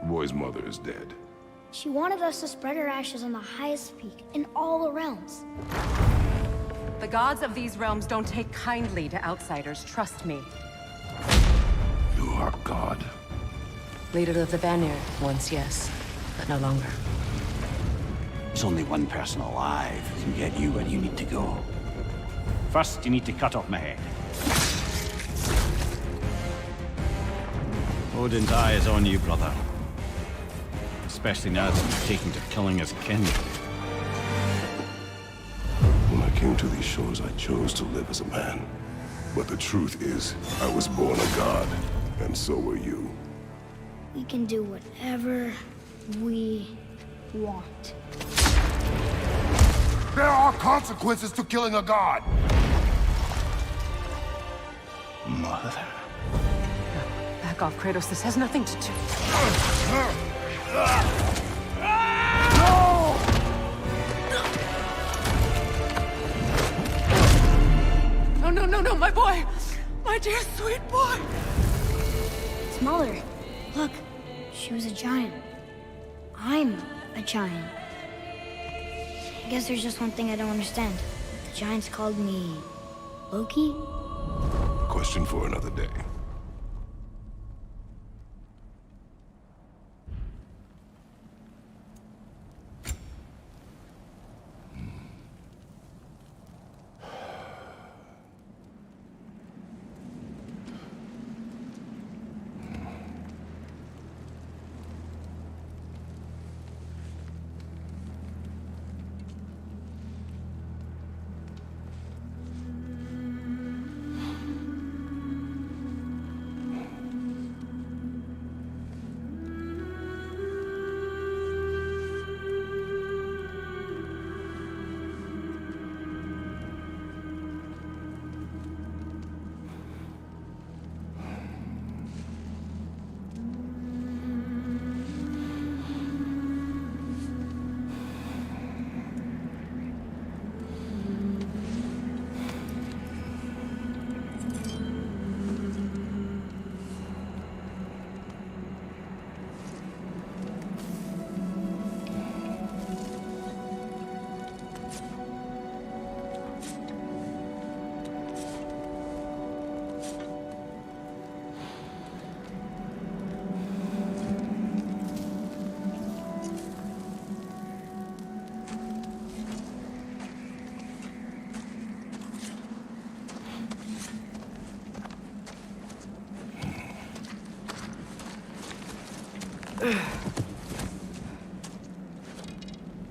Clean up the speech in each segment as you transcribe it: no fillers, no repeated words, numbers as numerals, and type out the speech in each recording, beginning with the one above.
boy's mother is dead. She wanted us to spread her ashes on the highest peak in all the realms. The gods of these realms don't take kindly to outsiders, trust me. You are God. Leader of the Vanir, once yes, but no longer. There's only one person alive who can get you where you need to go. First, you need to cut off my head. Odin's eye is on you, brother. Especially now that you've taken to killing his kin. When I came to these shores, I chose to live as a man. But the truth is, I was born a god, and so were you. We can do whatever we want. There are consequences to killing a god! Mother. Back off, Kratos. This has nothing to do. No, my boy! My dear, sweet boy! His mother. Look, she was a giant. I'm a giant. I guess there's just one thing I don't understand. The giants called me Loki? Question for another day.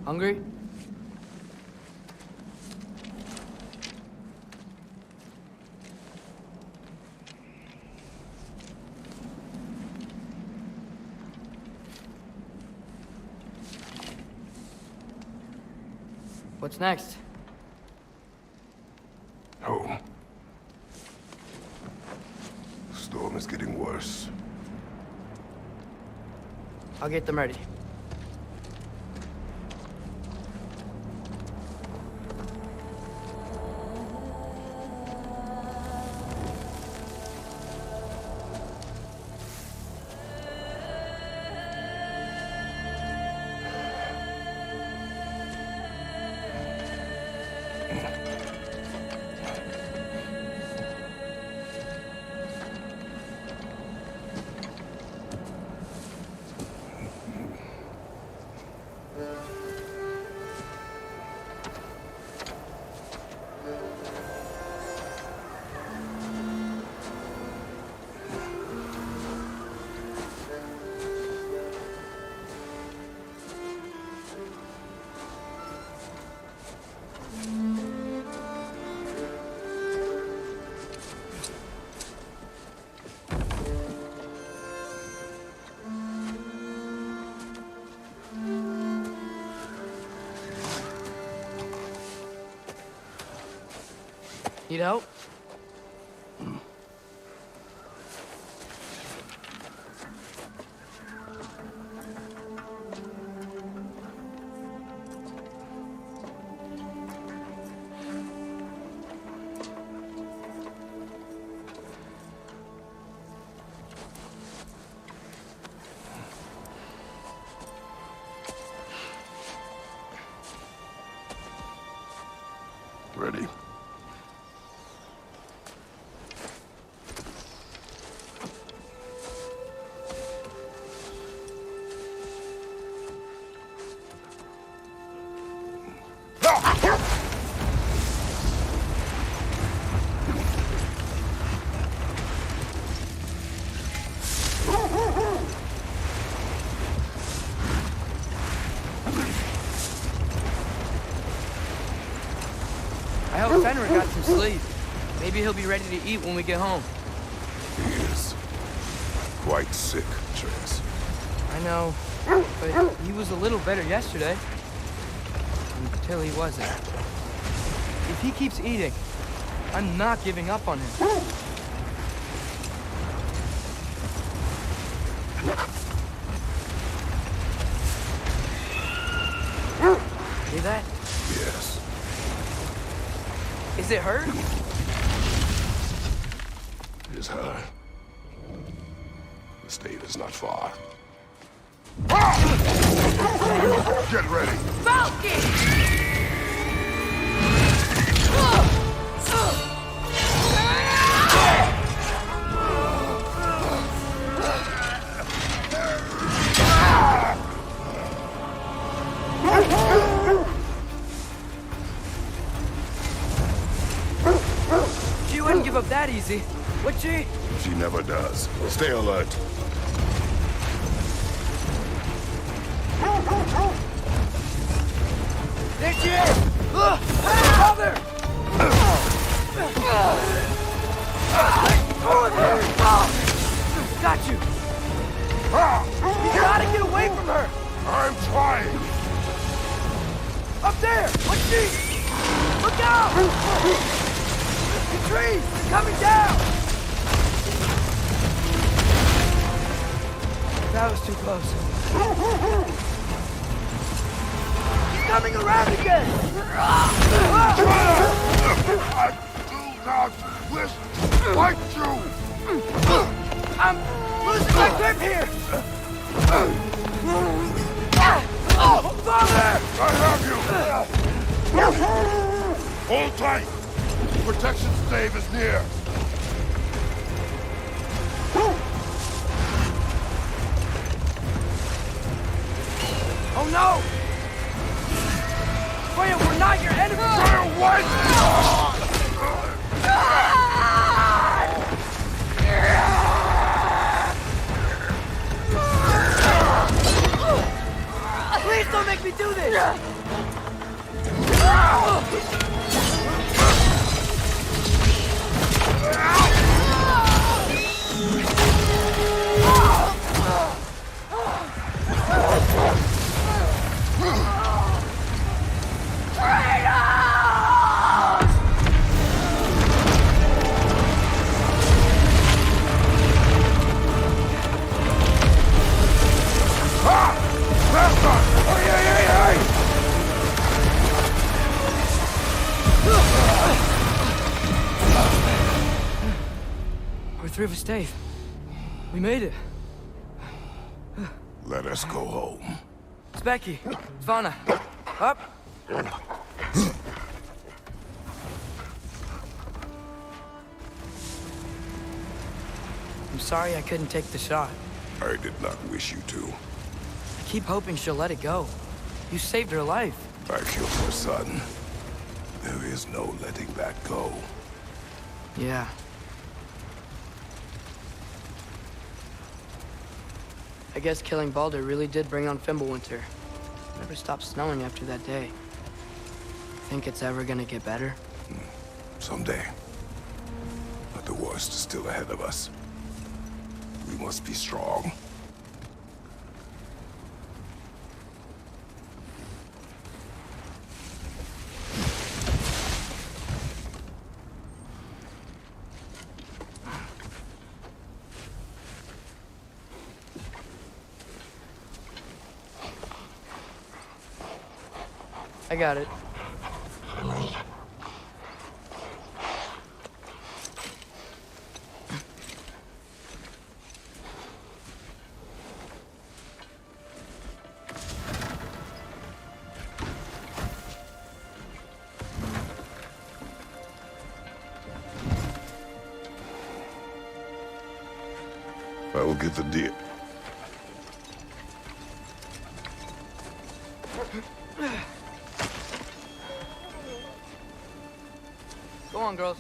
Hungry? What's next? Home. Storm is getting worse. I'll get them ready. Need help? ready. I hope Fenrir got some sleep. Maybe he'll be ready to eat when we get home. He is quite sick, Trace. I know, but he was a little better yesterday. Until he wasn't. If he keeps eating, I'm not giving up on him. See that? Yes. Is it her? It is her. The state is not far. Get ready. She wouldn't give up that easy, would she? She never does. Stay alert. There she is! Mother! Got you! You gotta get away from her! I'm trying. Up there! What's she? Look out! The trees! Coming down! That was too close. He's coming around again! I do not wish to fight you. I'm losing my grip here! Father! I have you. Hold tight. Protection stave is near. Oh no! Freya, we're not your enemy! Fire what? Please don't make me do this! We're through the stave. We made it. Let us go home. Specky, Svana, up. I'm sorry I couldn't take the shot. I did not wish you to. I keep hoping she'll let it go. You saved her life. I killed her son. There is no letting that go. Yeah. I guess killing Baldur really did bring on Fimbulwinter. Never stopped snowing after that day. Think it's ever gonna get better? Someday. But the worst is still ahead of us. We must be strong. I got it. get the deer. Go on, girls.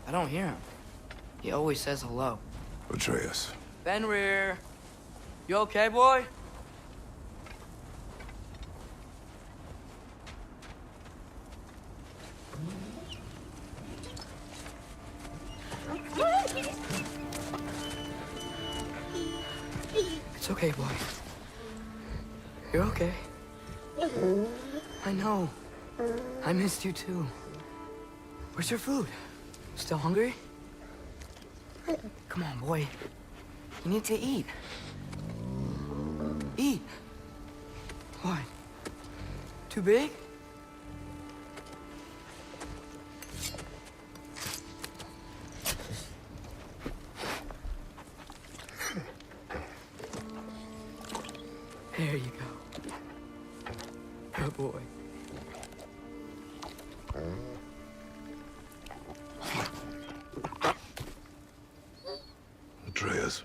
I don't hear him. He always says hello. Atreus. Fenrir. You okay, boy? It's okay, boy. You're okay. I know. I missed you too. Where's your food? Still hungry? Come on, boy. You need to eat. Eat. What? Too big? There you go. Good boy. Atreus,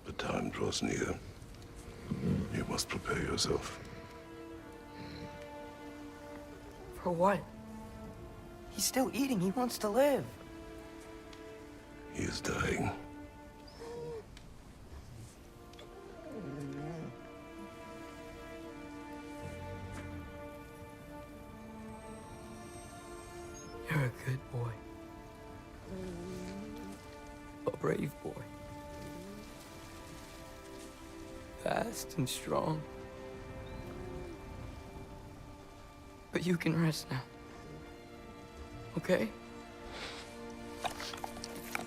the time draws near. You must prepare yourself. For what? He's still eating. He wants to live. He is dying. You're a good boy. A brave boy. Fast and strong. But you can rest now. Okay?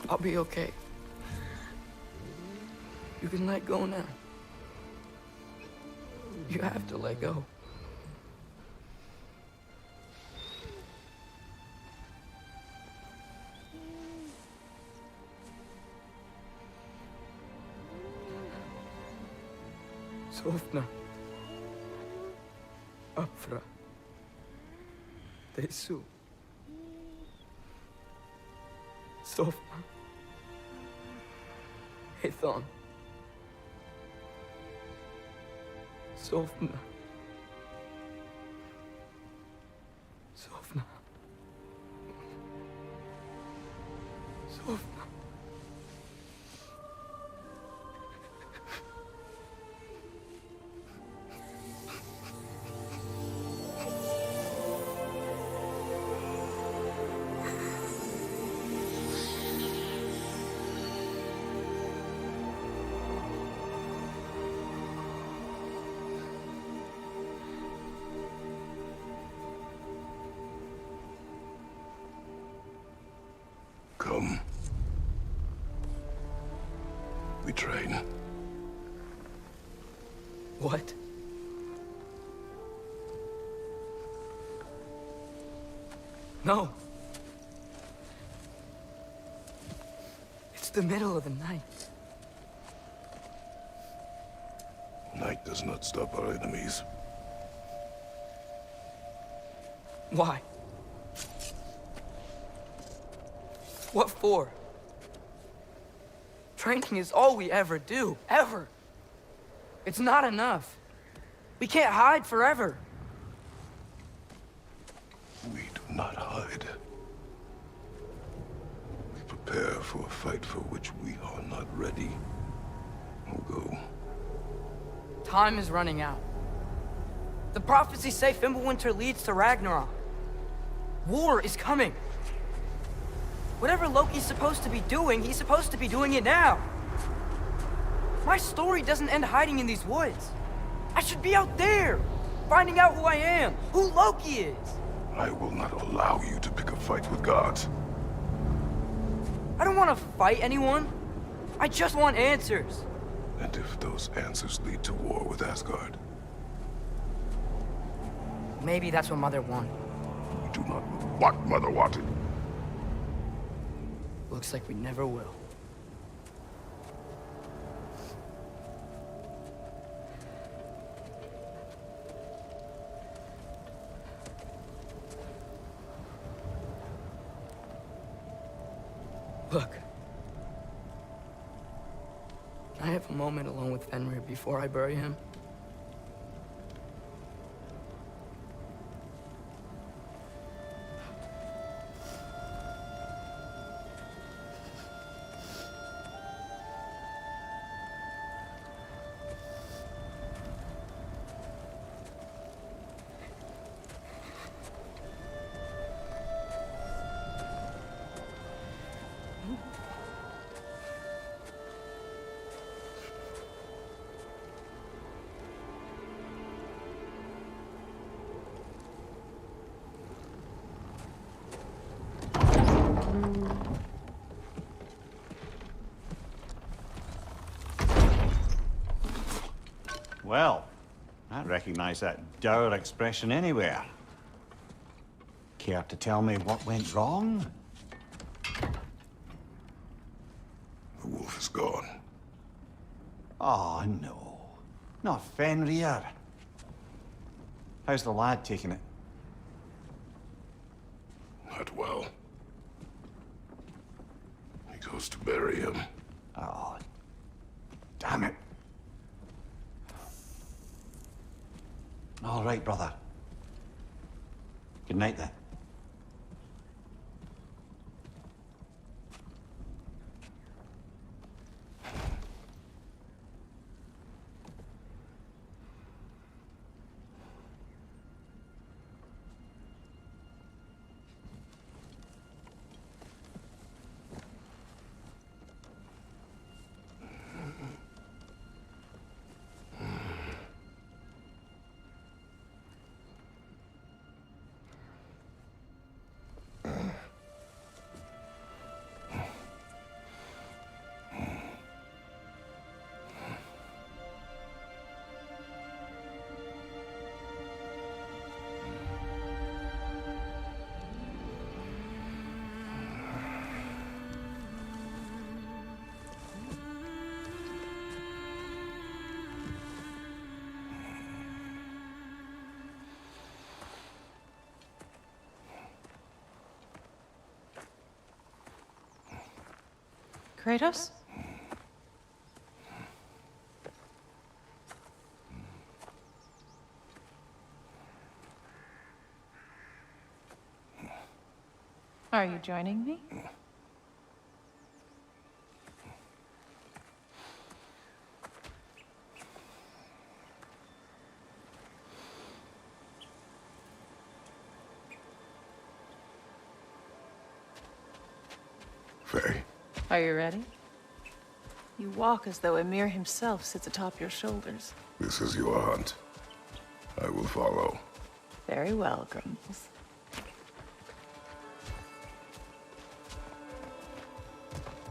I'll be okay. You can let go now. You have to let go. Sofna. Afra. Tesu. Sofna. Hethon. Sofna. Sofna. Sofna. Come. We train. What? No. It's the middle of the night. Night does not stop our enemies. Why? What for? Training is all we ever do, ever. It's not enough. We can't hide forever. We do not hide. We prepare for a fight for which we are not ready. We'll go. Time is running out. The prophecies say Fimbulwinter leads to Ragnarok. War is coming. Whatever Loki's supposed to be doing, he's supposed to be doing it now. My story doesn't end hiding in these woods. I should be out there, finding out who I am, who Loki is. I will not allow you to pick a fight with gods. I don't want to fight anyone. I just want answers. And if those answers lead to war with Asgard? Maybe that's what Mother wanted. We do not know what Mother wanted. Looks like we never will. Look. Can I have a moment alone with Fenrir before I bury him? Well, I recognize that dour expression anywhere. Care to tell me what went wrong? The wolf is gone. Oh, no. Not Fenrir. How's the lad taking it? Not well. He goes to bury him. Oh, damn it. All right, brother. Good night, then. Kratos? Are you joining me? Faye. Are you ready? You walk as though Ymir himself sits atop your shoulders. This is your hunt. I will follow. Very well, Grumbles.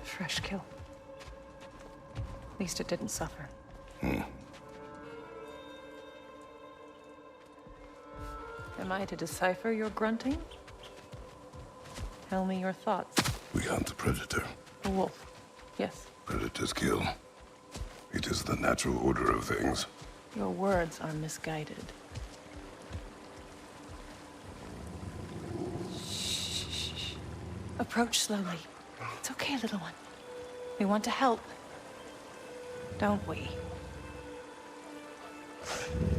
Fresh kill. At least it didn't suffer. Am I to decipher your grunting? Tell me your thoughts. We hunt the predator. A wolf. Yes. Predators kill. It is the natural order of things. Your words are misguided. Shh. Approach slowly. It's okay, little one. We want to help. Don't we?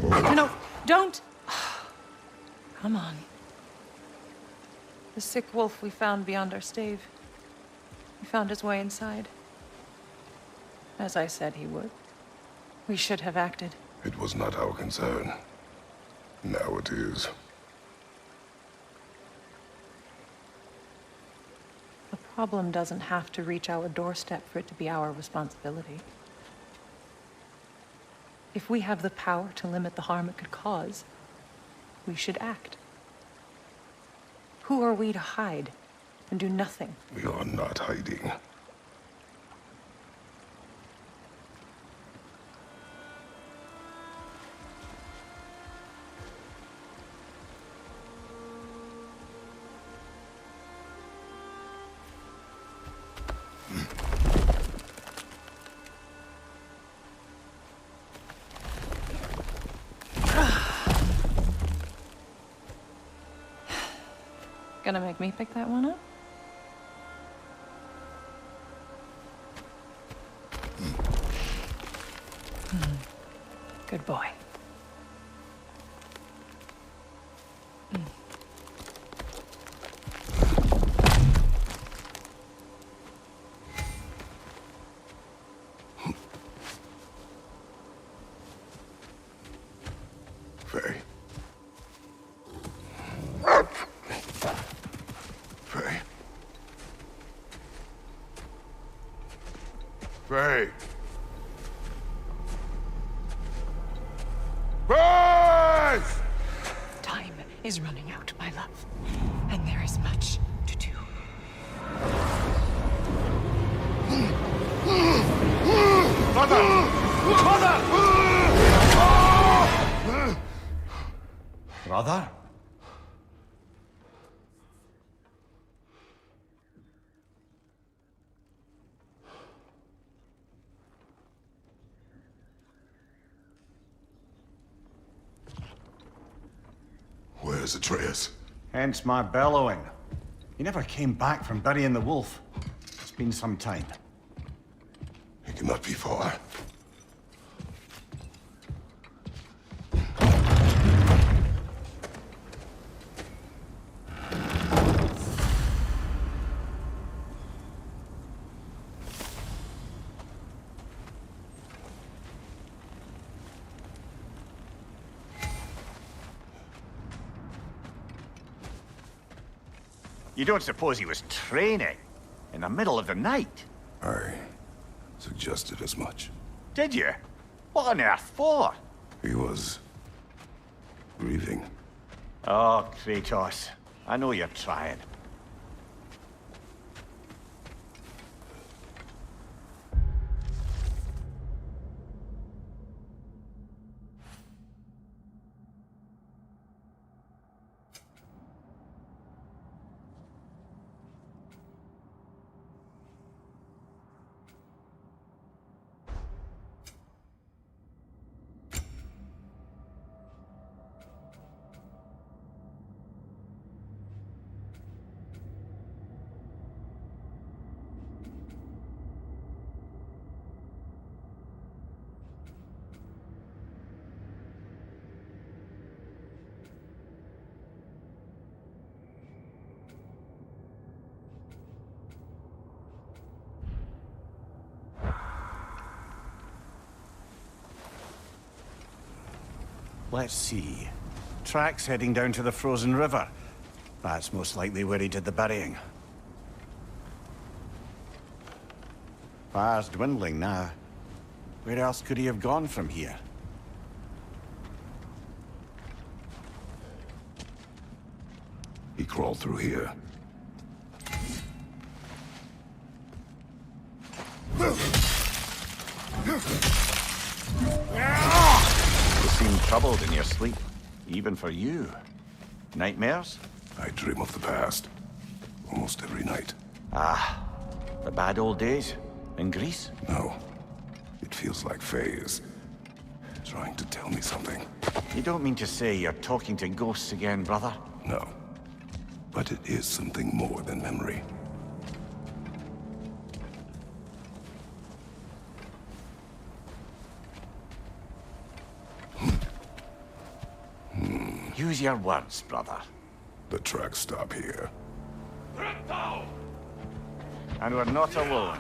No, don't! Come on. The sick wolf we found beyond our stave. He found his way inside. As I said he would. We should have acted. It was not our concern. Now it is. The problem doesn't have to reach our doorstep for it to be our responsibility. If we have the power to limit the harm it could cause, we should act. Who are we to hide and do nothing? We are not hiding. Gonna make me pick that one up? Good boy. Faye. Faye. Faye. Faye! Time is running out, my love. And there is much to do. Mother! Mother! Brother? Where's Atreus? Hence my bellowing. He never came back from burying the wolf. It's been some time. He cannot be far. You don't suppose he was training in the middle of the night? I suggested as much. Did you? What on earth for? He was grieving. Oh, Kratos. I know you're trying. Let's see. Tracks heading down to the frozen river. That's most likely where he did the burying. Fire's dwindling now. Where else could he have gone from here? He crawled through here. You seem troubled in your sleep, even for you. Nightmares? I dream of the past. Almost every night. Ah, the bad old days in Greece? No. It feels like Faye is trying to tell me something. You don't mean to say you're talking to ghosts again, brother? No. But it is something more than memory. Use your words, brother. The tracks stop here. And we're not alone.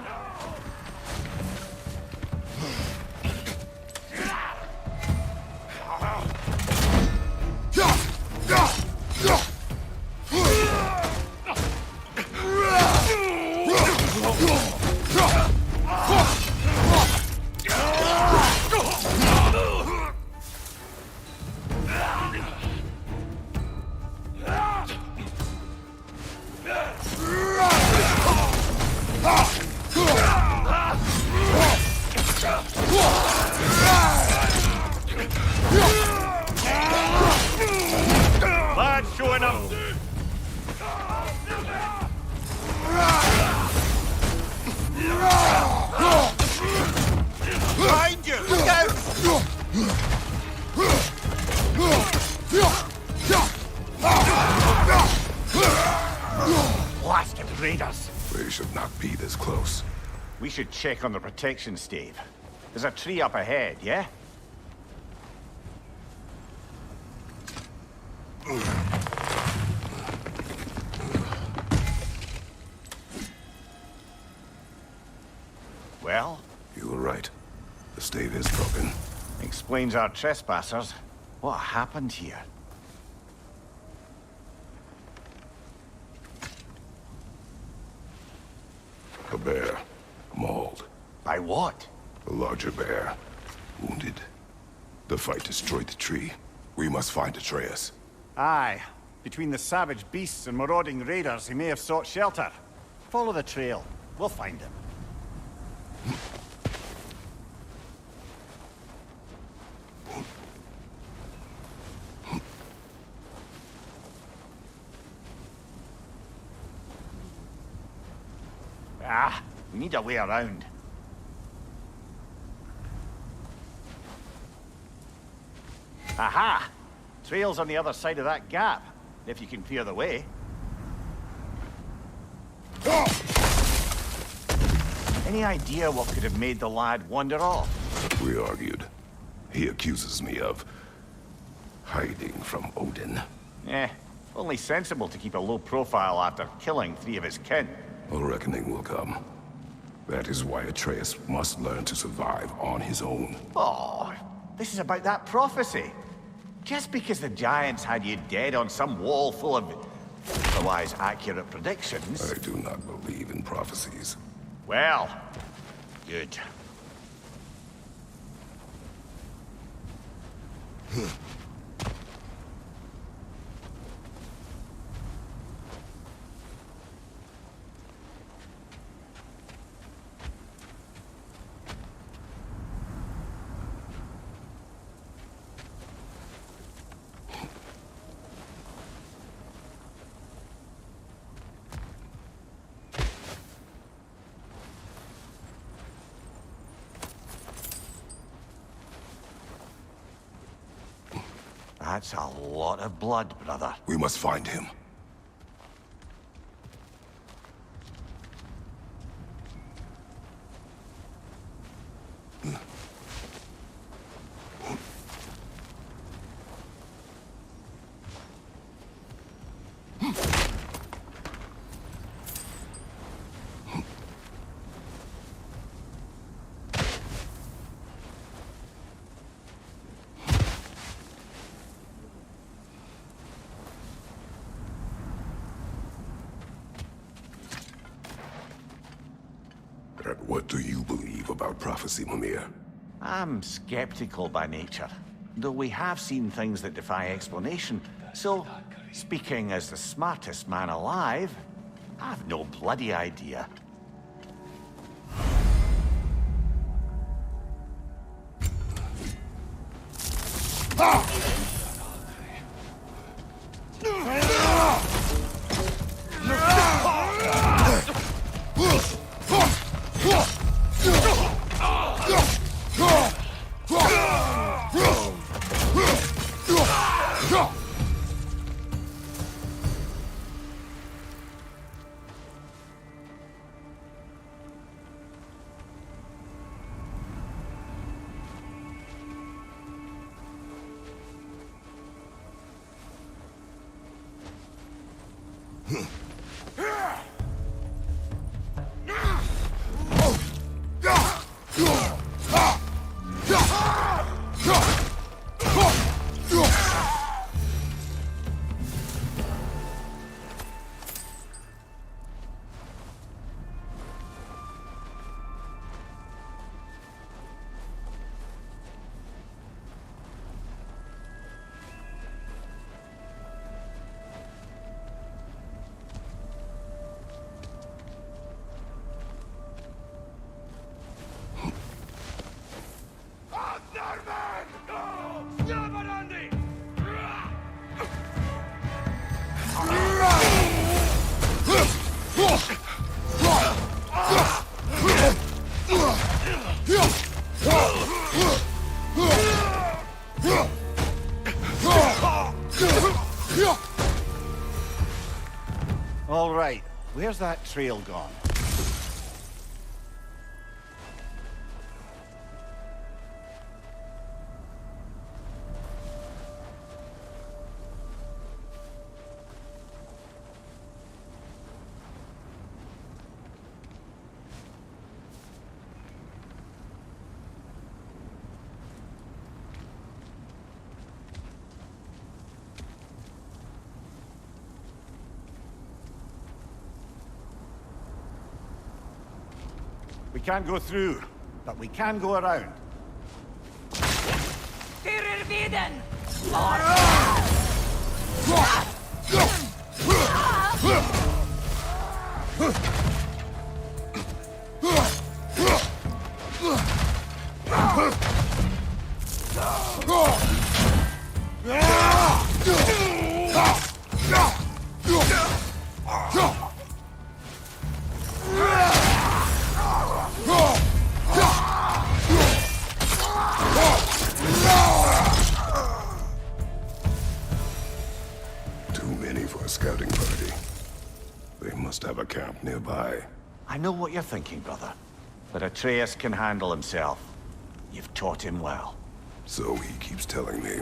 raiders. They should not be this close. We should check on the protection stave. There's a tree up ahead, yeah? Well? You were right. The stave is broken. Explains our trespassers. What happened here? A bear. Mauled. By what? A larger bear. Wounded. The fight destroyed the tree. We must find Atreus. Aye. Between the savage beasts and marauding raiders, he may have sought shelter. Follow the trail. We'll find him. We need a way around. Aha! Trail's on the other side of that gap, if you can clear the way. Any idea what could have made the lad wander off? We argued. He accuses me of hiding from Odin. Only sensible to keep a low profile after killing 3 of his kin. A reckoning will come. That is why Atreus must learn to survive on his own. Oh, this is about that prophecy. Just because the giants had you dead on some wall full of otherwise accurate predictions. I do not believe in prophecies. Well, good. That's a lot of blood, brother. We must find him. And what do you believe about prophecy, Mimir? I'm skeptical by nature, though we have seen things that defy explanation. So, speaking as the smartest man alive, I've no bloody idea. All right, Where's that trail gone? We can't go through, but we can go around. Scouting party. They must have a camp nearby. I know what you're thinking, brother. But Atreus can handle himself. You've taught him well. So he keeps telling me.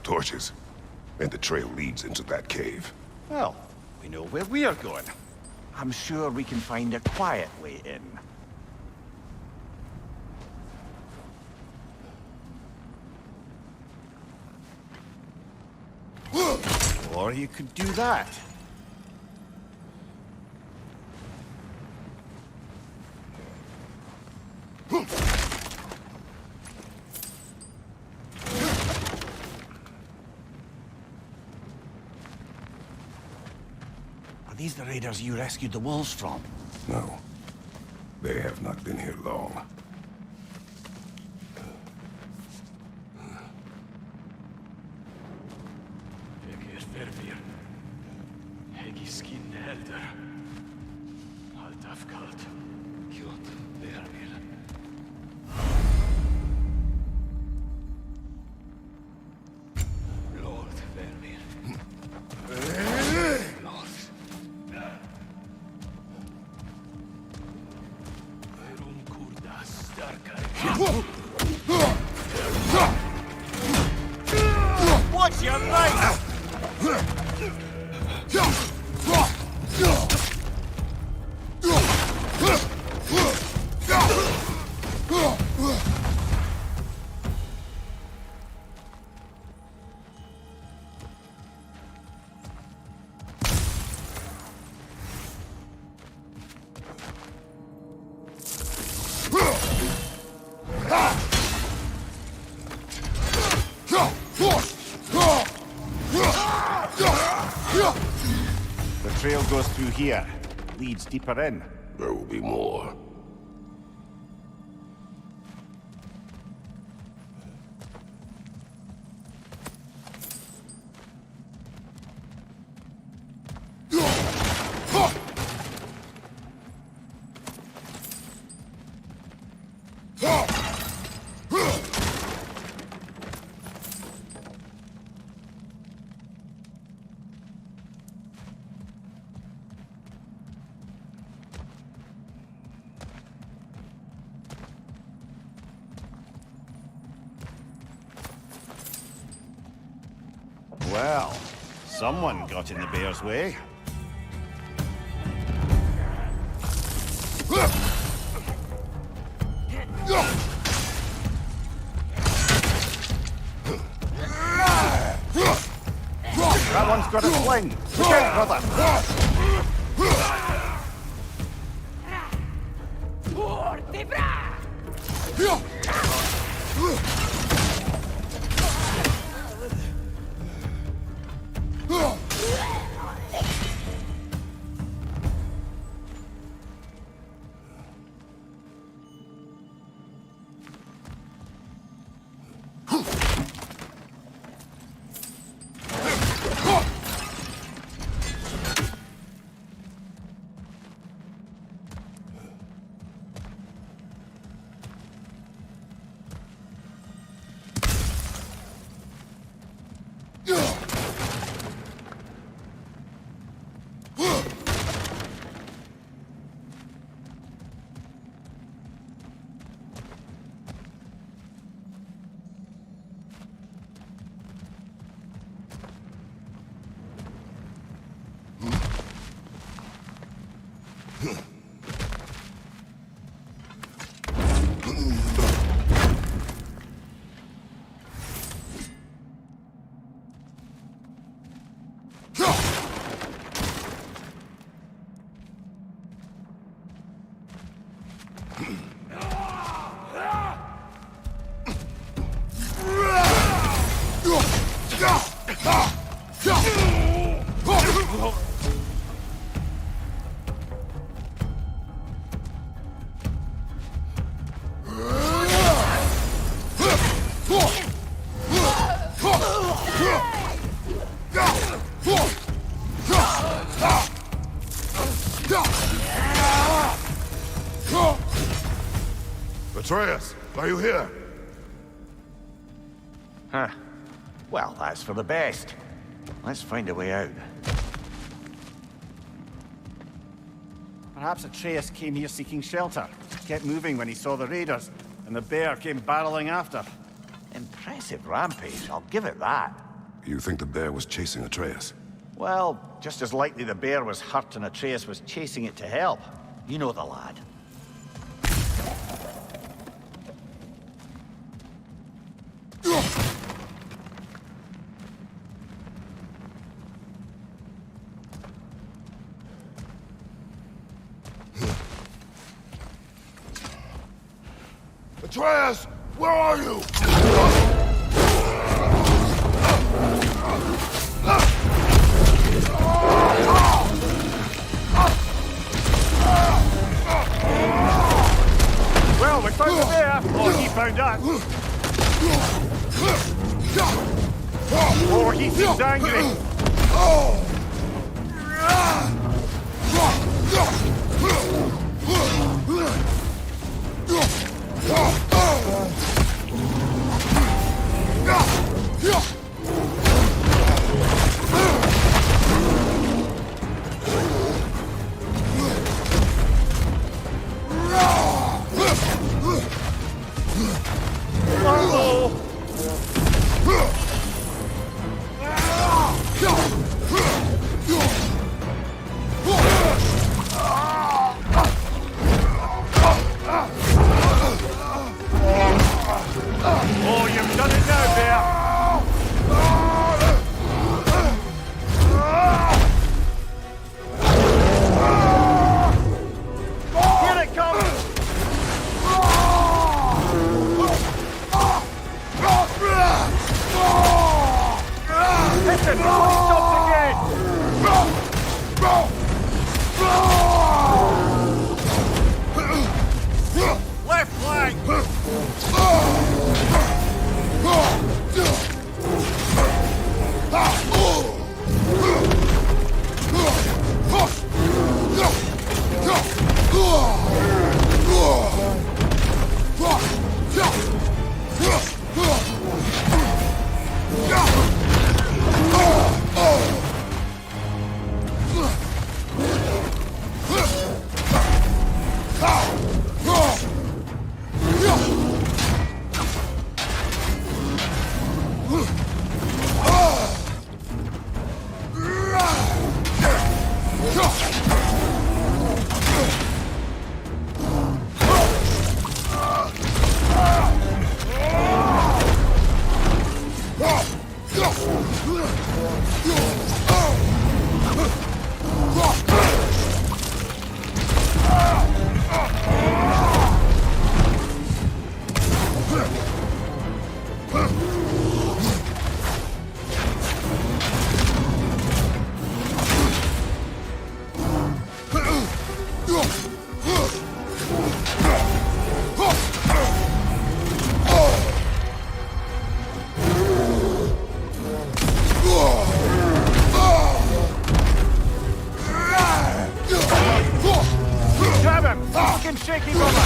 Torches. And the trail leads into that cave. Well, we know where we are going. I'm sure we can find a quiet way in. Or you could do that. Are these the raiders you rescued the wolves from? No. They have not been here long. Watch your right! The trail goes through here, leads deeper in. There will be more. Well, someone got in the bear's way. That one's got a sling. Look out, brother. Atreus, are you here? Huh. Well, that's for the best. Let's find a way out. Perhaps Atreus came here seeking shelter. Kept moving when he saw the raiders, and the bear came barreling after. Impressive rampage, I'll give it that. You think the bear was chasing Atreus? Well, just as likely the bear was hurt and Atreus was chasing it to help. You know the lad. Atreus, where are you? Well, we found the bear, or he found us. Or he seems angry. Oh, you've done it now, bear! Here it comes! Listen, stops again! Left flank! Shaky brother!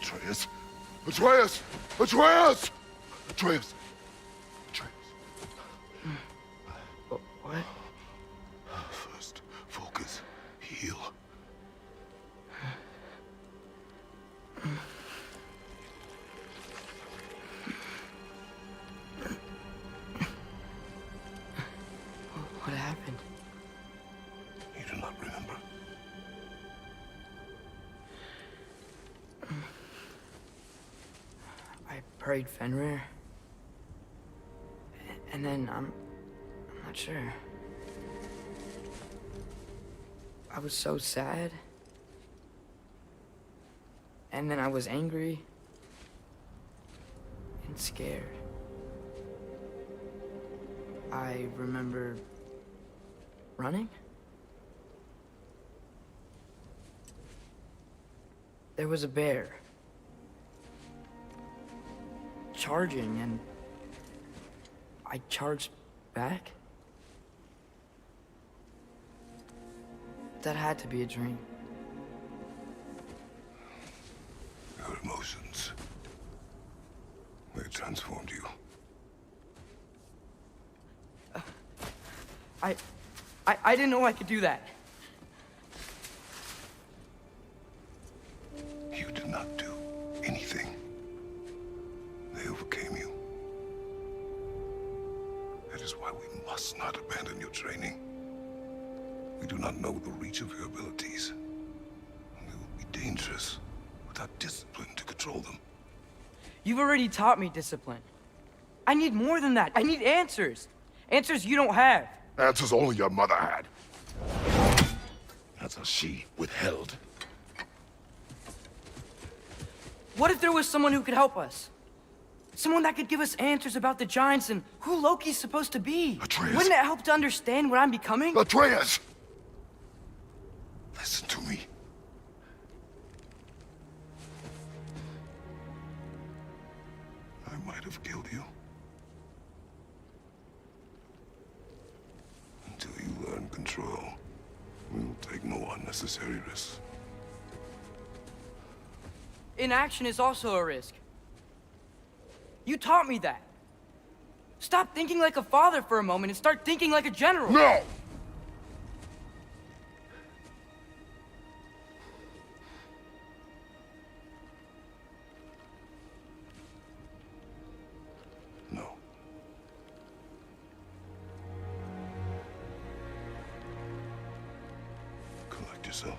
Atreus! Atreus! Atreus! Atreus! Atreus! What? First, focus. Heal. What happened? You do not remember. I prayed Fenrir. And then I'm not sure. I was so sad. And then I was angry. And scared. I remember running. There was a bear. Charging, and I charged back? That had to be a dream. Your emotions. They transformed you. I didn't know I could do that. You did not do anything. They overcame you. That is why we must not abandon your training. We do not know the reach of your abilities. They will be dangerous without discipline to control them. You've already taught me discipline. I need more than that. I need answers. Answers you don't have. Answers only your mother had. Answers she withheld. What if there was someone who could help us? Someone that could give us answers about the giants and who Loki's supposed to be. Atreus. Wouldn't it help to understand what I'm becoming? Atreus! Listen to me. I might have killed you. Until you learn control, we will take no unnecessary risks. Inaction is also a risk. You taught me that. Stop thinking like a father for a moment and start thinking like a general. No! No. Collect yourself.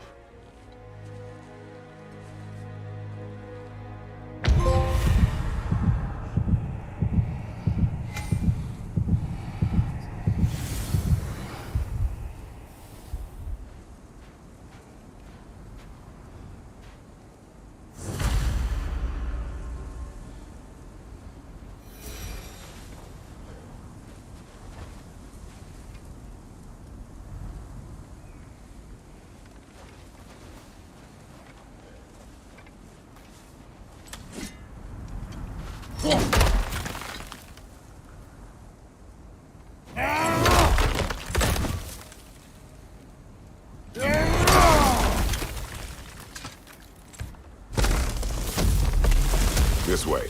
This way.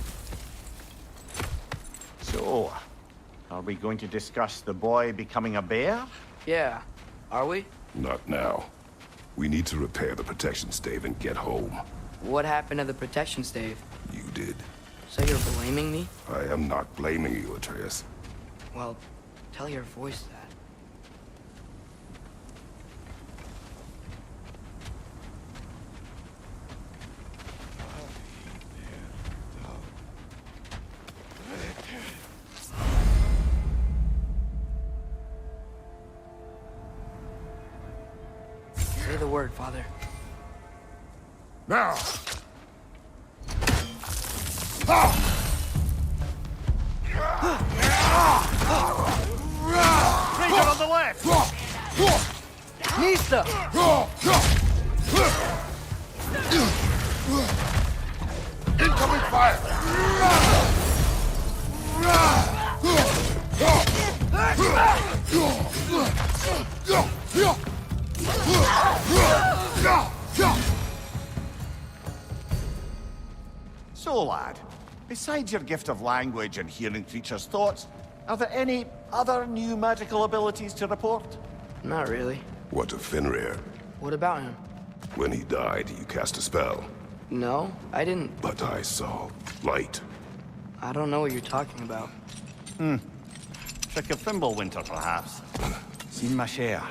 So, are we going to discuss the boy becoming a bear? Yeah, are we? Not now. We need to repair the protection stave and get home. What happened to the protection stave? You did. So you're blaming me? I am not blaming you, Atreus. Well, tell your voice that. Say the word, Father. Now! Ranger on the left! Nista! Incoming fire! So, lad, besides your gift of language and hearing creatures' thoughts, are there any other new magical abilities to report? Not really. What of Fenrir? What about him? When he died, you cast a spell. No, I didn't. But I saw light. I don't know what you're talking about. Trick of Fimbulwinter, perhaps? Seen my share.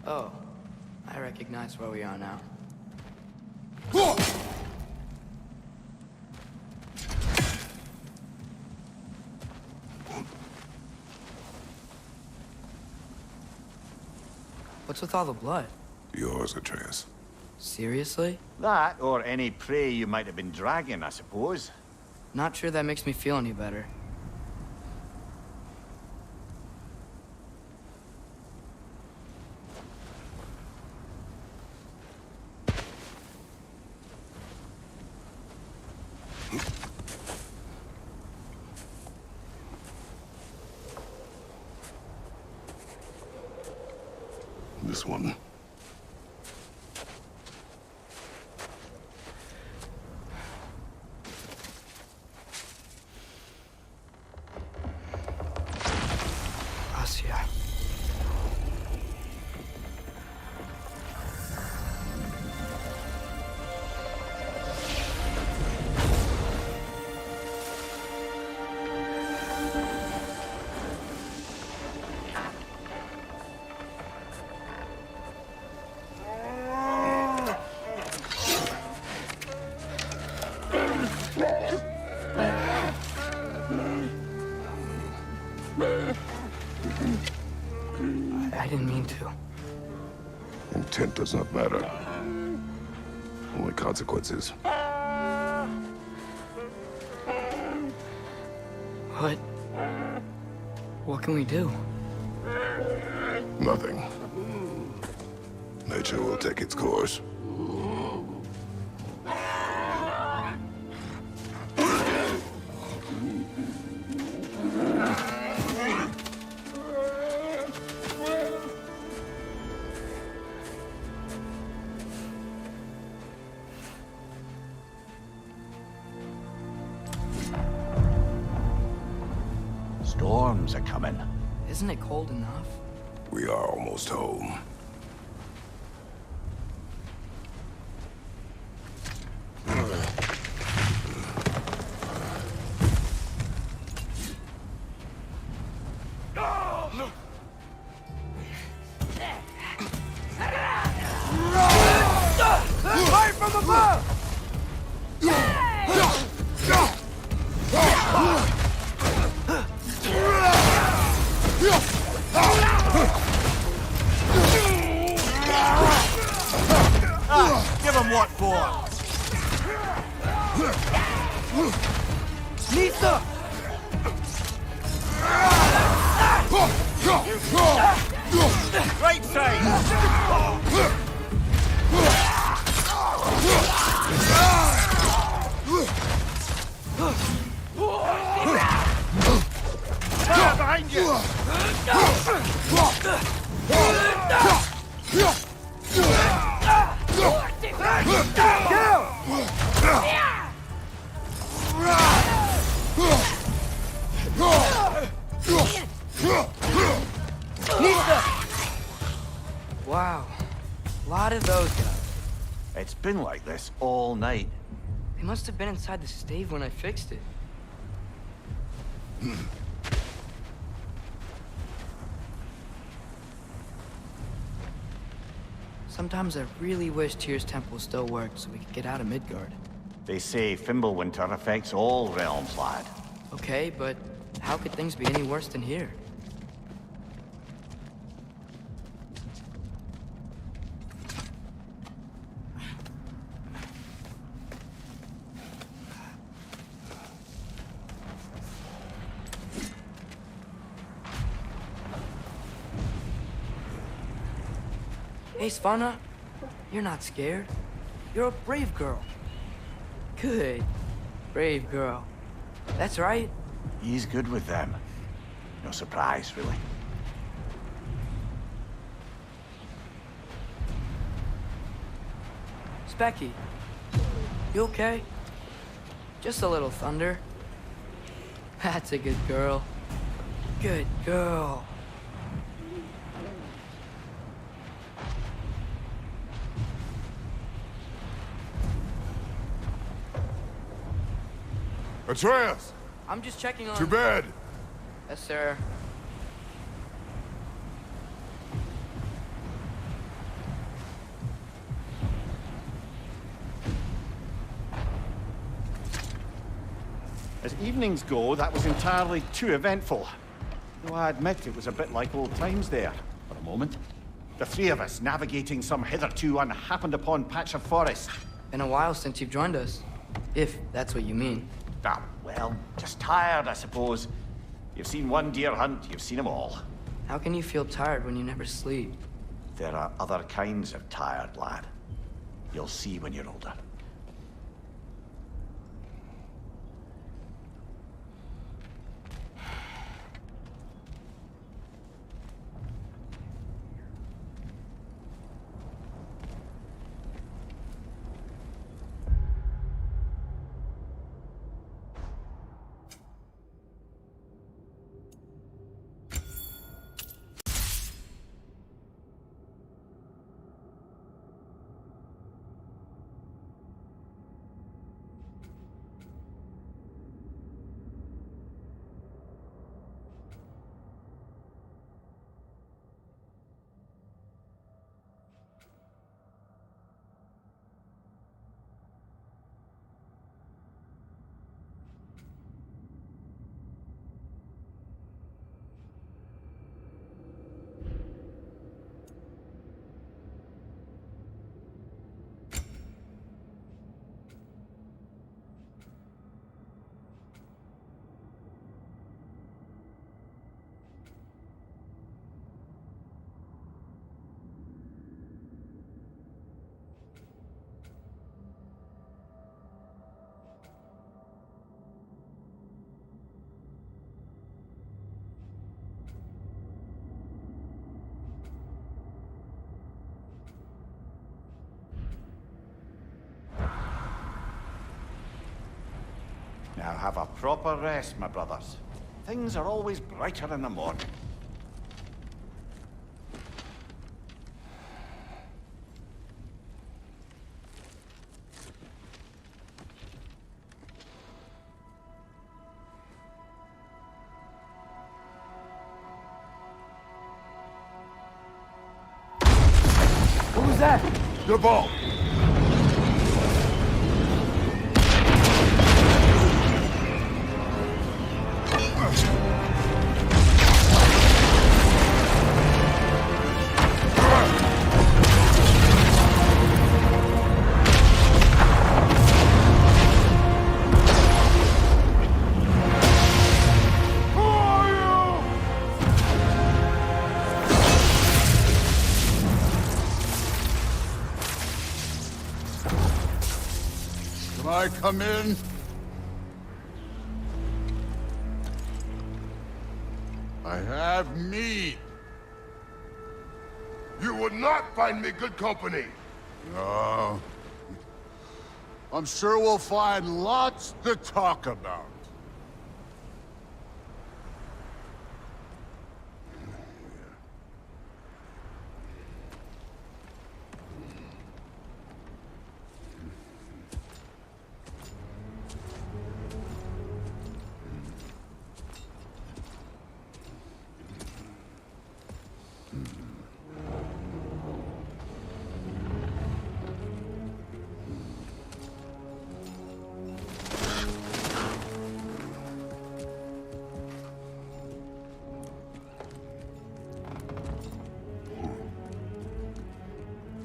Oh, I recognize where we are now. What's with all the blood? Yours, Atreus. Seriously? That, or any prey you might have been dragging, I suppose. Not sure that makes me feel any better. This one. Asia. I didn't mean to. Intent does not matter. Only consequences. What can we do? Nothing. Nature will take its course. Storms are coming. Isn't it cold enough? We are almost home. Fire from above! Give him what for? Nisa! Right side! Behind you! Wow. A lot of those guys. It's been like this all night. They must have been inside the stave when I fixed it. Sometimes I really wish Tyr's temple still worked so we could get out of Midgard. They say Fimbulwinter affects all realms, lad. Okay, but how could things be any worse than here? Hey, Svanna, you're not scared. You're a brave girl. Good. Brave girl. That's right. He's good with them. No surprise, really. Specky, you okay? Just a little thunder. That's a good girl. Good girl. Atreus! I'm just checking on... To bed! Yes, sir. As evenings go, that was entirely too eventful. Though I admit it was a bit like old times there, for a moment. The three of us navigating some hitherto unhappened upon patch of forest. Been a while since you've joined us. If that's what you mean. Ah, well, just tired, I suppose. You've seen one deer hunt, you've seen them all. How can you feel tired when you never sleep? There are other kinds of tired, lad. You'll see when you're older. Now have a proper rest, my brothers. Things are always brighter in the morning. What was that? The ball! Come in. I have meat. You would not find me good company. No. I'm sure we'll find lots to talk about.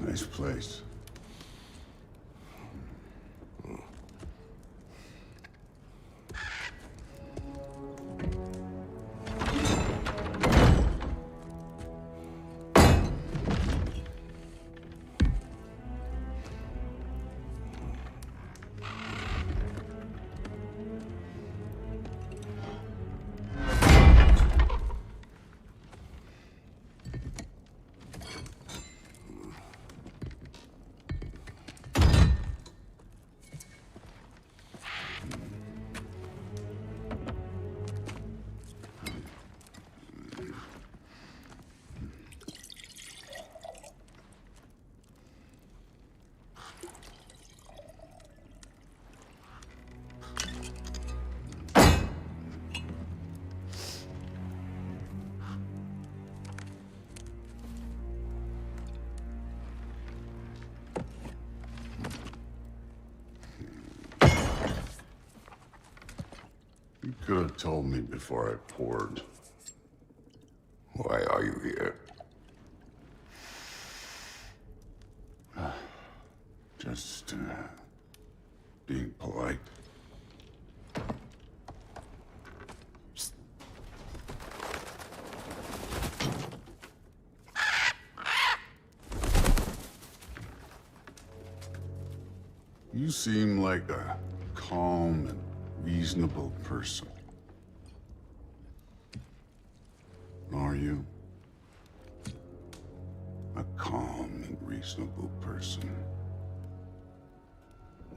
Nice place. told me before I poured. Why are you here? Just, being polite. You seem like a calm and reasonable person. Are you? A calm and reasonable person.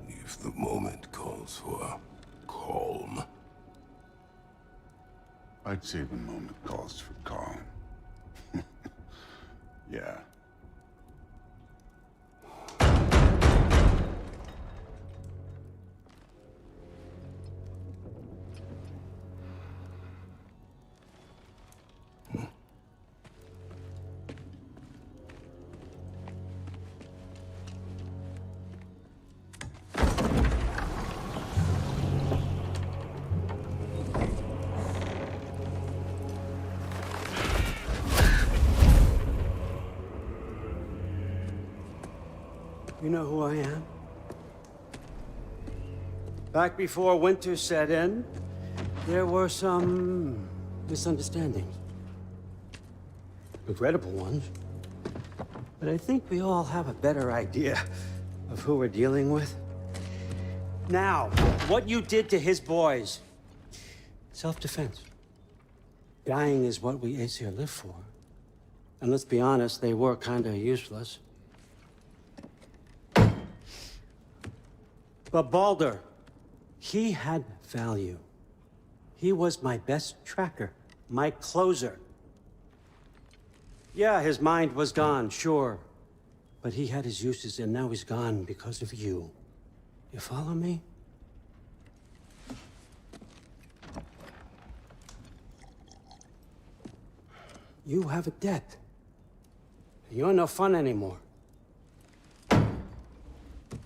If the moment calls for calm. I'd say the moment calls for calm. Yeah. You know who I am? Back before winter set in, there were some misunderstandings. Regrettable ones. But I think we all have a better idea of who we're dealing with. Now, what you did to his boys. Self-defense. Dying is what we Aesir live for. And let's be honest, they were kinda useless. But Baldur, he had value. He was my best tracker, my closer. Yeah, his mind was gone, sure. But he had his uses, and now he's gone because of you. You follow me? You have a debt. You're no fun anymore.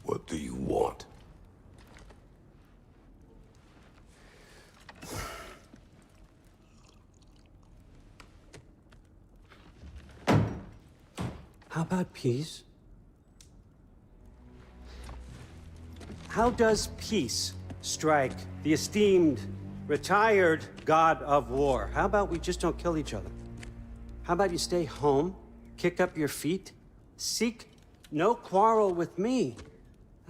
What do you want? How about peace? How does peace strike the esteemed, retired god of war? How about we just don't kill each other? How about you stay home, kick up your feet, seek no quarrel with me,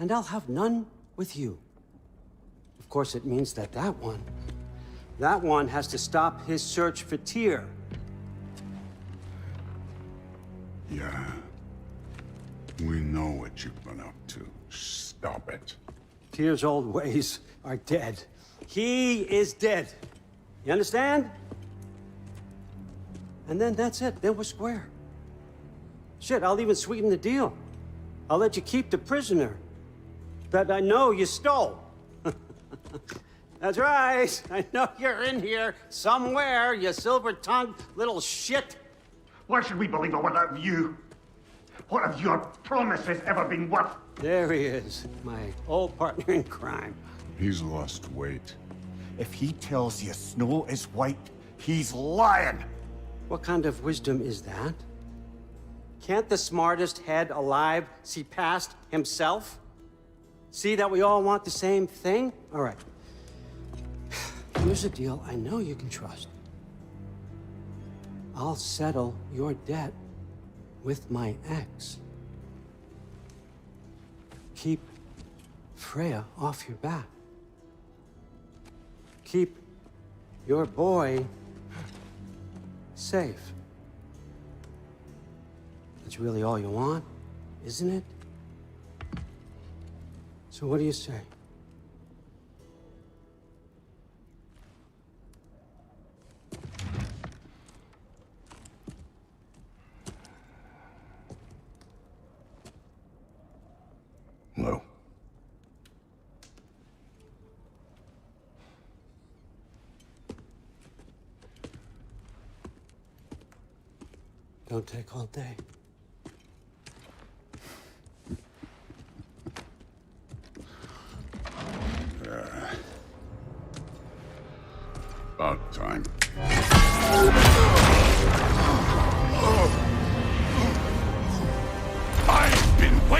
and I'll have none with you. Of course, it means that that one has to stop his search for Tyr. Yeah. We know what you've been up to. Stop it. Tyr's old ways are dead. He is dead. You understand? And then that's it. Then we're square. Shit, I'll even sweeten the deal. I'll let you keep the prisoner that I know you stole. That's right. I know you're in here somewhere, you silver-tongued little shit. Why should we believe a word out of you? What have your promises ever been worth? There he is, my old partner in crime. He's lost weight. If he tells you snow is white, he's lying. What kind of wisdom is that? Can't the smartest head alive see past himself? See that we all want the same thing? All right. Here's a deal I know you can trust. I'll settle your debt with my ex. Keep Freya off your back. Keep your boy safe. That's really all you want, isn't it? So what do you say? No. Don't take all day.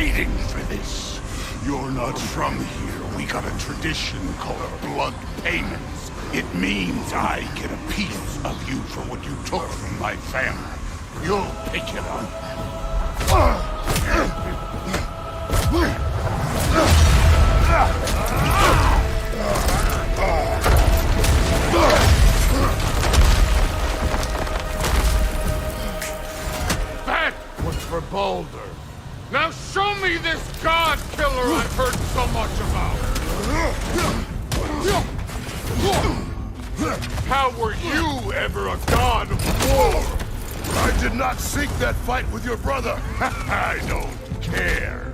waiting for this. You're not from here. We got a tradition called blood payments. It means I get a piece of you for what you took from my family. You'll pick it up. That was for Baldur. Now show me this god killer I've heard so much about. How were you ever a god of war? I did not seek that fight with your brother. I don't care.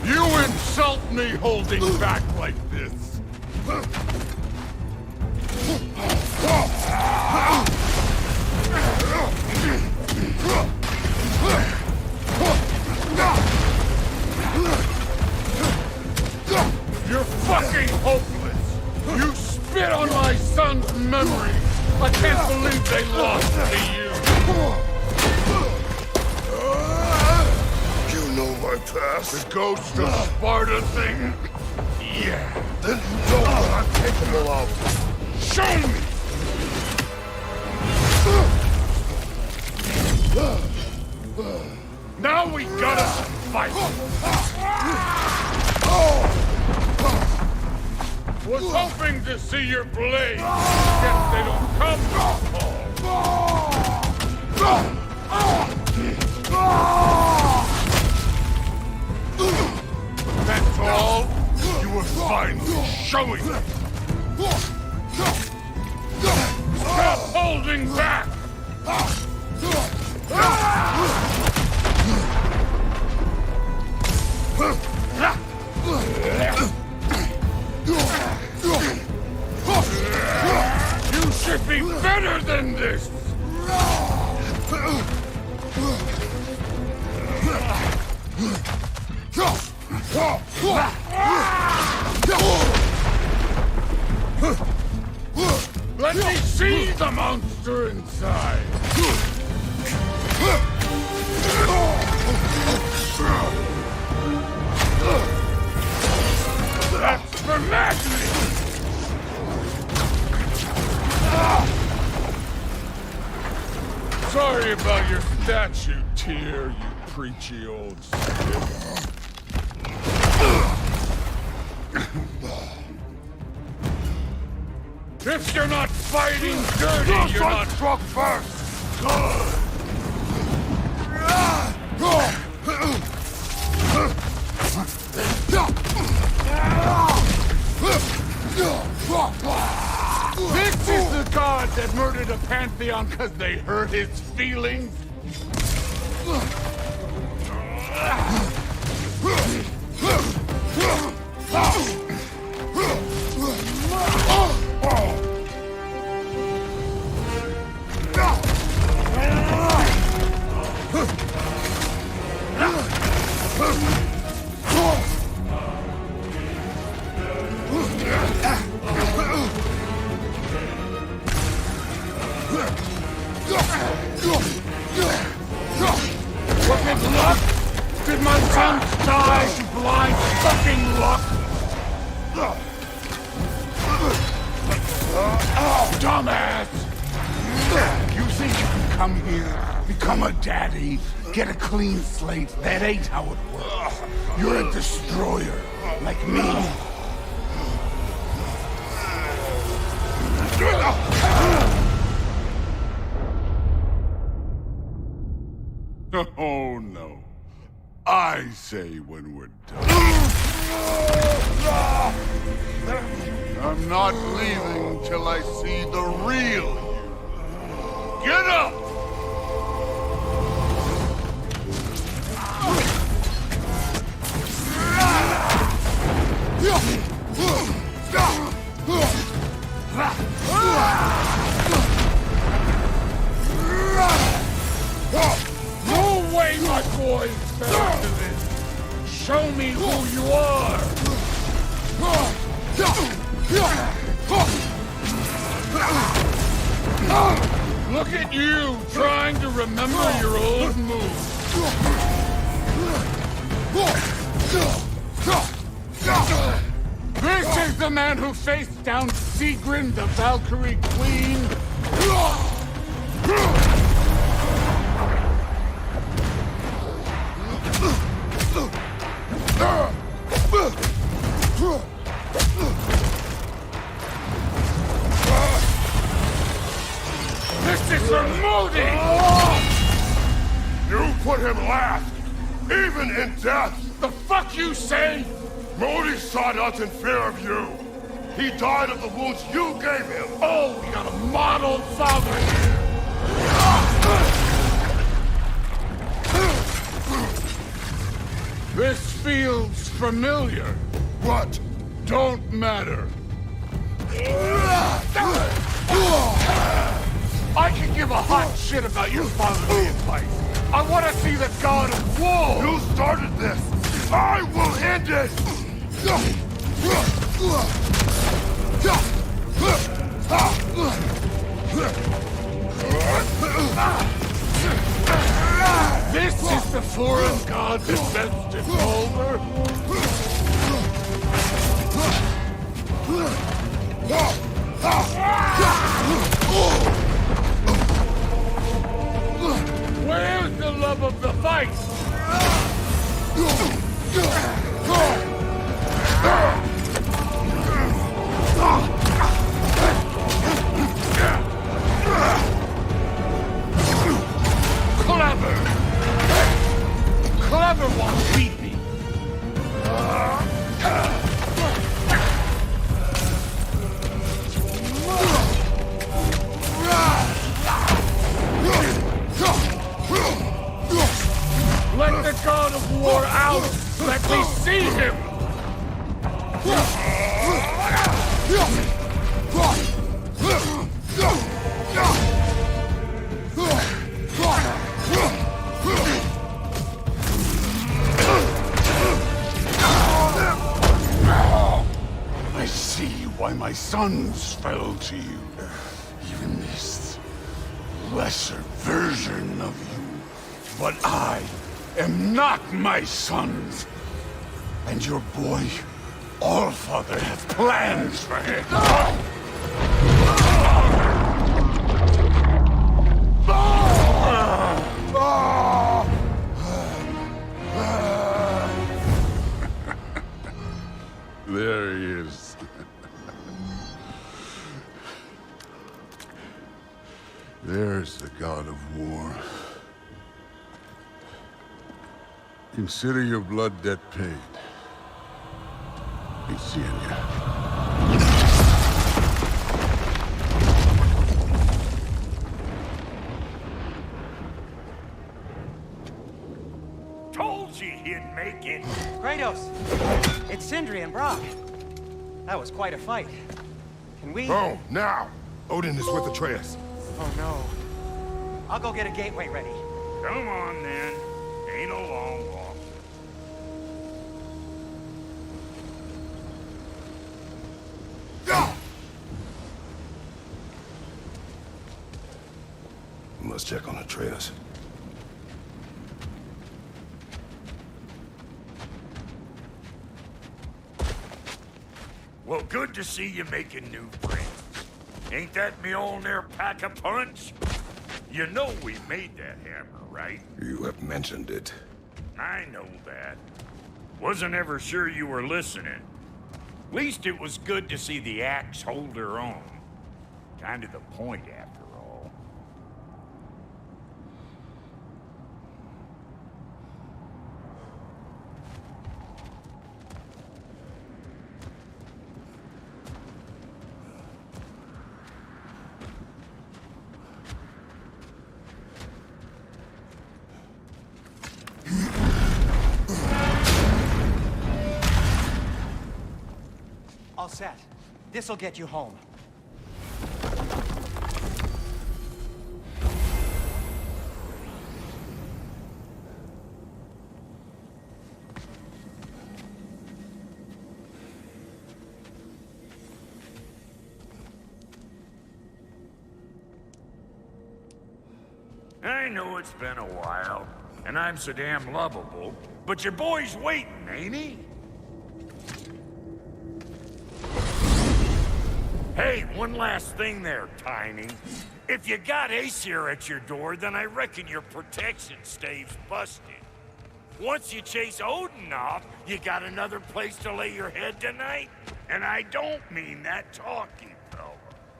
You insult me holding back like this. You're fucking hopeless! You spit on my son's memory! I can't believe they lost to you! You know my past. The ghost of Sparta thing? Yeah. Then you know what I'm capable of. Show me! Now we gotta fight! Was hoping to see your blade. Guess they don't come this tall. That's all? You were finally showing it. Stop holding back! You should be better than this! Let me see the monster inside! That's for madness! Sorry about your statue, Tyr, you preachy old stiff. If you're not fighting dirty, you're not struck first! Good! This is the god that murdered a pantheon because they hurt his feelings? Was it luck? Did my son die to blind fucking luck? Dumbass! You think you can come here, become a daddy, get a clean slate? That ain't how it works. You're a destroyer, like me. Oh, no. I say when we're done. I'm not leaving till I see the real you. Get up! No way, my boy, fell into this. Show me who you are. Look at you, trying to remember your old moves. This is the man who faced down Sigrun, the Valkyrie Queen. This is for Modi! You put him last, even in death! The fuck you say? Modi sought us in fear of you. He died of the wounds you gave him. Oh, we got a model father here. This feels familiar. What? Don't matter. I can give a hot shit about your fatherly advice. I want to see the god of war. You started this. I will end it. This is the foreign god's invested over. Where's the love of the fight? Clever! Clever won't beat me! Let the god of war out! Let me see him! I see why my sons fell to you. Even this lesser version of you. But I am not my sons. And your boy, Allfather, has plans for him. There he is. There's the god of war. Consider your blood debt paid. Be seeing ya. Told you he'd make it. Kratos! It's Sindri and Brock. That was quite a fight. Can we... Oh, now! Odin is with Atreus. Oh no. I'll go get a gateway ready. Come on, then. Ain't a long walk. We must check on Atreus. Well, good to see you making new friends. Ain't that Mjolnir pack a punch? You know we made that hammer, right? You have mentioned it. I know that. Wasn't ever sure you were listening. Least it was good to see the axe hold her own. Kind of the point, after all. All set. This'll get you home. I know it's been a while, and I'm so damn lovable, but your boy's waiting, ain't he? Hey, one last thing there, Tiny. If you got Aesir at your door, then I reckon your protection stave's busted. Once you chase Odin off, you got another place to lay your head tonight? And I don't mean that talking, fella.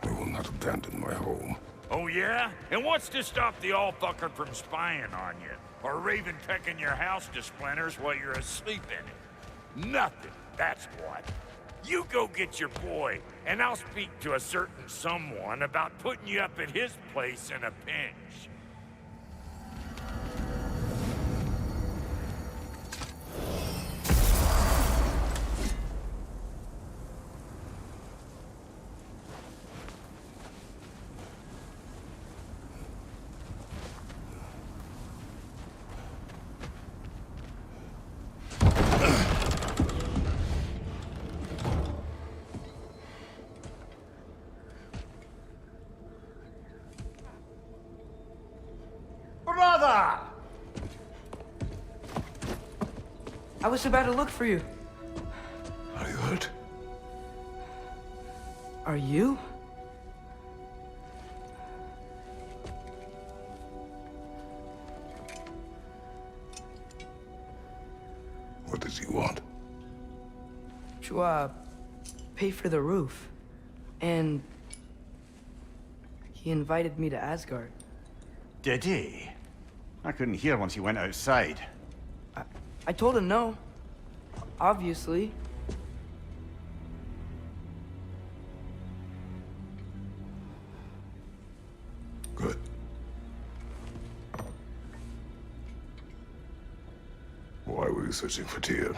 I will not abandon my home. Oh yeah? And what's to stop the all-fucker from spying on you? Or Raven pecking your house to splinters while you're asleep in it? Nothing, that's what. You go get your boy, and I'll speak to a certain someone about putting you up at his place in a pinch. Brother! I was about to look for you. Are you hurt? Are you? What does he want? To, pay for the roof. And he invited me to Asgard. Did he? I couldn't hear once he went outside. I told him no. Obviously. Good. Why were you searching for Tyr?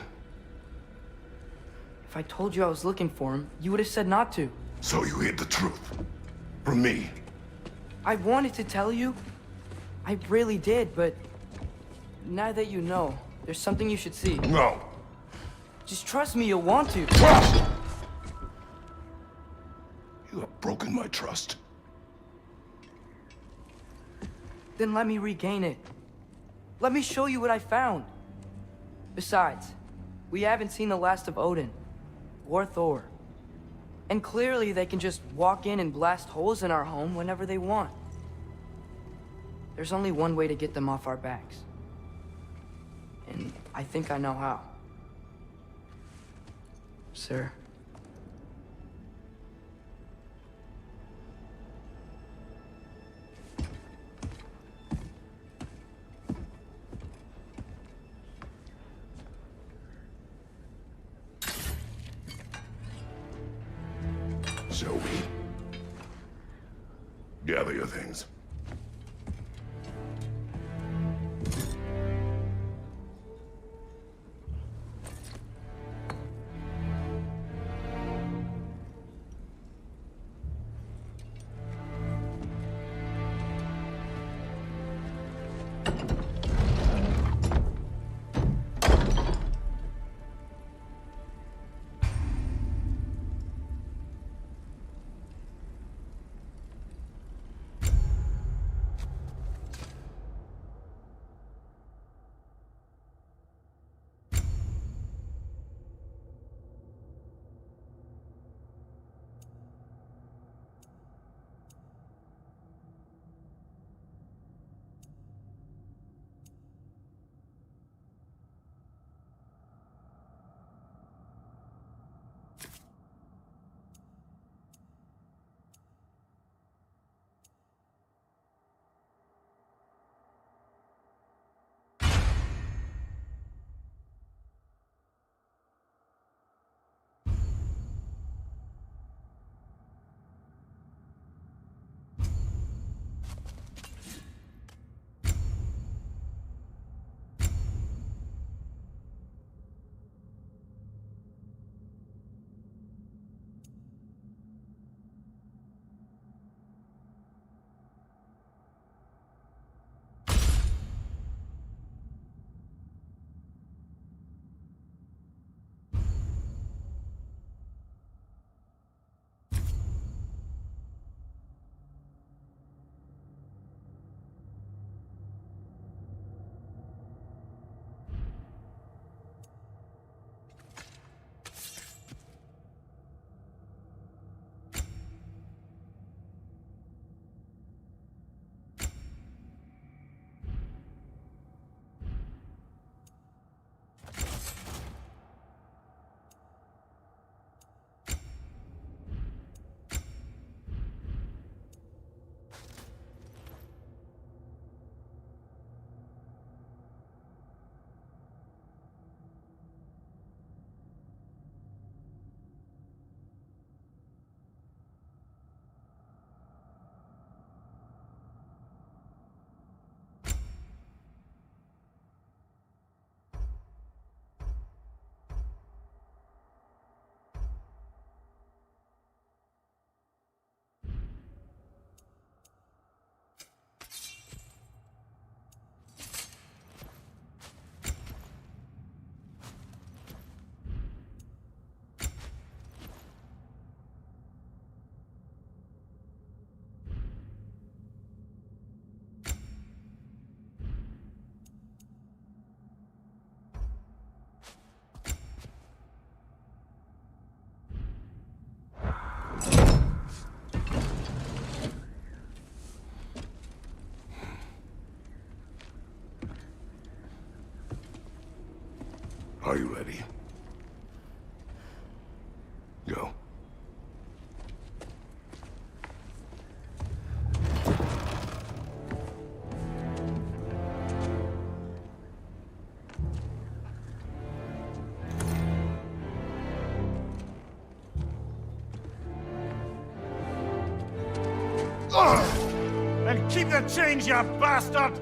If I told you I was looking for him, you would have said not to. So you hid the truth. From me. I wanted to tell you. I really did, but now that you know, there's something you should see. No. Just trust me, you'll want to. Trust! You have broken my trust. Then let me regain it. Let me show you what I found. Besides, we haven't seen the last of Odin. Or Thor. And clearly they can just walk in and blast holes in our home whenever they want. There's only one way to get them off our backs. And I think I know how. Sir. Shall we? Gather your things. Are you ready? Go. And keep the change, you bastard!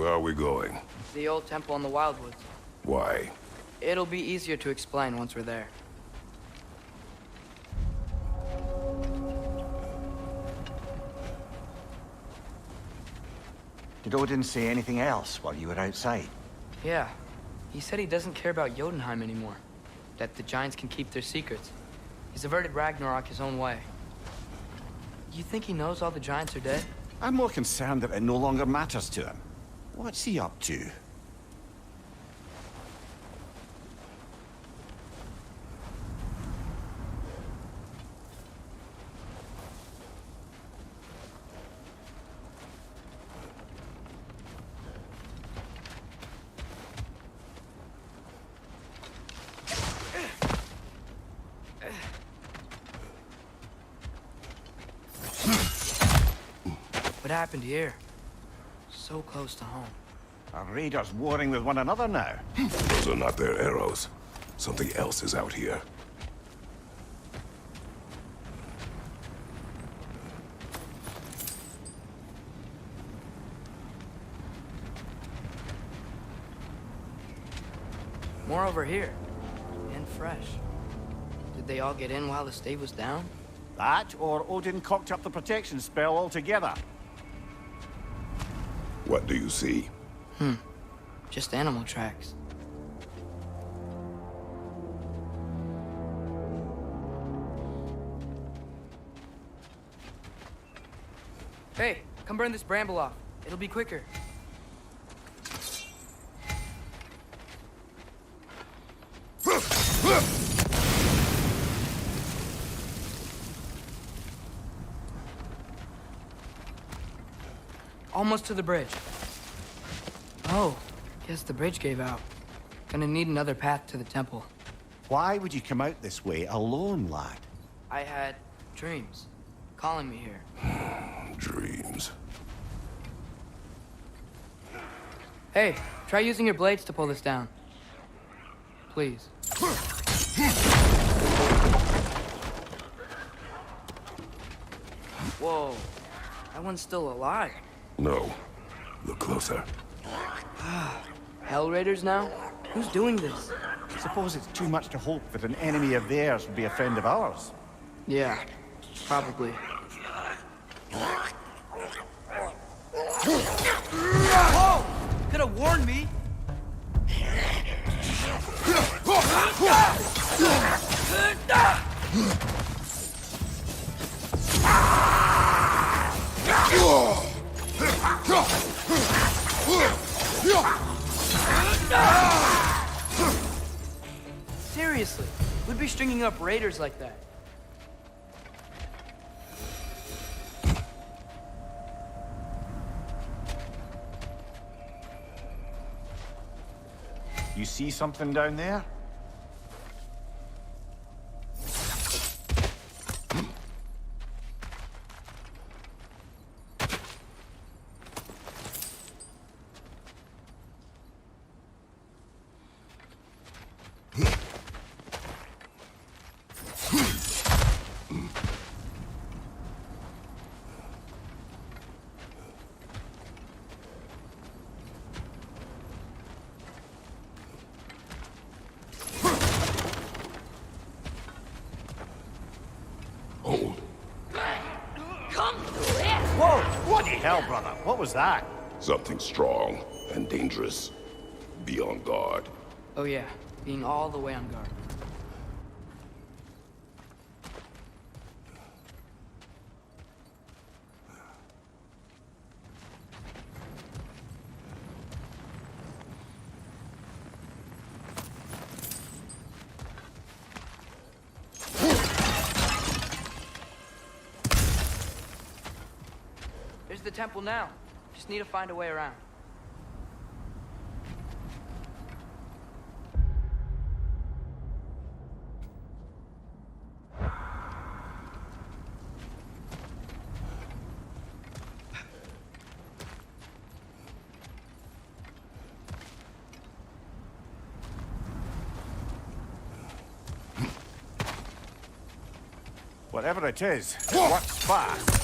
Where are we going? The old temple in the Wildwoods. Why? It'll be easier to explain once we're there. Did Odin say anything else while you were outside? Yeah. He said he doesn't care about Jotunheim anymore. That the Giants can keep their secrets. He's averted Ragnarok his own way. You think he knows all the Giants are dead? I'm more concerned that it no longer matters to him. What's he up to? What happened here? So close to home. Are raiders warring with one another now? Those are not their arrows. Something else is out here. More over here. And fresh. Did they all get in while the stave was down? That, or Odin cocked up the protection spell altogether. What do you see? Just animal tracks. Hey, come burn this bramble off. It'll be quicker. Almost to the bridge. Oh, guess the bridge gave out. Gonna need another path to the temple. Why would you come out this way alone, lad? I had dreams calling me here. Dreams. Hey, try using your blades to pull this down. Please. Whoa, that one's still alive. No. Look closer. Hell Raiders now? Who's doing this? Suppose it's too much to hope that an enemy of theirs would be a friend of ours. Yeah, probably. Whoa! Could have warned me! Seriously, who'd be stringing up raiders like that? You see something down there? Hell, brother, what was that? Something strong and dangerous. Be on guard. Oh yeah, being all the way on guard. There's the temple now. Just need to find a way around. Whatever it is, it works fast.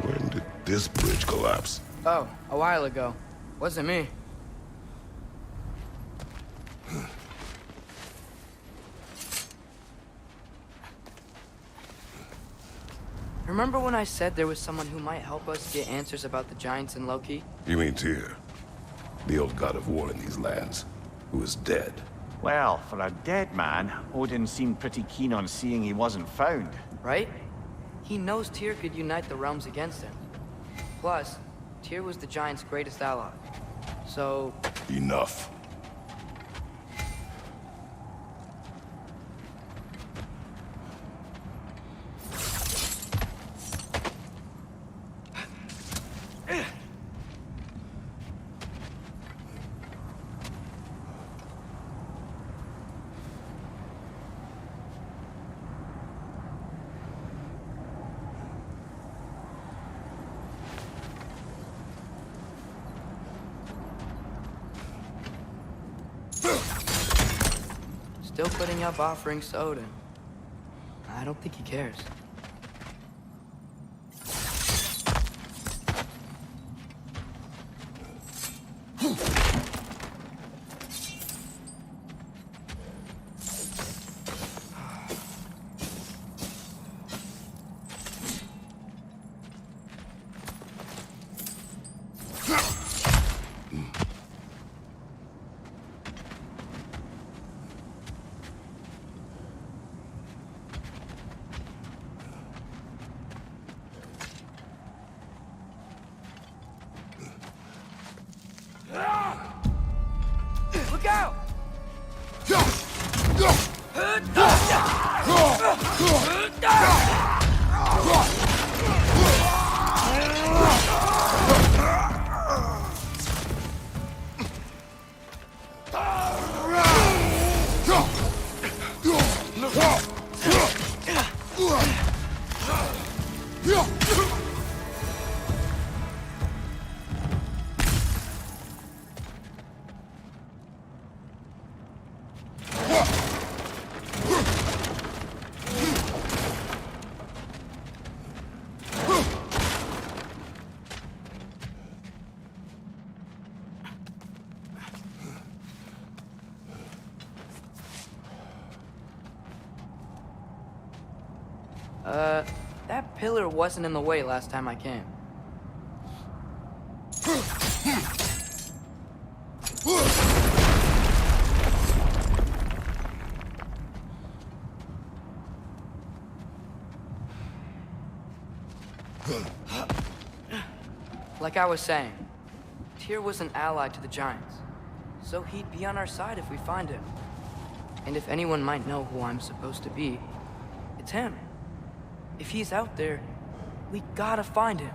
When did this bridge collapse? Oh, a while ago. Wasn't me. Remember when I said there was someone who might help us get answers about the giants and Loki? You mean Tyr, the old god of war in these lands, who is dead? Well, for a dead man, Odin seemed pretty keen on seeing he wasn't found. Right? He knows Tyr could unite the realms against him. Plus, Tyr was the giant's greatest ally. So... Enough. Still putting up offerings to Odin. I don't think he cares. Look out! That pillar wasn't in the way last time I came. Like I was saying, Tyr was an ally to the giants, so he'd be on our side if we find him. And if anyone might know who I'm supposed to be, it's him. If he's out there, we gotta find him.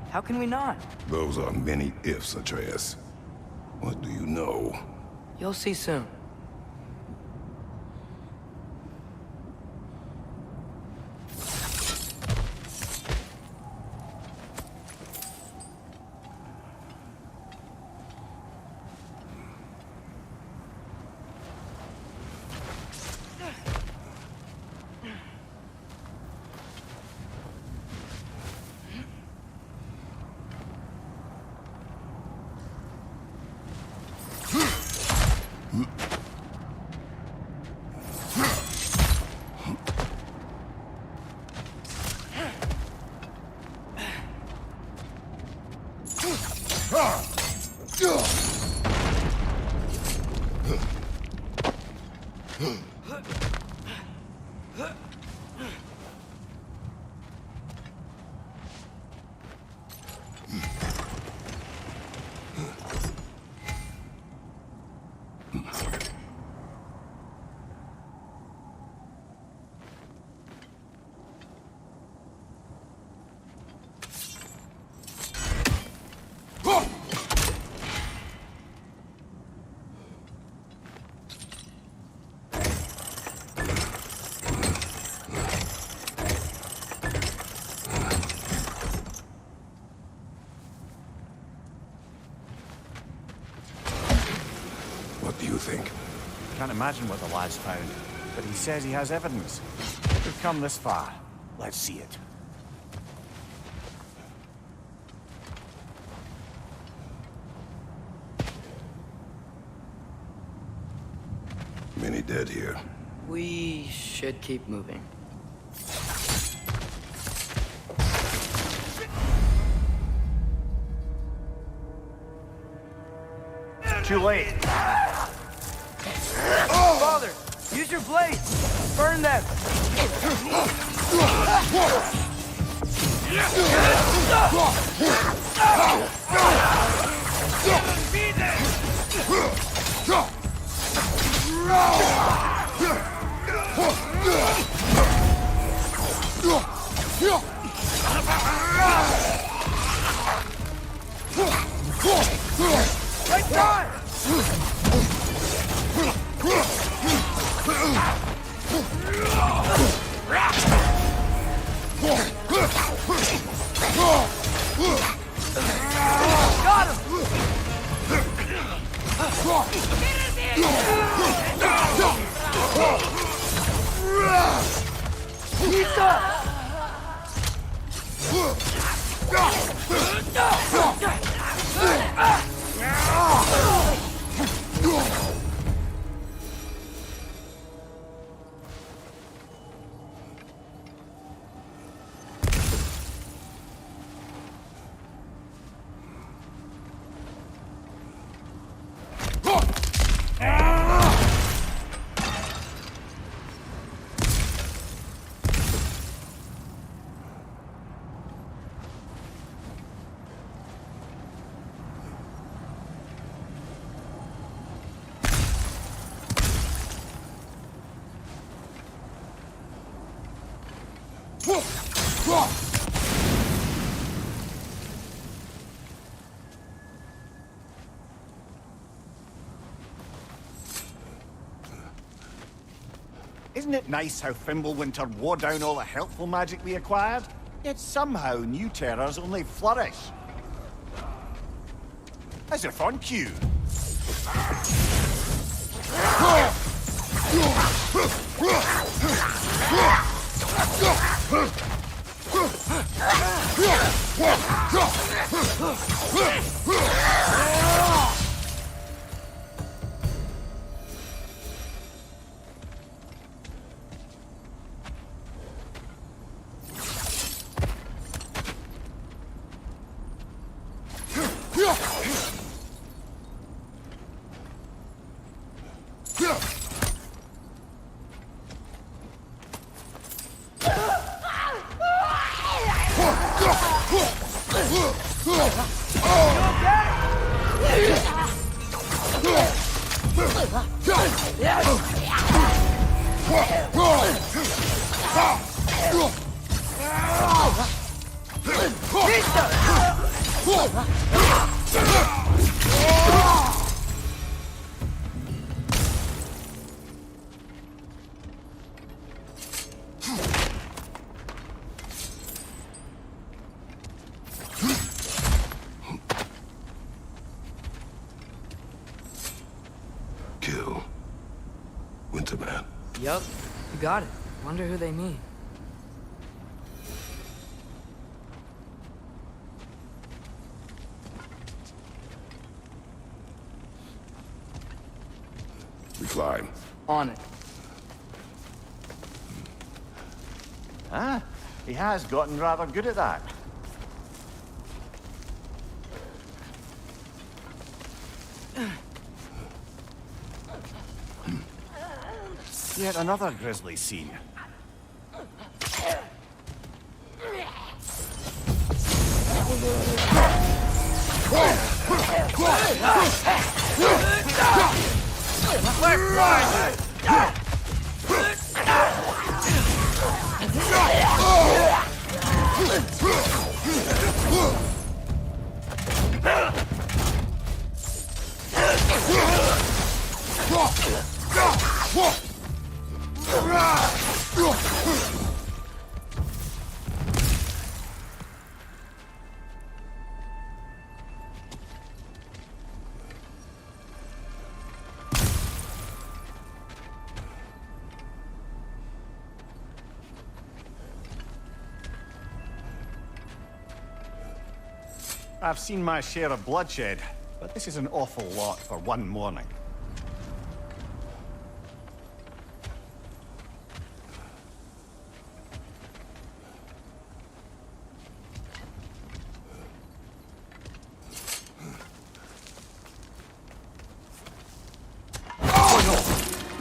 How can we not? Those are many ifs, Atreus. What do you know? You'll see soon. What do you think? Can't imagine what the lad's found, but he says he has evidence. We've come this far. Let's see it. Many dead here. We should keep moving. Too late. Father, use your blade! Burn them! Right time! Got him! Isn't it nice how Fimbulwinter wore down all the helpful magic we acquired? Yet somehow new terrors only flourish. As if on cue. Kill Winterman. Yup, you got it. Wonder who they mean. We climb. On it. Ah, he has gotten rather good at that. Yet another grisly scene. I've seen my share of bloodshed, but this is an awful lot for one morning.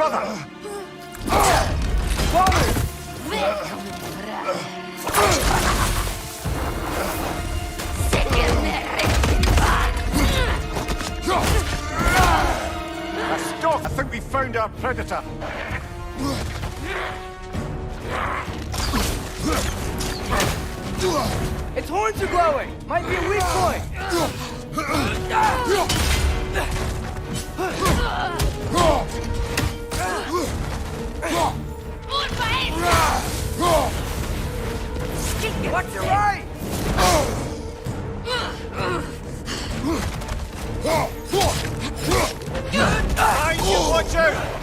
brother! Stop! I think we found our predator. Its horns are glowing! Might be a weak point! Watch your right! Behind you, watch out!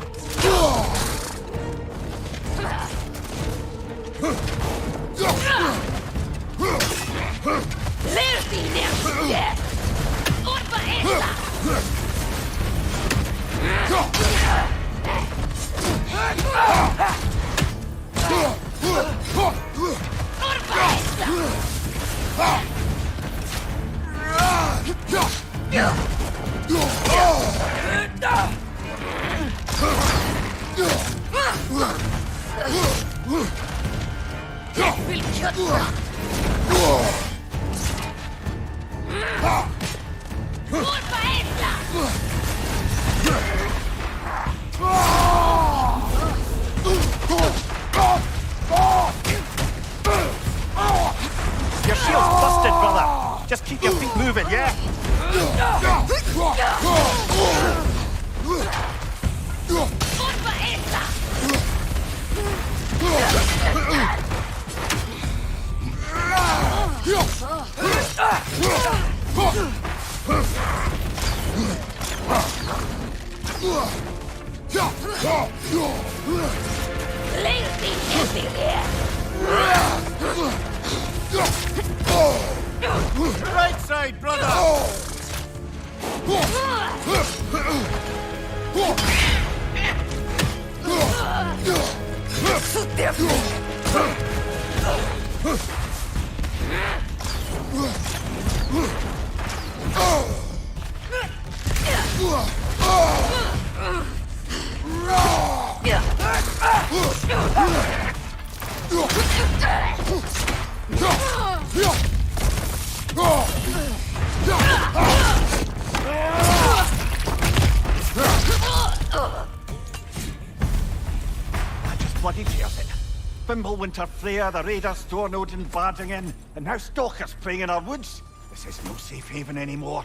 Your shield's busted, brother. Just keep your feet moving, yeah? Right side, brother! Bloody tears it. Fimbulwinter, Freya, the Raiders, Thor, Odin, Vardingen, and now stalkers preying in our woods. This is no safe haven anymore.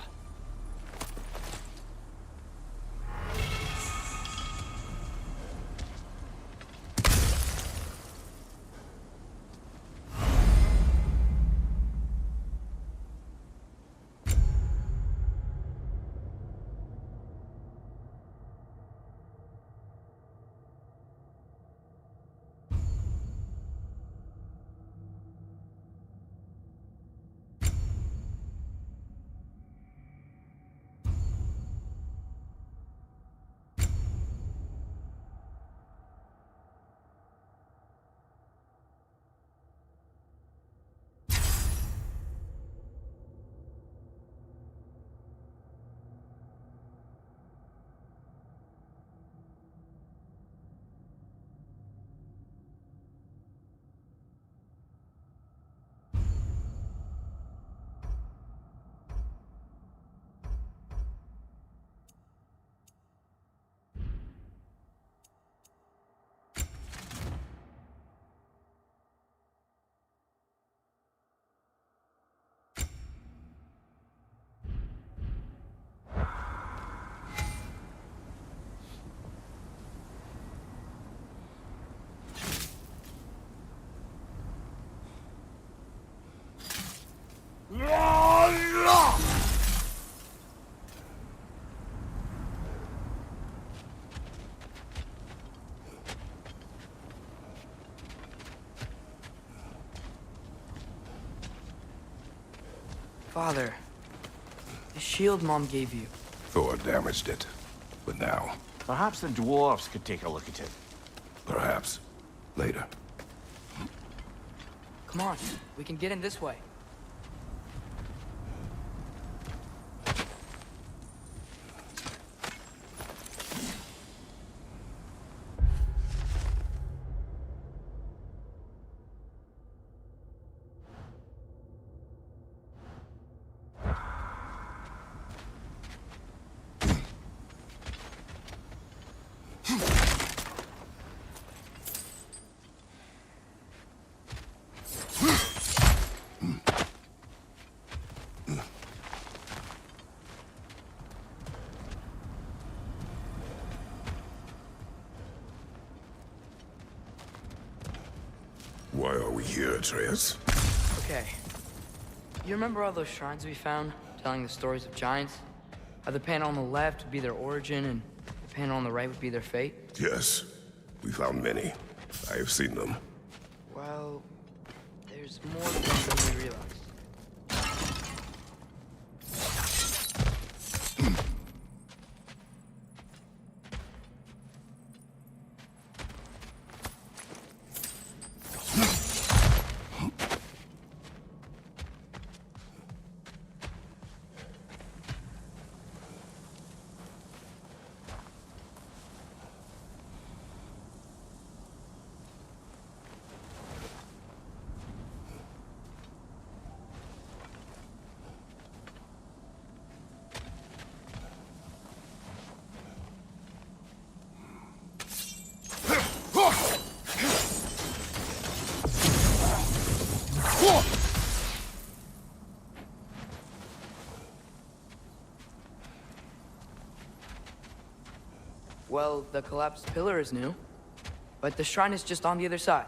Father, the shield Mom gave you. Thor damaged it. But now, Perhaps the dwarves could take a look at it. perhaps, later. Come on, we can get in this way. Why are we here, Atreus? Okay. You remember all those shrines we found, telling the stories of giants? How the panel on the left would be their origin, and the panel on the right would be their fate? Yes. We found many. I have seen them. Well, there's more than we realized. Well, the collapsed pillar is new, but the shrine is just on the other side.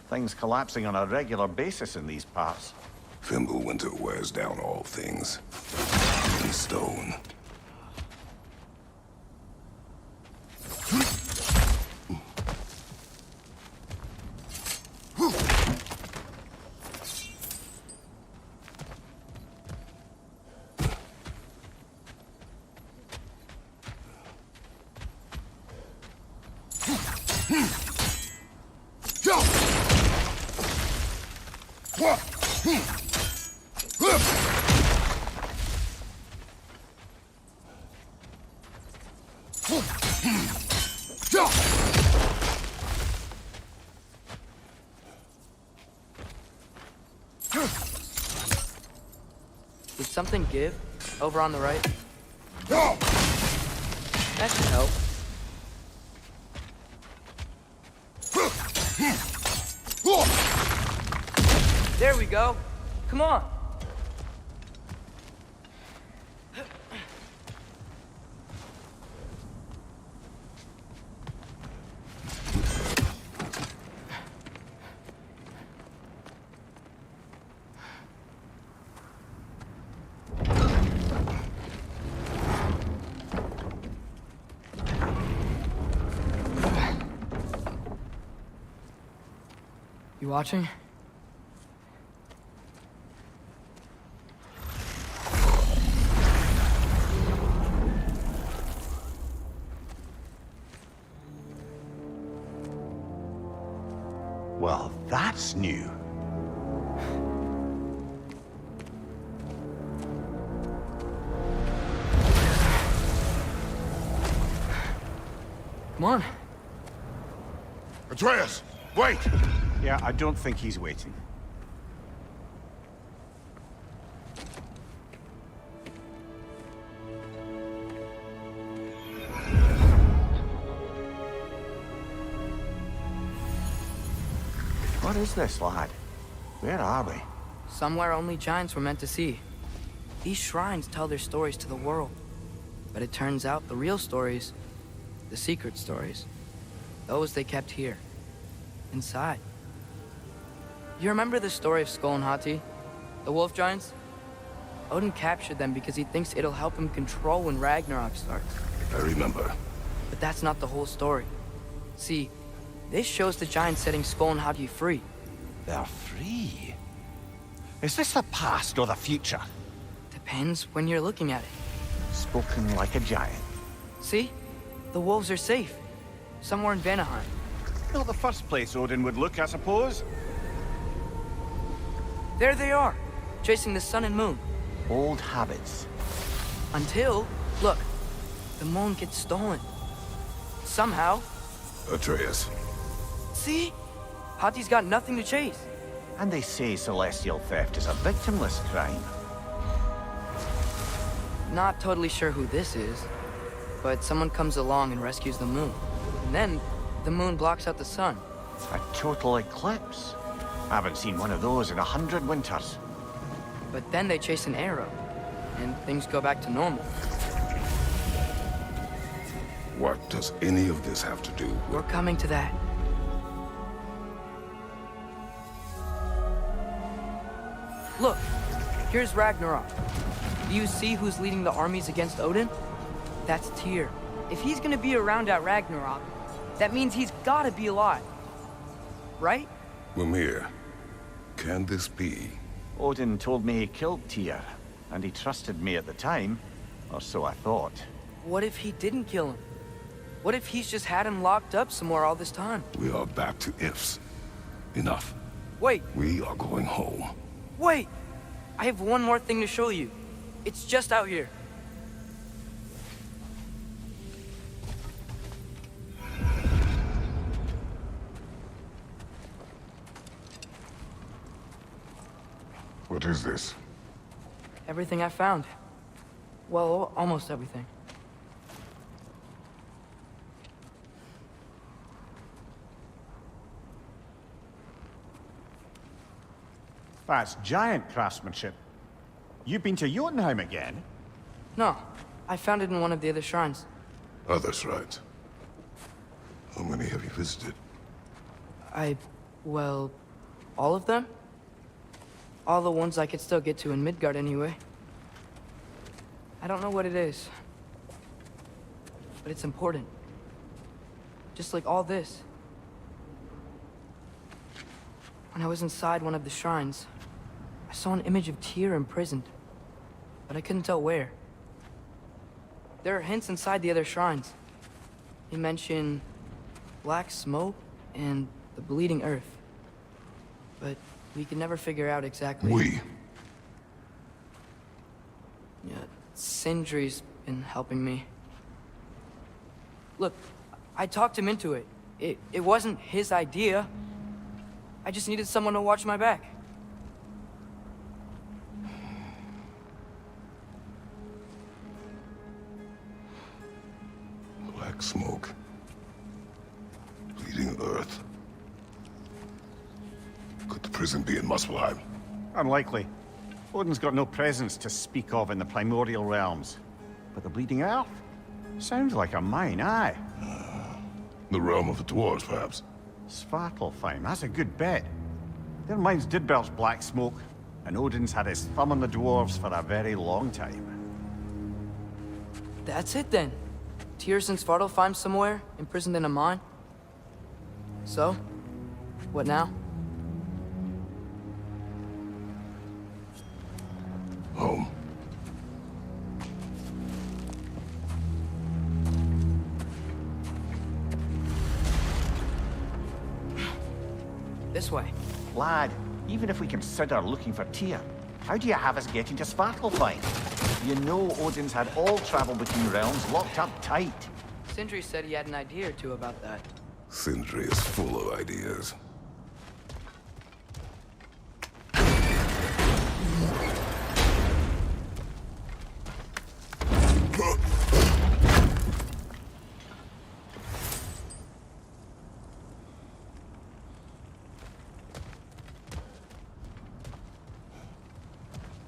Things collapsing on a regular basis in these parts. Fimbulwinter wears down all things. Even stone. Did something give? Over on the right? That should help. There we go. Come on. You watching? Well, that's new. Come on. Atreus, wait! Yeah, I don't think he's waiting. What is this, lad? Where are we? Somewhere only giants were meant to see. These shrines tell their stories to the world. But it turns out the real stories, the secret stories, those they kept here, inside. You remember the story of Skull and Hati? The wolf giants? Odin captured them because he thinks it'll help him control when Ragnarok starts. I remember. But that's not the whole story. See, this shows the giants setting Skull and Hati free. They're free? Is this the past or the future? Depends when you're looking at it. Spoken like a giant. See? The wolves are safe. Somewhere in Vanaheim. Not the first place Odin would look, I suppose. There they are, chasing the sun and moon. Old habits. Until, look, the moon gets stolen. Somehow. Atreus. See? Hati's got nothing to chase. And they say celestial theft is a victimless crime. Not totally sure who this is, but someone comes along and rescues the moon. And then, the moon blocks out the sun. A total eclipse. I haven't seen one of those in 100 winters. But then they chase an arrow, and things go back to normal. What does any of this have to do with... We're coming to that. Look, here's Ragnarok. Do you see who's leading the armies against Odin? That's Tyr. If he's gonna be around at Ragnarok, that means he's gotta be alive. Right? Mimir, can this be? Odin told me he killed Tyr, and he trusted me at the time, or so I thought. What if he didn't kill him? What if he's just had him locked up somewhere all this time? We are back to ifs. Enough. Wait, We are going home. wait! I have one more thing to show you. It's just out here. What is this? Everything I found. Well, almost everything. That's giant craftsmanship. You've been to Jotunheim again? No, I found it in one of the other shrines. Other shrines. How many have you visited? Well, all of them? All the ones I could still get to in Midgard anyway. I don't know what it is, but it's important. Just like all this. When I was inside one of the shrines, I saw an image of Tyr imprisoned, but I couldn't tell where. There are hints inside the other shrines. They mention black smoke and the bleeding earth, but we could never figure out exactly. Yeah, Sindri's been helping me. Look, I talked him into it. It wasn't his idea. I just needed someone to watch my back. Black smoke. Bleeding earth. Could the prison be in Muspelheim? Unlikely. Odin's got no presence to speak of in the primordial realms. But the bleeding earth? Sounds like a mine, aye. The realm of the dwarves, perhaps? Svartalfheim, that's a good bet. Their mines did belch black smoke, and Odin's had his thumb on the dwarves for a very long time. That's it then. Tyr's in Svartalfheim somewhere, imprisoned in a mine. So, what now? Home. This way. Lad, even if we consider looking for Tyr, how do you have us getting to Svartalfheim? You know Odin's had all travel between realms locked up tight. Sindri said he had an idea or two about that. Sindri is full of ideas.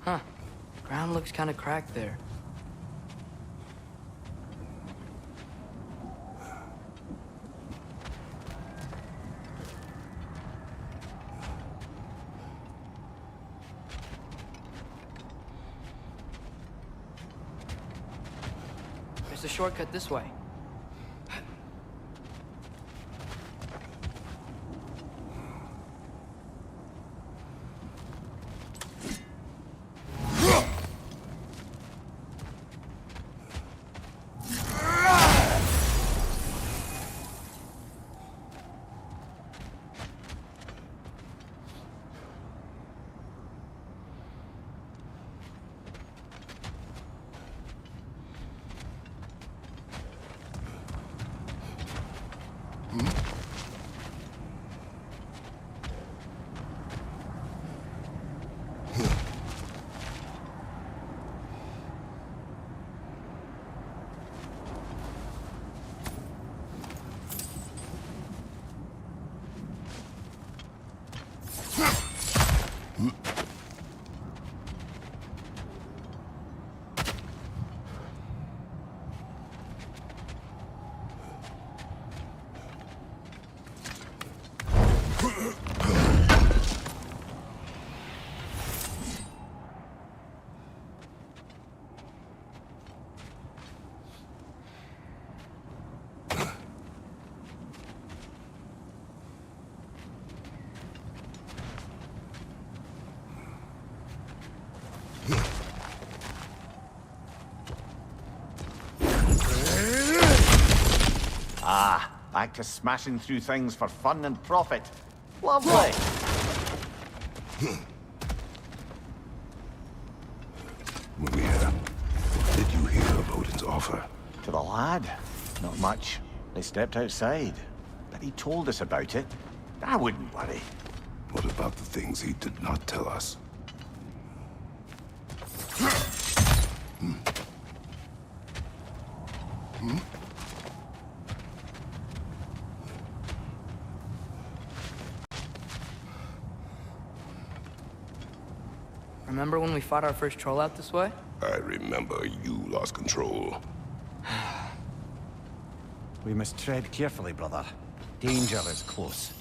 Huh. Ground looks kind of cracked there. There's a shortcut this way. back to smashing through things for fun and profit. Lovely. Maria, what did you hear of Odin's offer? To the lad? Not much. They stepped outside. But he told us about it. I wouldn't worry. What about the things he did not tell us? Remember when we fought our first troll out this way? I remember you lost control. We must tread carefully, brother. Danger is close.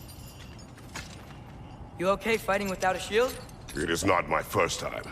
You okay fighting without a shield? It is not my first time.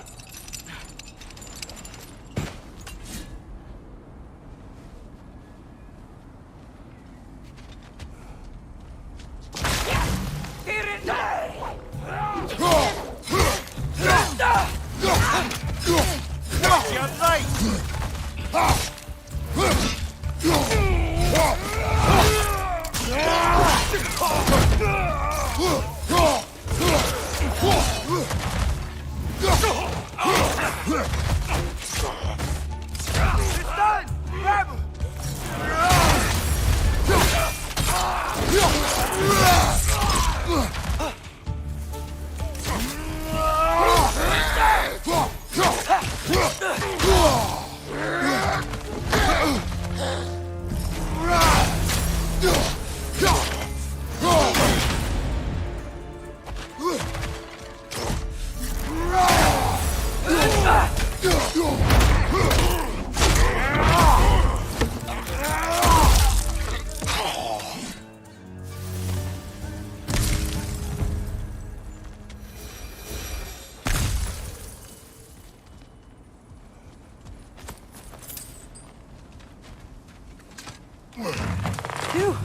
Phew.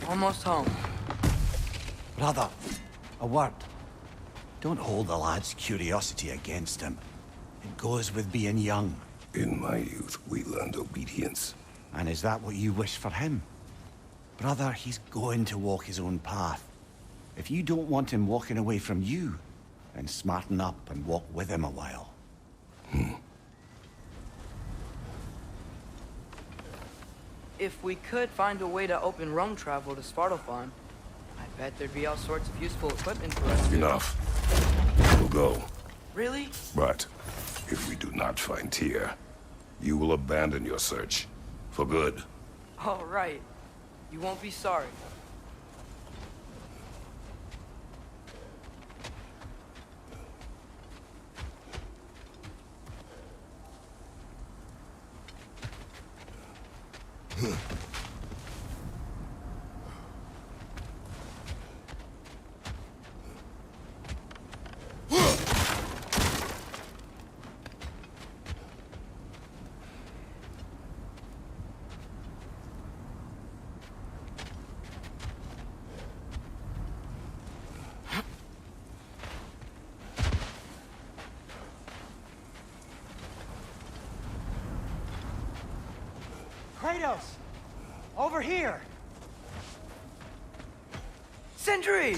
Almost home. Brother, a word. Don't hold the lad's curiosity against him. It goes with being young. In my youth, we learned obedience. And is that what you wish for him? Brother, he's going to walk his own path. If you don't want him walking away from you, then smarten up and walk with him a while. If we could find a way to open roam travel to Svartalfheim, I bet there'd be all sorts of useful equipment for us. Enough. We'll go. Really? But if we do not find Tyr, you will abandon your search. For good. All right. You won't be sorry. Kratos! Over here! Sindri!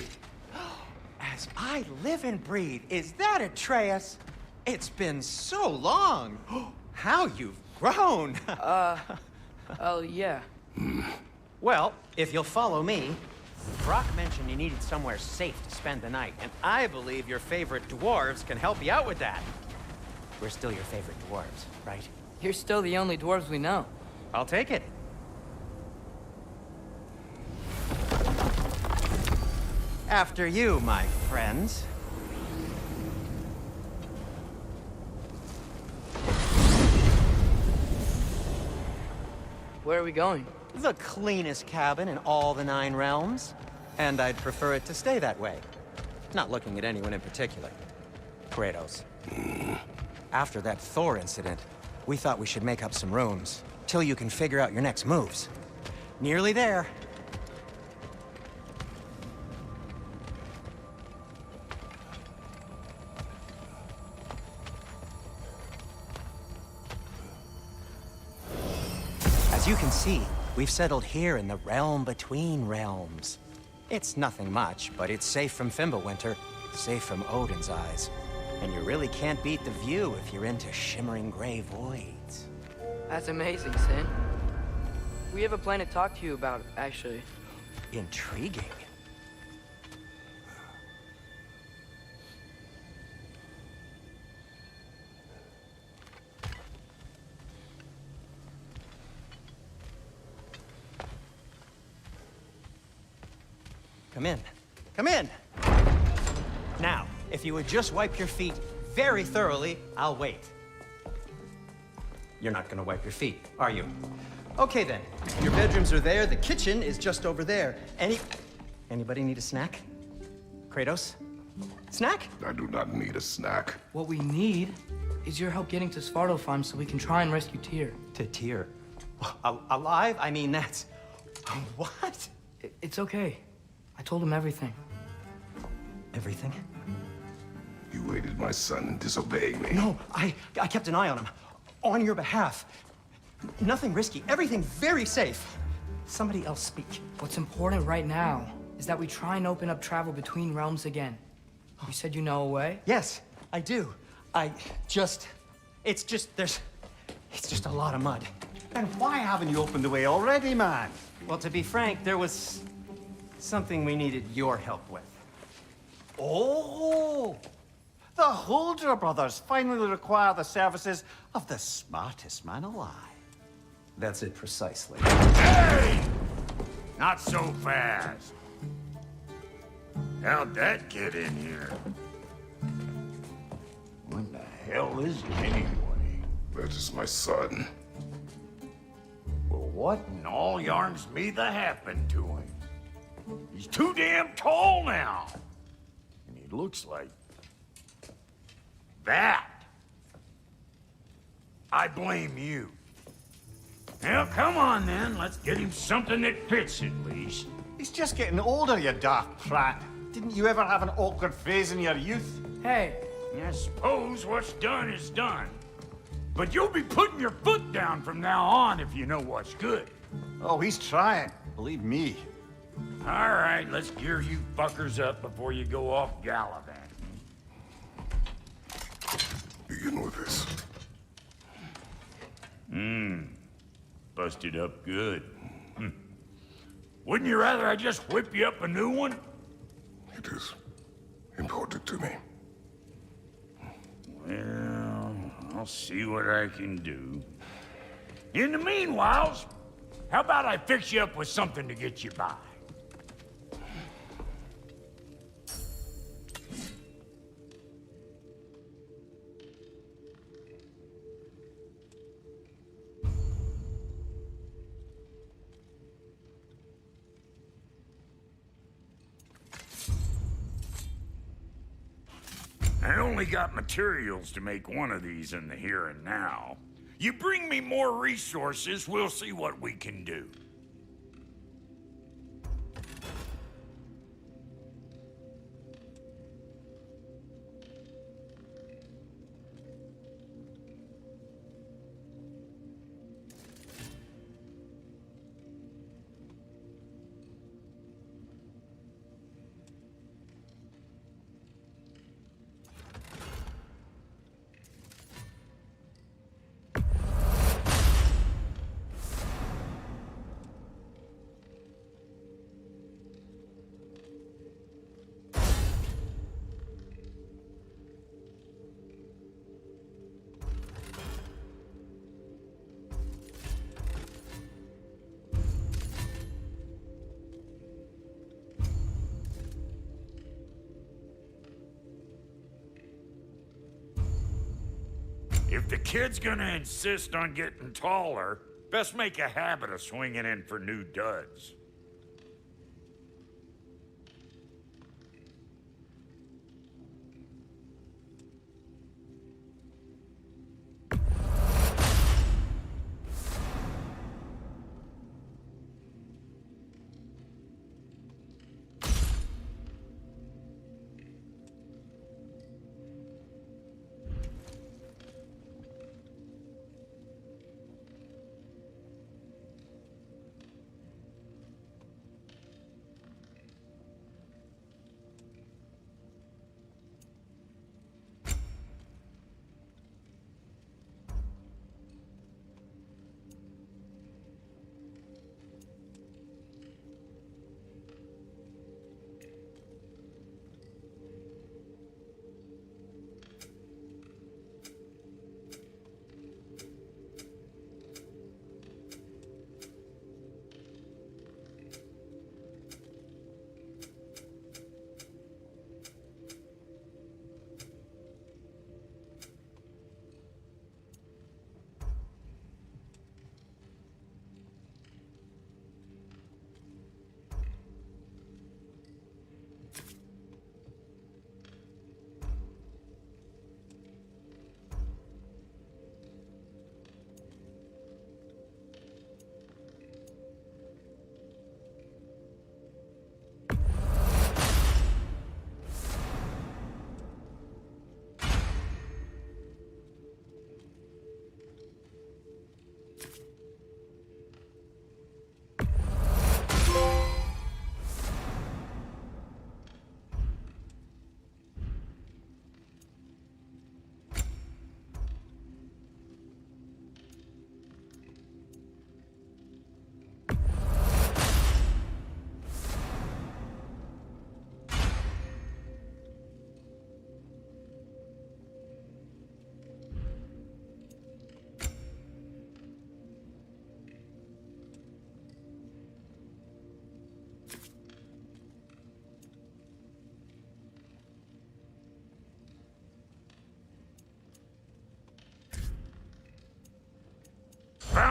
As I live and breathe, is that Atreus? It's been so long! How you've grown! Oh, yeah. Well, if you'll follow me, Brock mentioned you needed somewhere safe to spend the night, and I believe your favorite dwarves can help you out with that. We're still your favorite dwarves, right? You're still the only dwarves we know. I'll take it. After you, my friends. Where are we going? The cleanest cabin in all the 9 realms. And I'd prefer it to stay that way. Not looking at anyone in particular. Kratos. After that Thor incident, we thought we should make up some rooms, till you can figure out your next moves. Nearly there. As you can see, We've settled here in the realm between realms. It's nothing much, but it's safe from Fimbulwinter, safe from Odin's eyes. And you really can't beat the view if you're into shimmering gray voids. That's amazing, Sin. We have a plan to talk to you about, actually. Intriguing. Come in. Come in! Now, if you would just wipe your feet very thoroughly, I'll wait. You're not gonna wipe your feet, are you? Okay then. Your bedrooms are there, the kitchen is just over there. Anybody need a snack? Kratos? Snack? I do not need a snack. What we need is your help getting to Svartalfheim so we can try and rescue Tyr. To Tyr? Alive? I mean, that's... What? It's okay. I told him everything. Everything? You aided my son in disobeying me. No, I kept an eye on him. On your behalf. Nothing risky. Everything very safe. Somebody else speak. What's important right now is that we try and open up travel between realms again. You said you know a way? Yes, I do. It's just a lot of mud. And why haven't you opened the way already, man? Well, to be frank, there was something we needed your help with. Oh! The Huldra brothers finally require the services of the smartest man alive. That's it precisely. Hey! Not so fast. How'd that get in here? When the hell is it anyway? That is my son. Well, what in all yarns me that happened to him? He's too damn tall now. And he looks like... that. I blame you. Now, come on then. Let's get him something that fits at least. He's just getting older, you daft prat. Didn't you ever have an awkward phase in your youth? Hey. I suppose what's done is done. But you'll be putting your foot down from now on if you know what's good. Oh, he's trying. Believe me. All right, let's gear you fuckers up before you go off gallivanting. Begin with this. Busted up good. Wouldn't you rather I just whip you up a new one? It is important to me. Well, I'll see what I can do. In the meanwhile, how about I fix you up with something to get you by? I only got materials to make one of these in the here and now. You bring me more resources, we'll see what we can do. If the kid's gonna insist on getting taller, best make a habit of swinging in for new duds.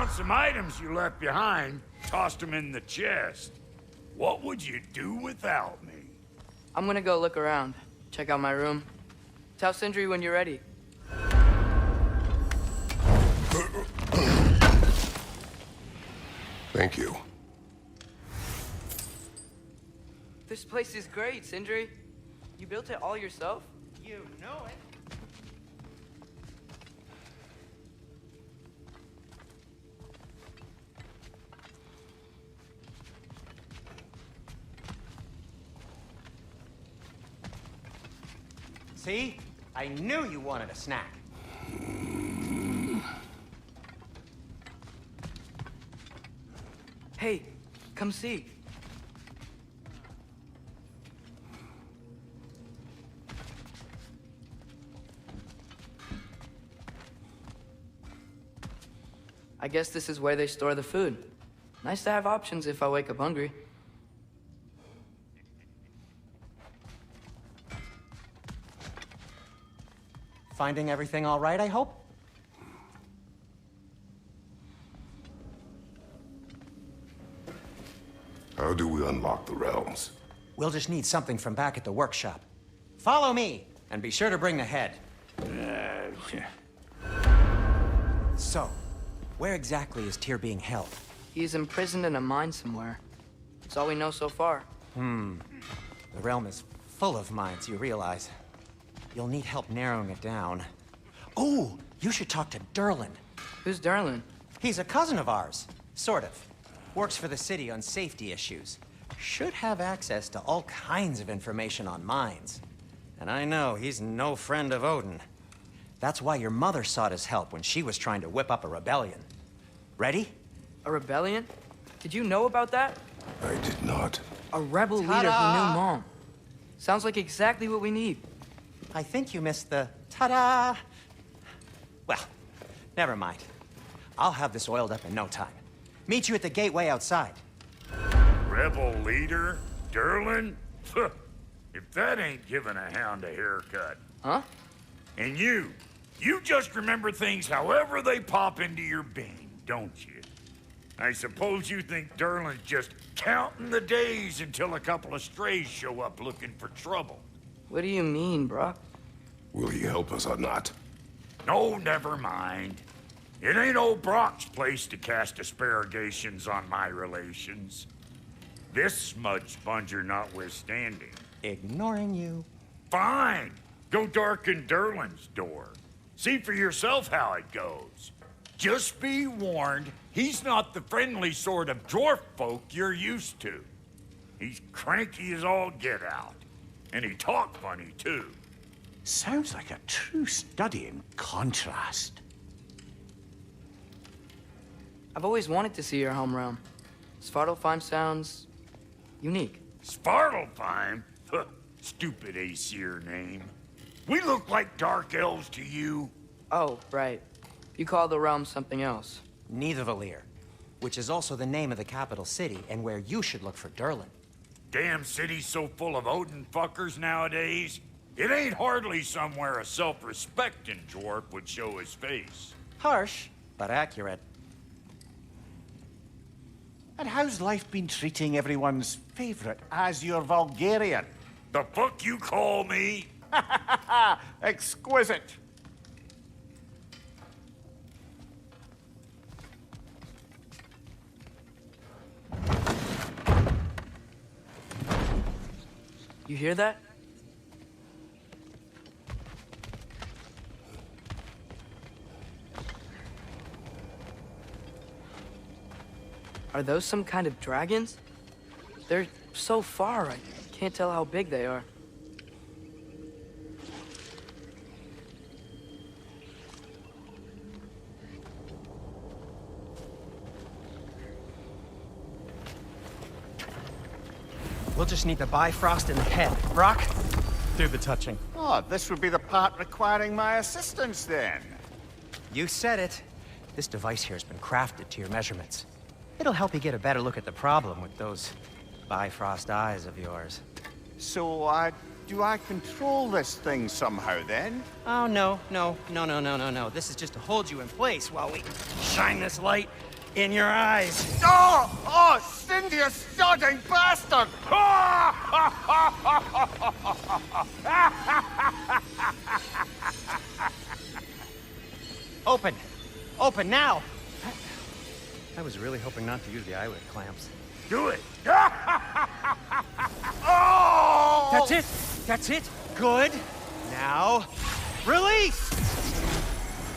found some items you left behind, tossed them in the chest. What would you do without me? I'm gonna go look around. Check out my room. Tell Sindri when you're ready. Thank you. This place is great, Sindri. You built it all yourself? You know it. See? I knew you wanted a snack. Hey, come see. I guess this is where they store the food. Nice to have options if I wake up hungry. Finding everything all right, I hope? How do we unlock the realms? We'll just need something from back at the workshop. Follow me, and be sure to bring the head. So, where exactly is Tyr being held? He's imprisoned in a mine somewhere. That's all we know so far. The realm is full of mines, you realize. You'll need help narrowing it down. Oh, you should talk to Derlin. Who's Derlin? He's a cousin of ours, sort of. Works for the city on safety issues. Should have access to all kinds of information on mines. And I know he's no friend of Odin. That's why your mother sought his help when she was trying to whip up a rebellion. Ready? A rebellion? Did you know about that? I did not. A rebel leader who knew Mom. Sounds like exactly what we need. I think you missed the ta-da. Well, never mind. I'll have this oiled up in no time. Meet you at the gateway outside. Rebel leader? Derlin? If that ain't giving a hound a haircut. Huh? And you just remember things however they pop into your bean, don't you? I suppose you think Derlin's just counting the days until a couple of strays show up looking for trouble. What do you mean, Brock? Will he help us or not? No, never mind. It ain't old Brock's place to cast aspersions on my relations. This smudge sponger notwithstanding. Ignoring you. Fine. Go darken Derlin's door. See for yourself how it goes. Just be warned, he's not the friendly sort of dwarf folk you're used to. He's cranky as all get out. And he talk funny, too. Sounds like a true study in contrast. I've always wanted to see your home realm. Svartalfheim sounds unique. Svartalfheim? Stupid Aesir name. We look like dark elves to you. Oh, right. You call the realm something else. Nidavellir, which is also the name of the capital city and where you should look for Derlin. Damn city's so full of Odin fuckers nowadays. It ain't hardly somewhere a self-respecting dwarf would show his face. Harsh, but accurate. And how's life been treating everyone's favorite Azure Vulgarian? The fuck you call me? Exquisite. You hear that? Are those some kind of dragons? They're so far, I can't tell how big they are. We'll just need the Bifrost in the head. Brock, do the touching. Oh, this would be the part requiring my assistance then. You said it. This device here has been crafted to your measurements. It'll help you get a better look at the problem with those Bifrost eyes of yours. So, do I control this thing somehow then? Oh, no. This is just to hold you in place while we shine this light in your eyes. Oh! Oh! Cindy, you sodding bastard! Open! Open now! I was really hoping not to use the eyelid clamps. Do it! Oh! That's it! That's it! Good! Now, release!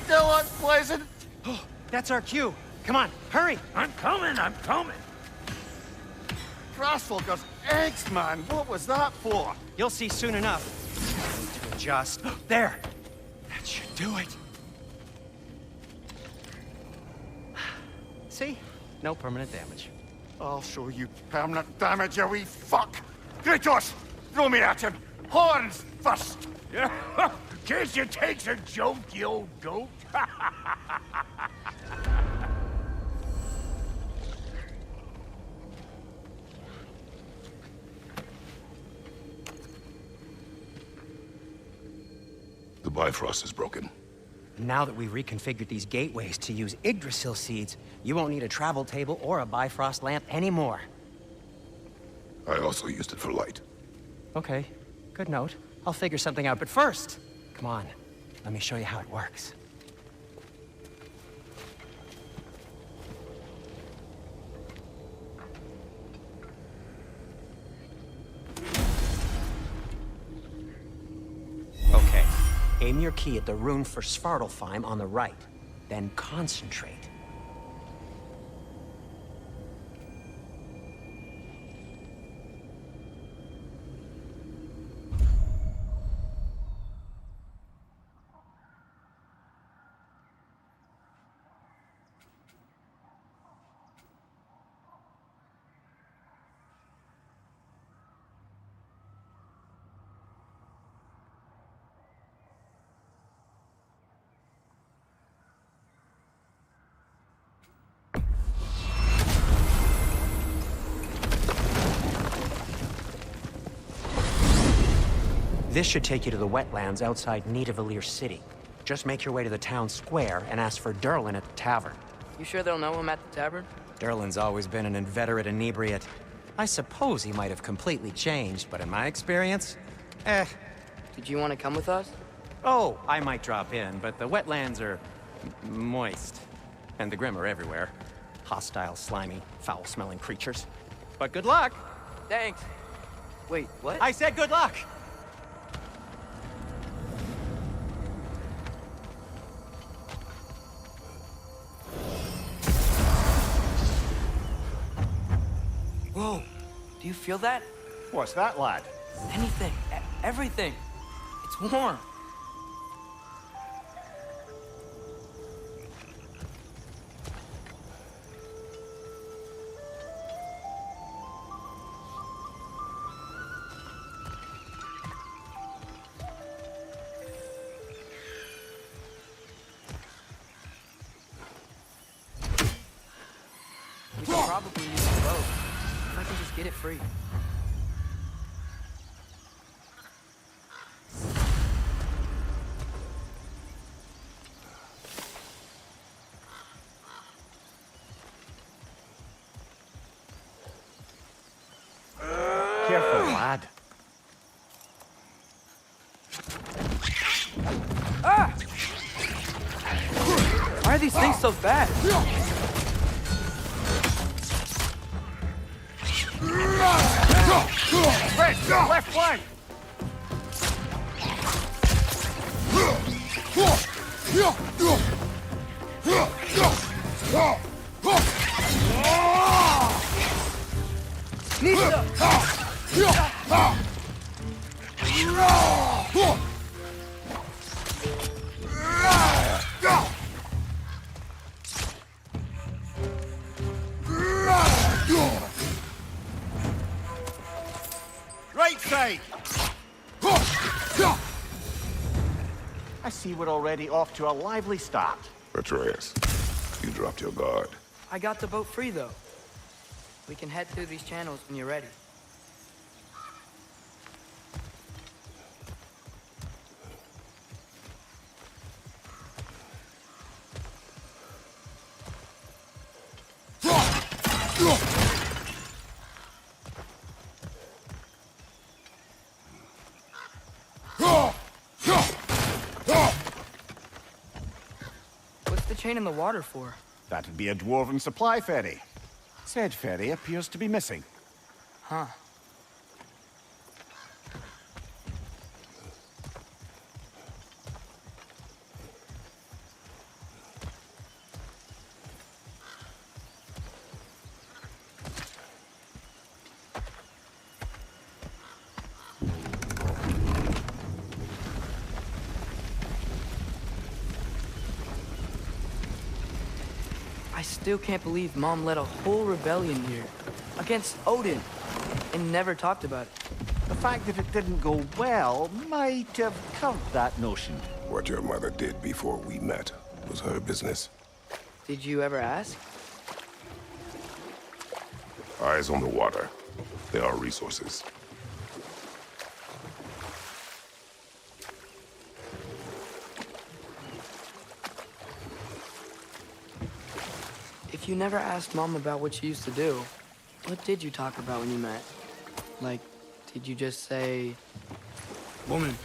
Still unpleasant. Oh, that's our cue. Come on, hurry! I'm coming, I'm coming! Grassfalker's eggs, man! What was that for? You'll see soon enough. I need to adjust. There! That should do it. See? No permanent damage. I'll show you permanent damage, you wee fuck! Kratos! Throw me at him! Horns first! Guess you takes a joke, you old goat. The Bifrost is broken. Now that we've reconfigured these gateways to use Yggdrasil seeds, you won't need a travel table or a Bifrost lamp anymore. I also used it for light. Okay, good note. I'll figure something out, but first, come on, let me show you how it works. Okay, aim your key at the rune for Svartalfheim on the right, then concentrate. This should take you to the wetlands outside Nidavellir City. Just make your way to the town square and ask for Derlin at the tavern. You sure they'll know him at the tavern? Derlin's always been an inveterate inebriate. I suppose he might have completely changed, but in my experience, Did you want to come with us? Oh, I might drop in, but the wetlands are moist. And the Grim are everywhere. Hostile, slimy, foul-smelling creatures. But good luck! Thanks. Wait, what? I said good luck! Whoa, do you feel that? What's that, lad? Anything, everything. It's warm. We could probably use a boat. If I can just get it free. Careful, lad. Ah! Why are these things so fast? Red, left flank! Right side! I see we're already off to a lively start. Atreus, you dropped your guard. I got the boat free, though. We can head through these channels when you're ready. the chain in the water for? That'd be a dwarven supply ferry. Said ferry appears to be missing. Huh. I still can't believe Mom led a whole rebellion here. Against Odin. And never talked about it. The fact that it didn't go well might have curbed that notion. What your mother did before we met was her business. Did you ever ask? Eyes on the water. There are resources. If you never asked Mom about what she used to do, what did you talk about when you met? Like, did you just say... Woman,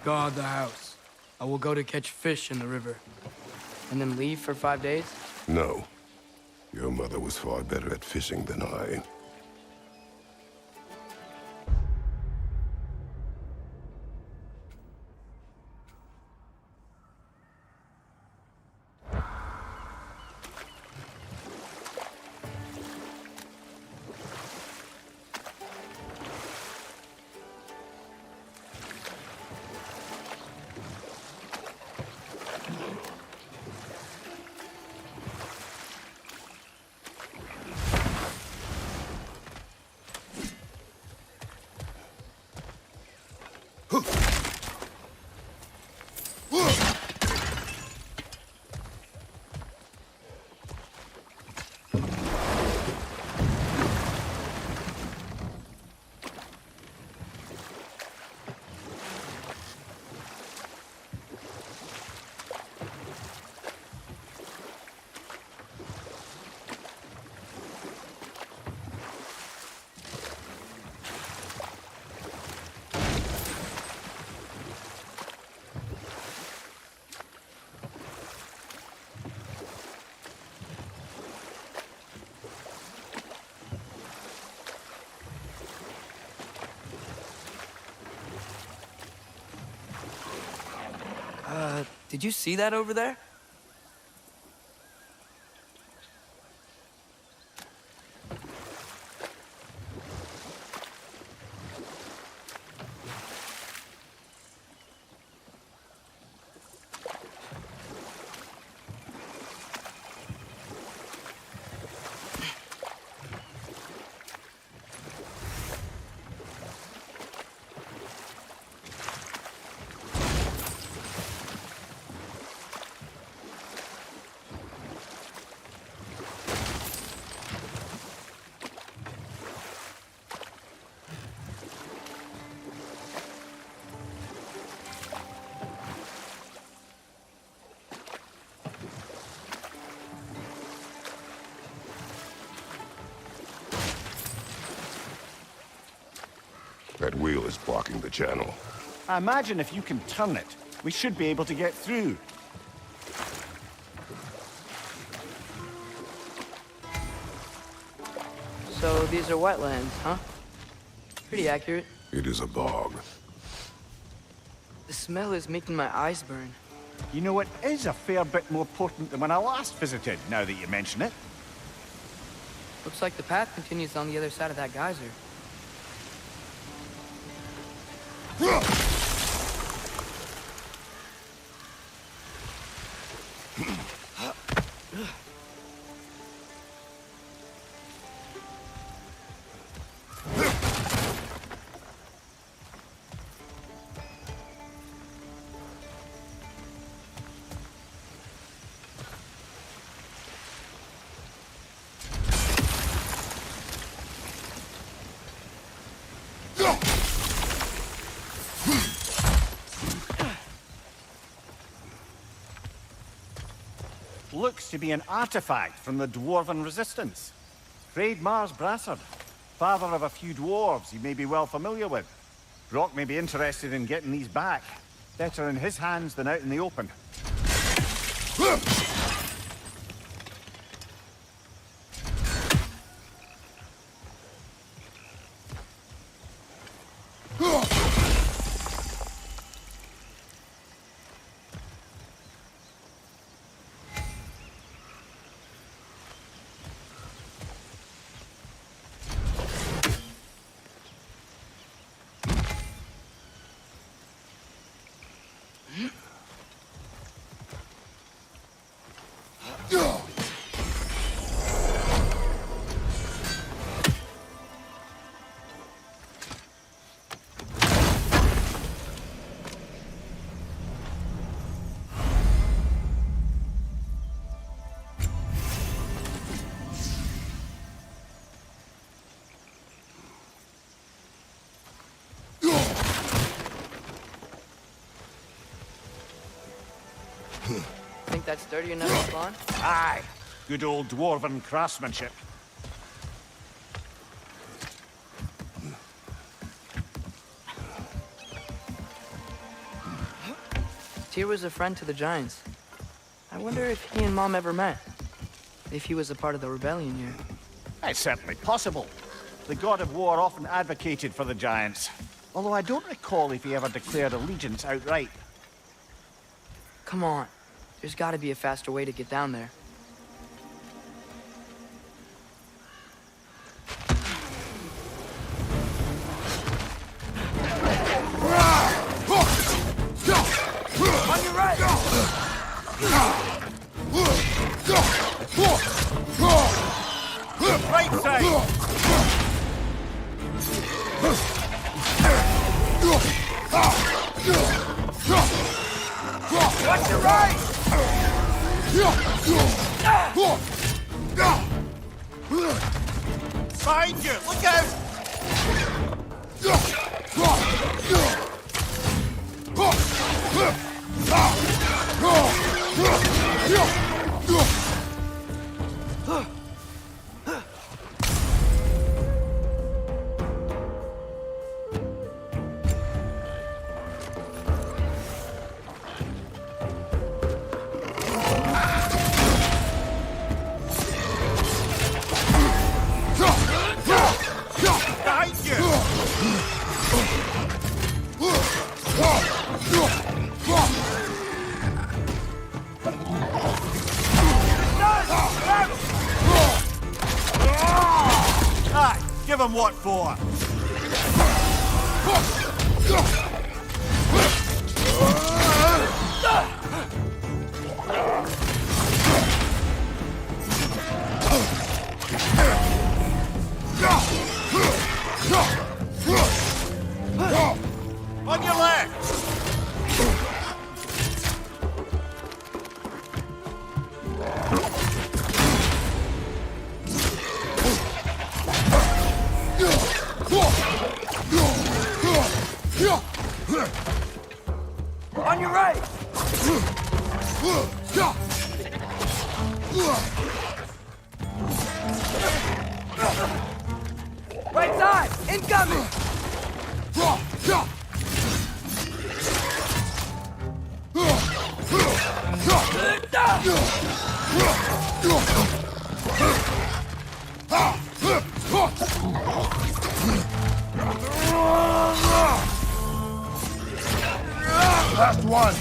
guard the house. I will go to catch fish in the river. And then leave for 5 days? No. Your mother was far better at fishing than I. Did you see that over there? That wheel is blocking the channel. I imagine if you can turn it, we should be able to get through. So these are wetlands, huh? Pretty accurate. It is a bog. The smell is making my eyes burn. You know, it is a fair bit more potent than when I last visited, now that you mention it. Looks like the path continues on the other side of that geyser. Looks to be an artifact from the Dwarven Resistance. Freyd Mars Brassard, father of a few dwarves you may be well familiar with. Brock may be interested in getting these back. Better in his hands than out in the open. that sturdy enough to spawn? Aye. Good old dwarven craftsmanship. Tyr was a friend to the Giants. I wonder if he and Mom ever met. If he was a part of the rebellion here. It's certainly possible. The god of war often advocated for the Giants. Although I don't recall if he ever declared allegiance outright. Come on. There's gotta be a faster way to get down there. On your right! Right side! Watch your right! Behind you! Look out! Give him what for? On your left! On your right! Right side! Incoming! Last one!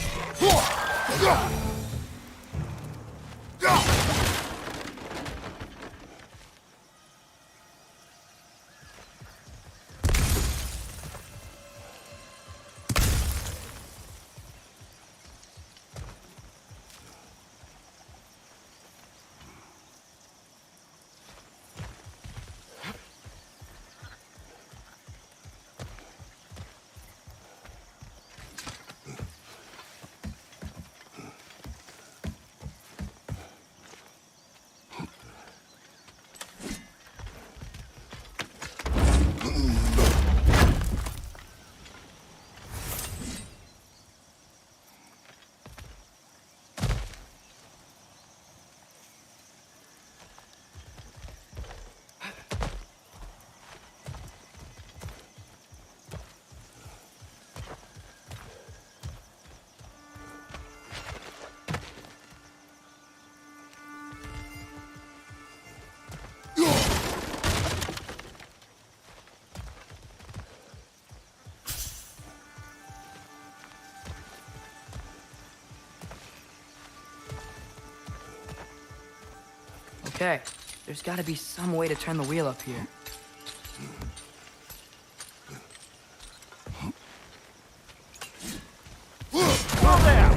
Okay, there's gotta be some way to turn the wheel up here. Whoa there!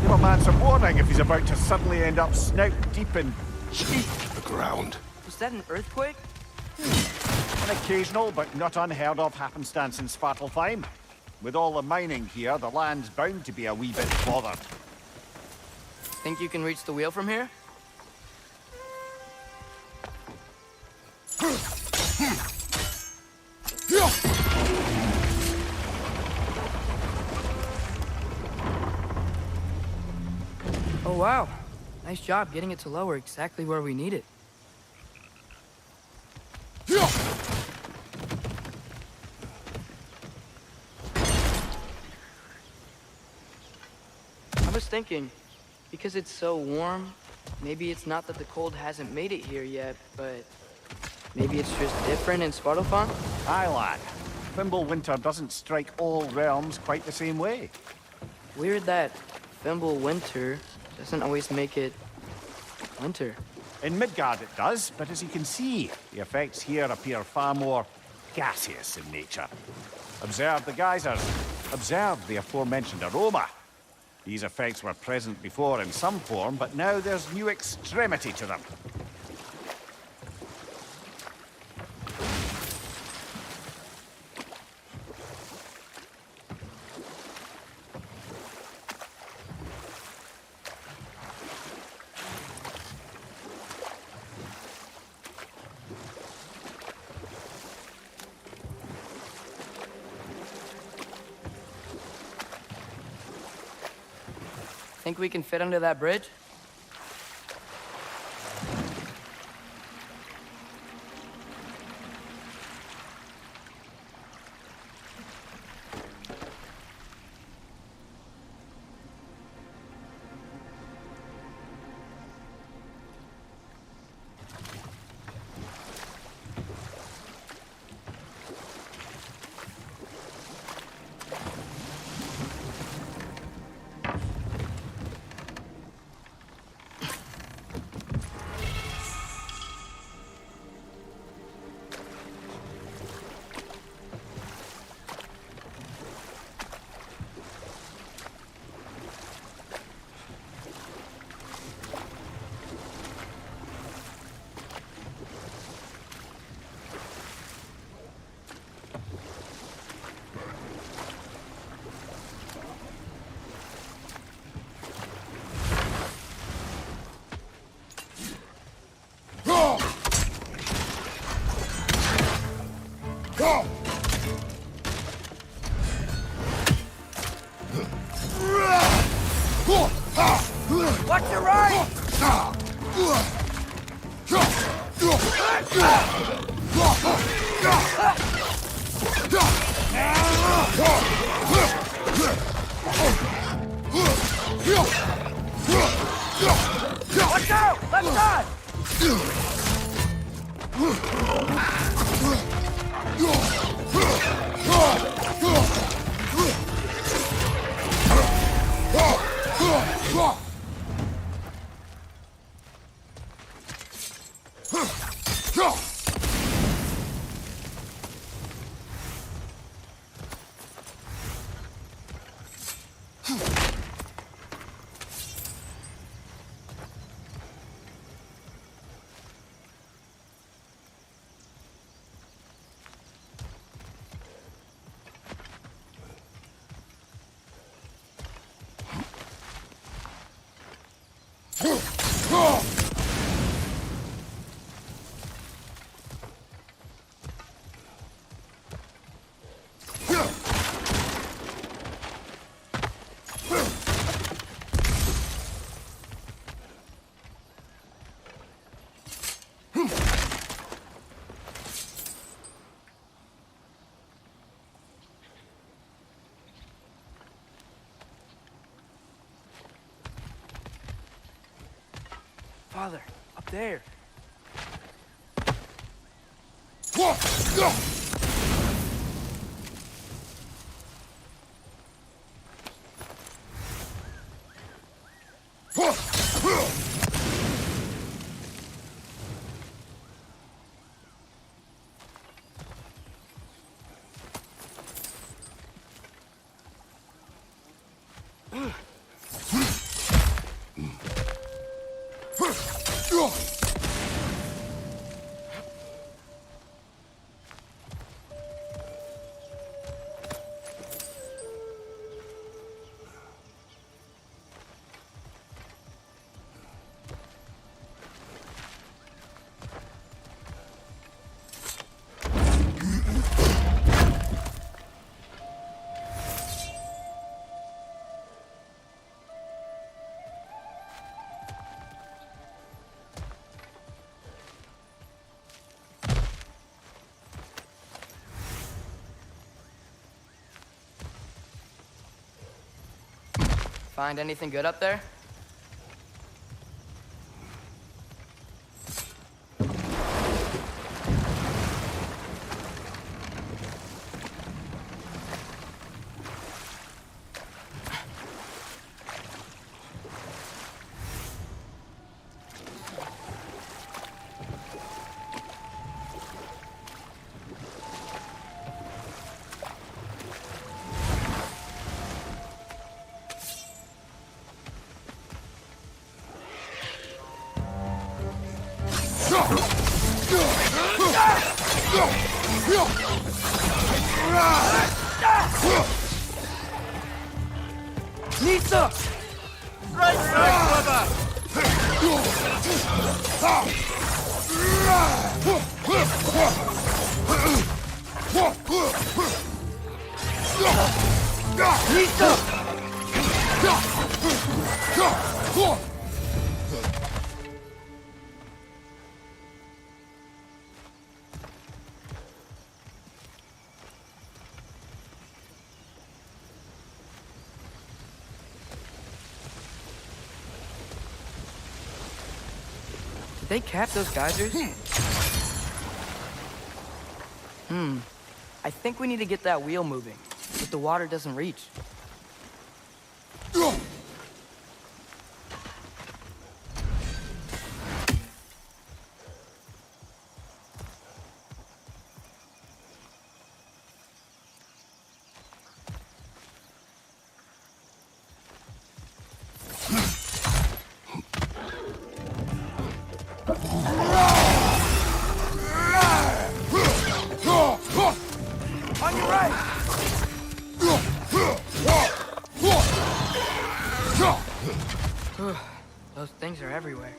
Give a man some warning if he's about to suddenly end up snout deep in cheek. The ground. Was that an earthquake? An occasional but not unheard of happenstance in Svartalfheim. With all the mining here, the land's bound to be a wee bit bothered. Think you can reach the wheel from here? Oh wow, Nice job getting it to lower exactly where we need it. I was thinking, because it's so warm, maybe it's not that the cold hasn't made it here yet, but maybe it's just different in Svartalfheim? Aye, lad. Fimbulwinter doesn't strike all realms quite the same way. Weird that Fimbulwinter doesn't always make it winter. In Midgard it does, but as you can see, the effects here appear far more gaseous in nature. Observe the geysers. Observe the aforementioned aroma. These effects were present before in some form, but now there's new extremity to them. Think we can fit under that bridge? Watch your right! Watch out! Left side! Father, up there. Find anything good up there? Nisa! Right, brother! Did they cap those geysers? I think we need to get that wheel moving, but the water doesn't reach. On your right! Those things are everywhere.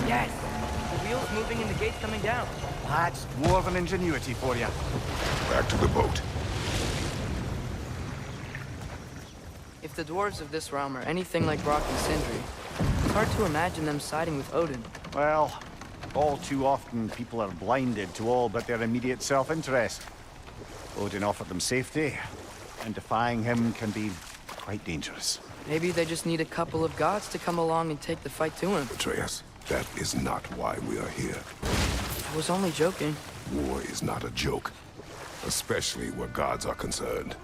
Yes! The wheel's moving and the gate's coming down. That's dwarven ingenuity for you. Back to the boat. If the dwarves of this realm are anything like Brock and Sindri, it's hard to imagine them siding with Odin. Well, all too often people are blinded to all but their immediate self-interest. Odin offered them safety, and defying him can be quite dangerous. Maybe they just need a couple of gods to come along and take the fight to him. Atreus, that is not why we are here. I was only joking. War is not a joke, especially where gods are concerned.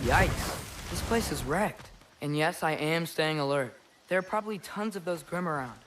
Yikes. This place is wrecked. And yes, I am staying alert. There are probably tons of those Grim around.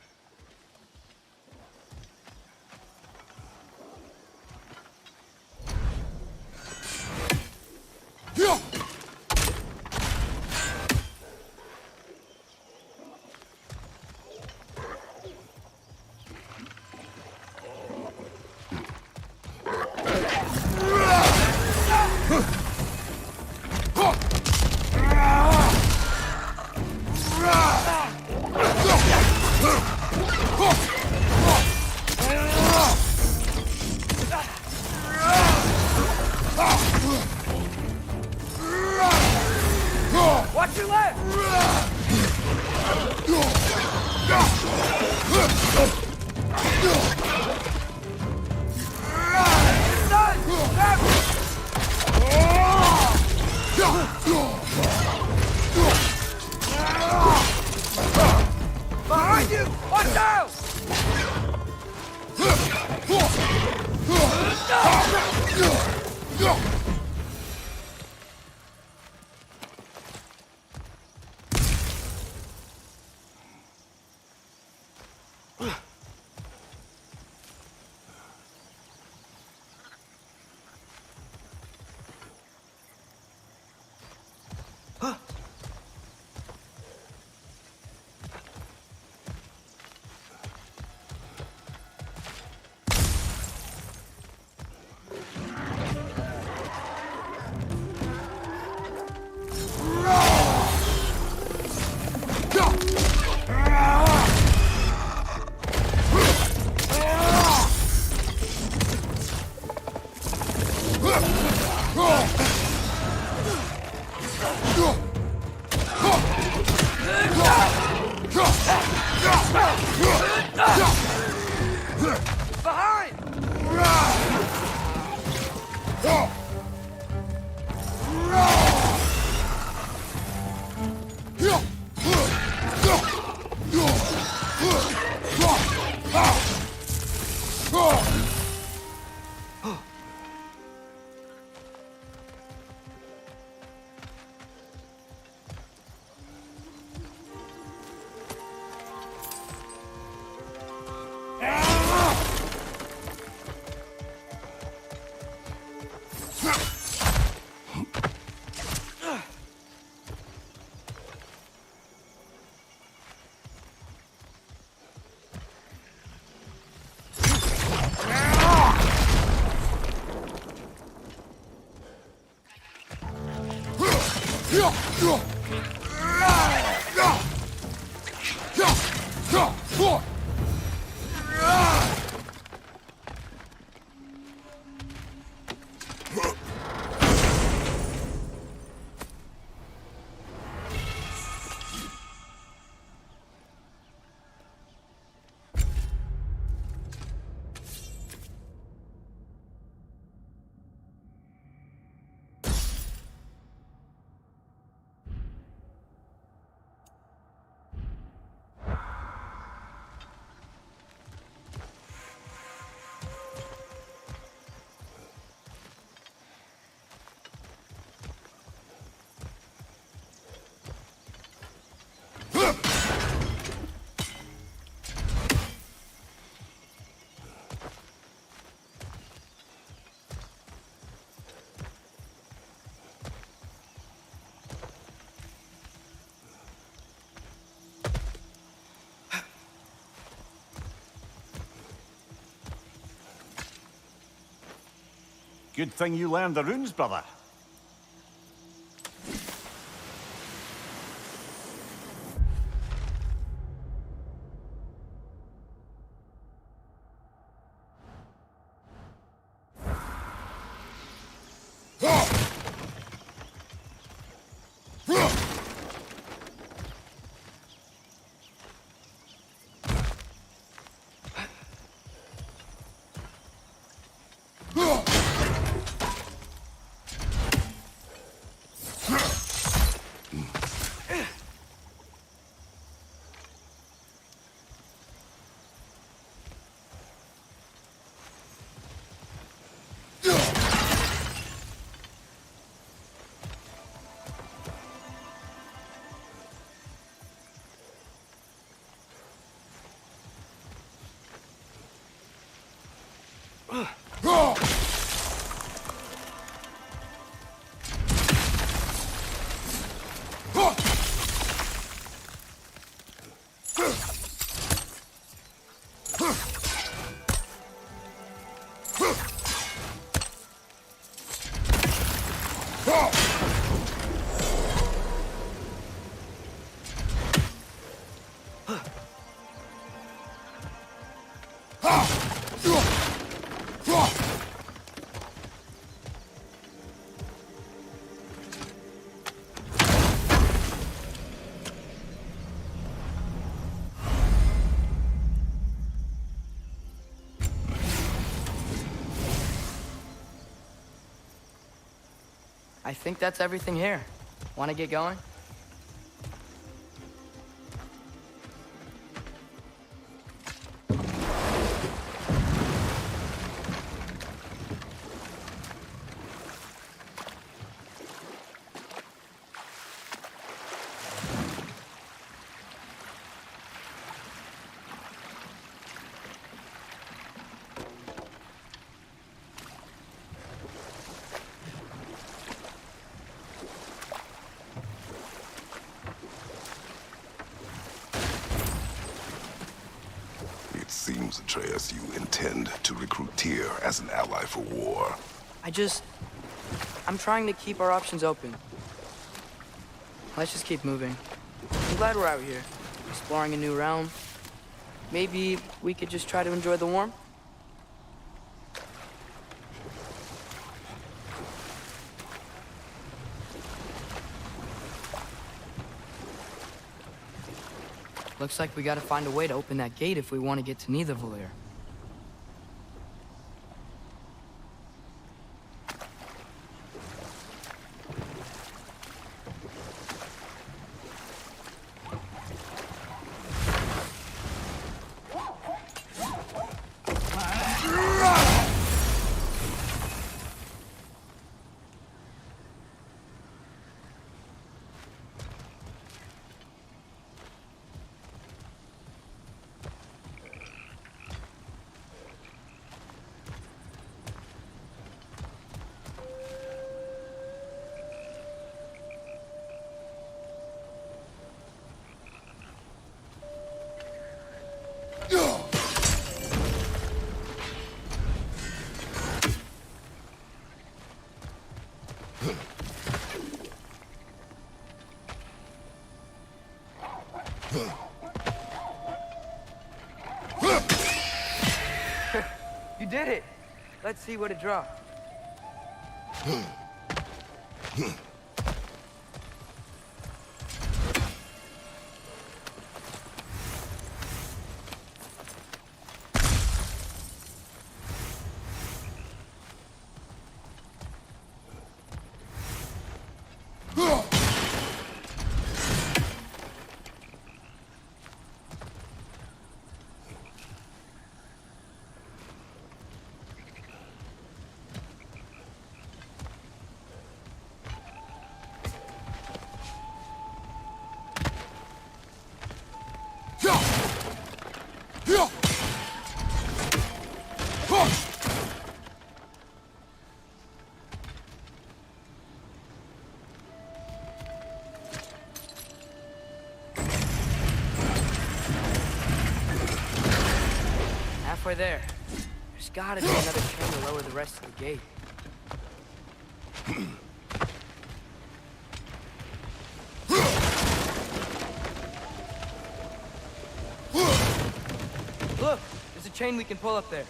your left! Behind you! Watch out! Good thing you learned the runes, brother. I think that's everything here. Want to get going? Seems, Atreus, you intend to recruit Tyr as an ally for war. I'm trying to keep our options open. Let's just keep moving. I'm glad we're out here, exploring a new realm. Maybe we could just try to enjoy the warmth? Looks like we gotta find a way to open that gate if we want to get to Nidavellir. You did it! Let's see what it dropped. Halfway there. There's gotta be another chain to lower the rest of the gate. Look! There's a chain we can pull up there.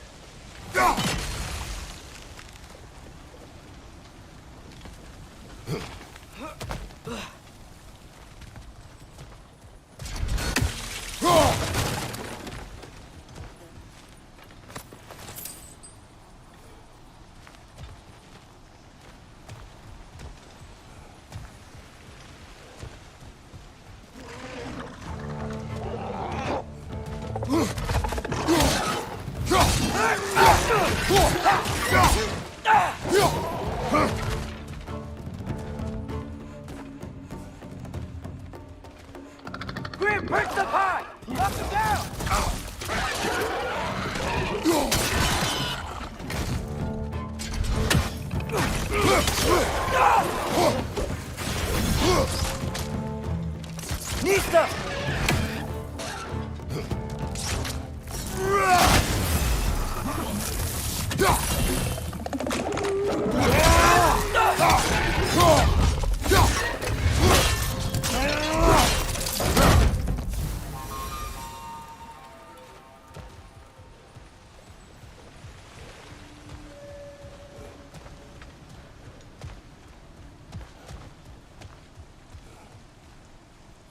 Grim, break the pie! Knock him down! Nista!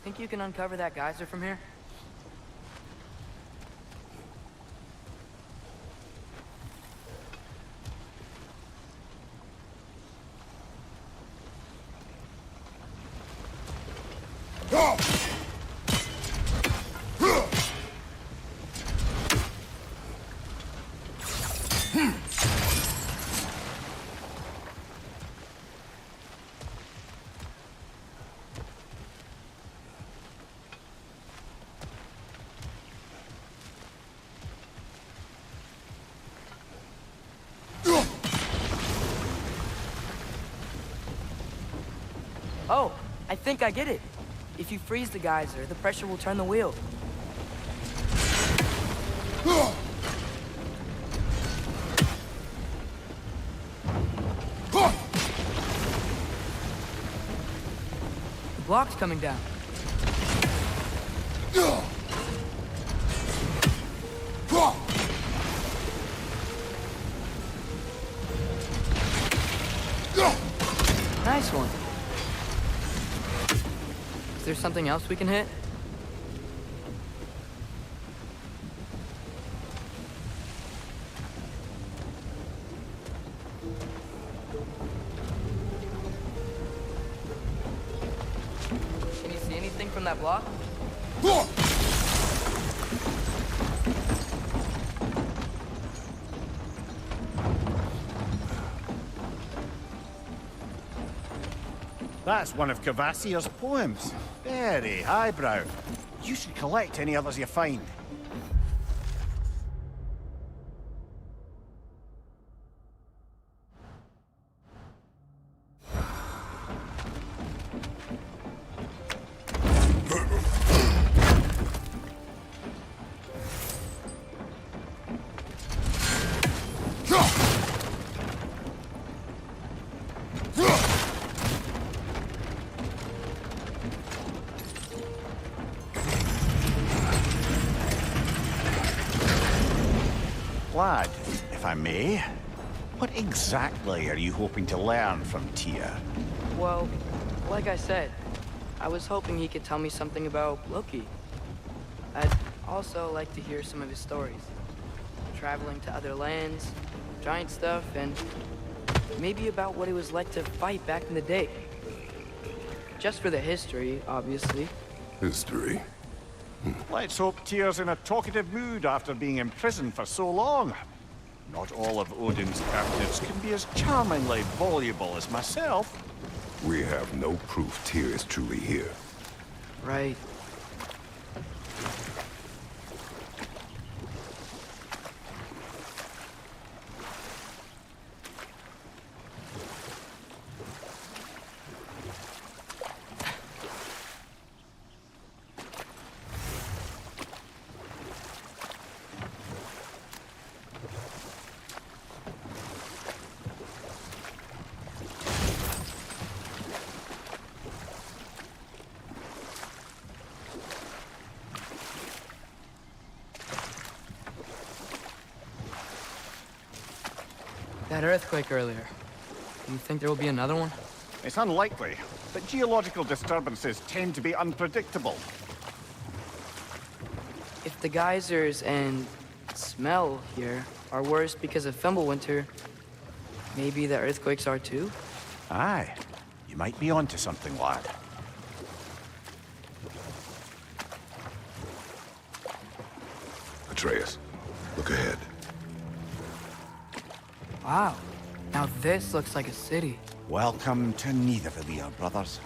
Think you can uncover that geyser from here? Oh, I think I get it. If you freeze the geyser, the pressure will turn the wheel. The block's coming down. Nice one. Is there something else we can hit? Can you see anything from that block? That's one of Kvasir's poems. Very highbrow. You should collect any others you find. Lad, if I may, what exactly are you hoping to learn from Tyr? Well, like I said, I was hoping he could tell me something about Loki. I'd also like to hear some of his stories. Traveling to other lands, giant stuff, and maybe about what it was like to fight back in the day. Just for the history, obviously. History? Let's hope Tyr's in a talkative mood after being imprisoned for so long. Not all of Odin's captives can be as charmingly voluble as myself. We have no proof Tyr is truly here. Right. That earthquake earlier. Do you think there will be another one? It's unlikely, but geological disturbances tend to be unpredictable. If the geysers and smell here are worse because of Fimbulwinter, maybe the earthquakes are too? Aye. You might be onto something, lad. Atreus, look ahead. Wow. Now this looks like a city. Welcome to Nidavellir, brothers.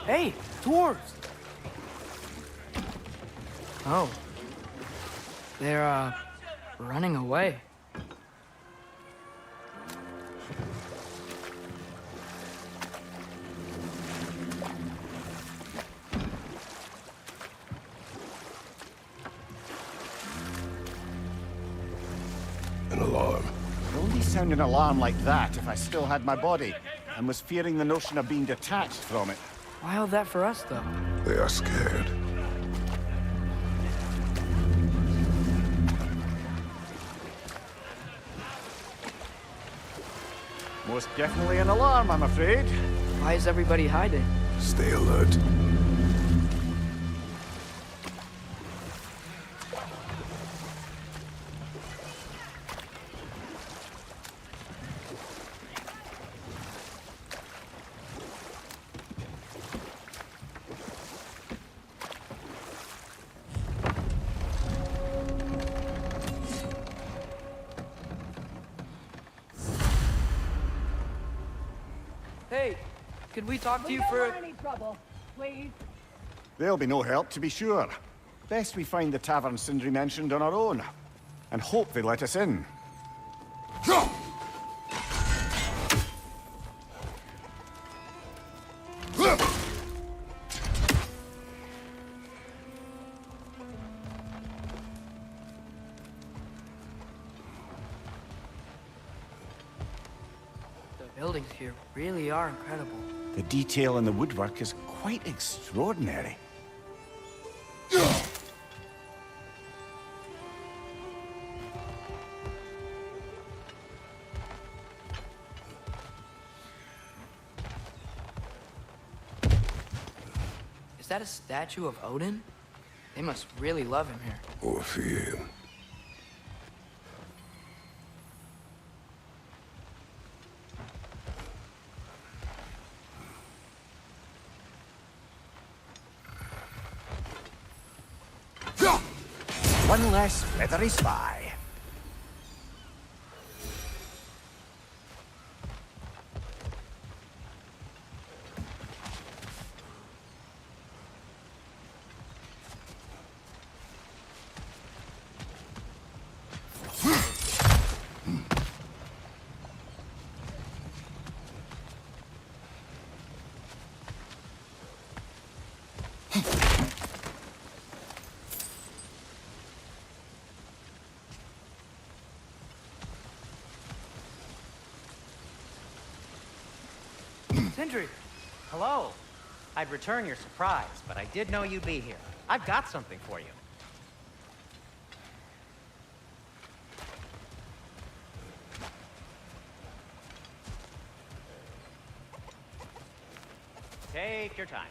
Hey, dwarves! Oh. They're, running away. An alarm. I'd only sound an alarm like that if I still had my body, and was fearing the notion of being detached from it. Why all that for us, though? They are scared. Most definitely an alarm, I'm afraid. Why is everybody hiding? Stay alert. Hey, could we talk to you for... any trouble, please. There'll be no help, to be sure. Best we find the tavern Sindri mentioned on our own. And hope they let us in. The buildings here really are incredible. The detail in the woodwork is quite extraordinary. Is that a statue of Odin? They must really love him here. Or fear him. One less feathery spy. Sindri! Hello. I'd return your surprise, but I did know you'd be here. I've got something for you. Take your time.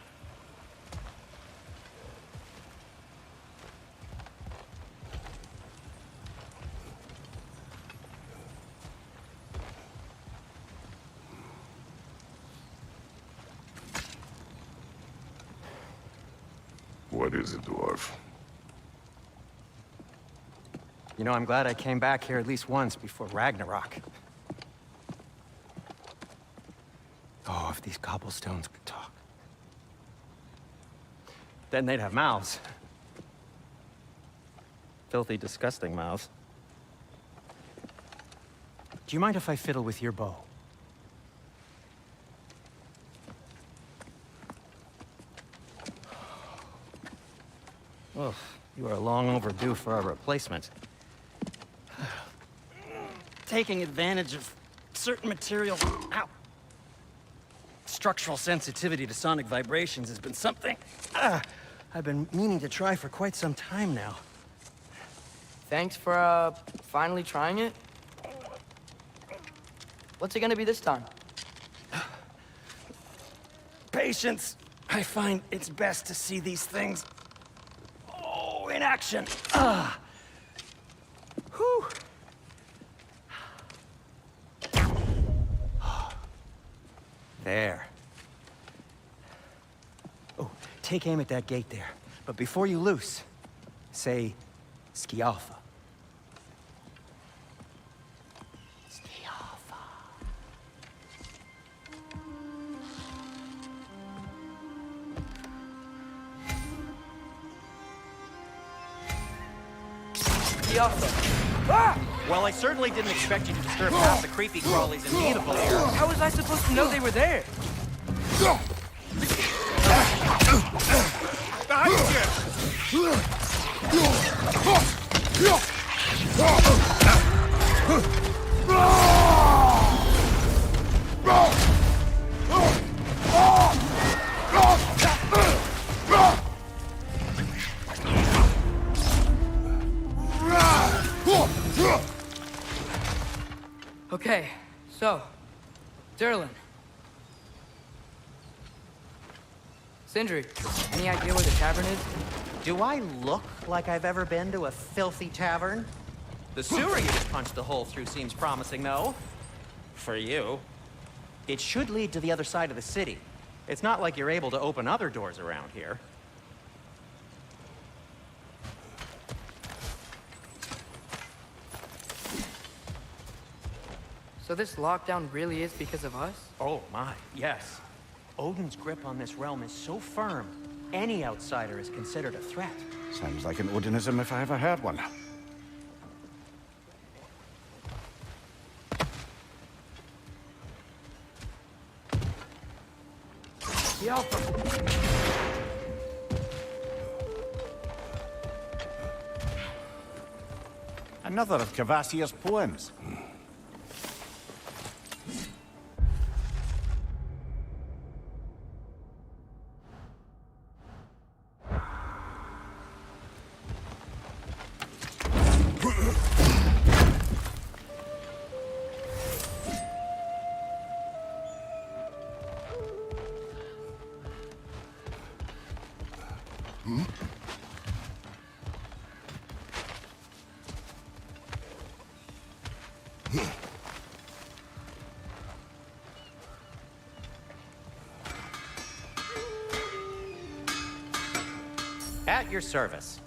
What is it, dwarf? You know, I'm glad I came back here at least once before Ragnarok. Oh, if these cobblestones could talk. Then they'd have mouths. Filthy, disgusting mouths. Do you mind if I fiddle with your bow? Oh, you are long overdue for a replacement. Taking advantage of certain materials. Ow. Structural sensitivity to sonic vibrations has been something I've been meaning to try for quite some time now. Thanks for, finally trying it. What's it gonna be this time? Patience. I find it's best to see these things in action. Whew. There. Oh, take aim at that gate there. But before you loose, say, Skialfa. Ah! Well, I certainly didn't expect you to disturb past the creepy crawlies in Beautiful here. How was I supposed to know they were there? Okay, so, Durlin. Sindri, any idea where the tavern is? Do I look like I've ever been to a filthy tavern? The sewer you just punched the hole through seems promising, though. For you. It should lead to the other side of the city. It's not like you're able to open other doors around here. So this lockdown really is because of us? Oh my, yes. Odin's grip on this realm is so firm, any outsider is considered a threat. Sounds like an Odinism if I ever heard one. The Alpha! Another of Kvasir's poems. At your service.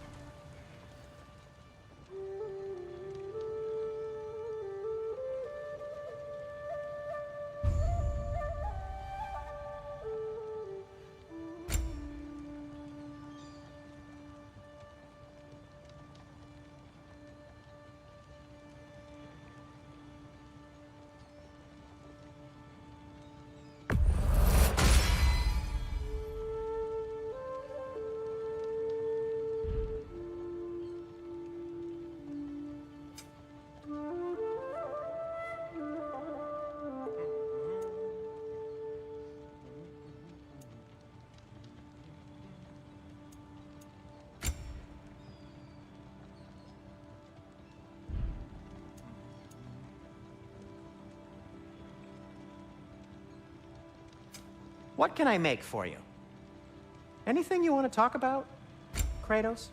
What can I make for you? Anything you want to talk about, Kratos?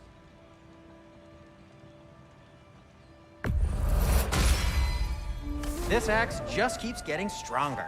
This axe just keeps getting stronger.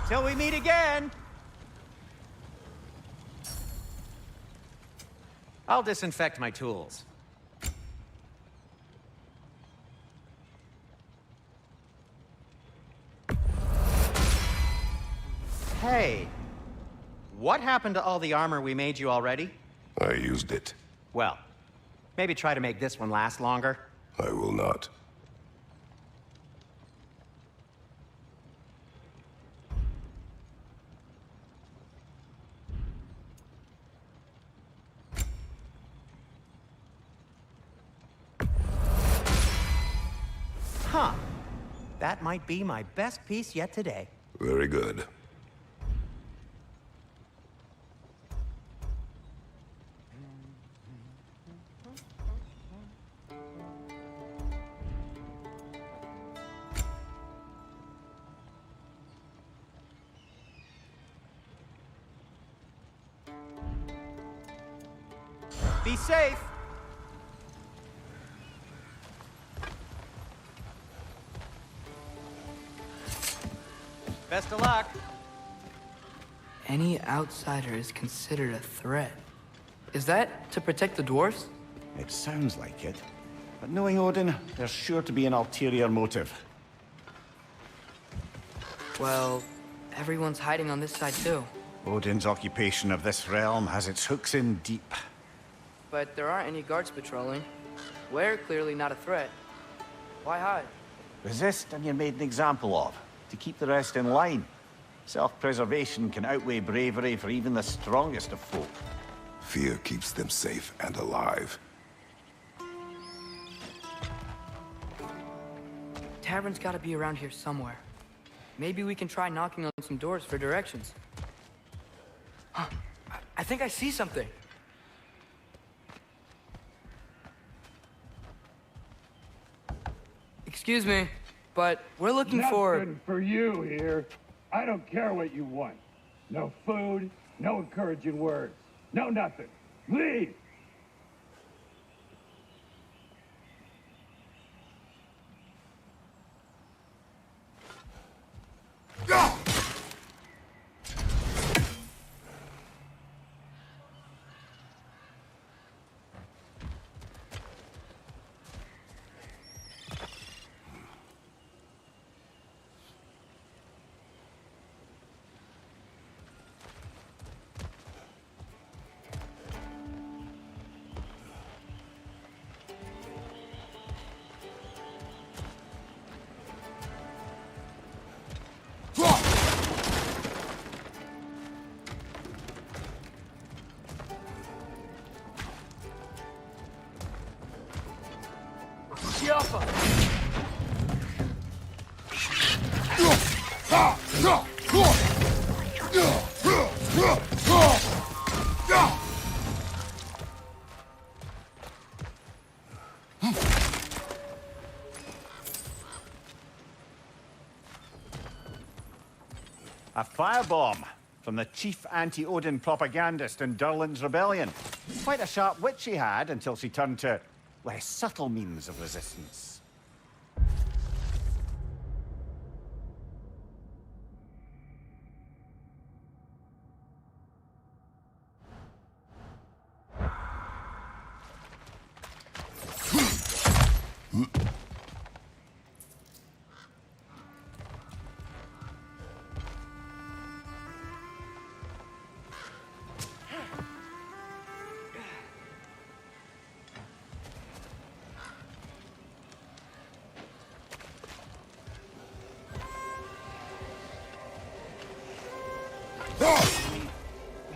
Till we meet again! I'll disinfect my tools. Hey, what happened to all the armor we made you already? I used it. Well, maybe try to make this one last longer. I will not. Huh. That might be my best piece yet today. Very good. Be safe! Best of luck. Any outsider is considered a threat. Is that to protect the dwarves? It sounds like it. But knowing Odin, there's sure to be an ulterior motive. Well, everyone's hiding on this side too. Odin's occupation of this realm has its hooks in deep. But there aren't any guards patrolling. We're clearly not a threat. Why hide? Resist and you're made an example of, to keep the rest in line. Self-preservation can outweigh bravery for even the strongest of folk. Fear keeps them safe and alive. Tavern's gotta be around here somewhere. Maybe we can try knocking on some doors for directions. Huh, I think I see something. Excuse me, but we're looking for... Nothing for you here. I don't care what you want. No food, no encouraging words, no nothing. Leave! A firebomb from the chief anti-Odin propagandist in Durlin's rebellion. Quite a sharp wit she had until she turned to less subtle means of resistance.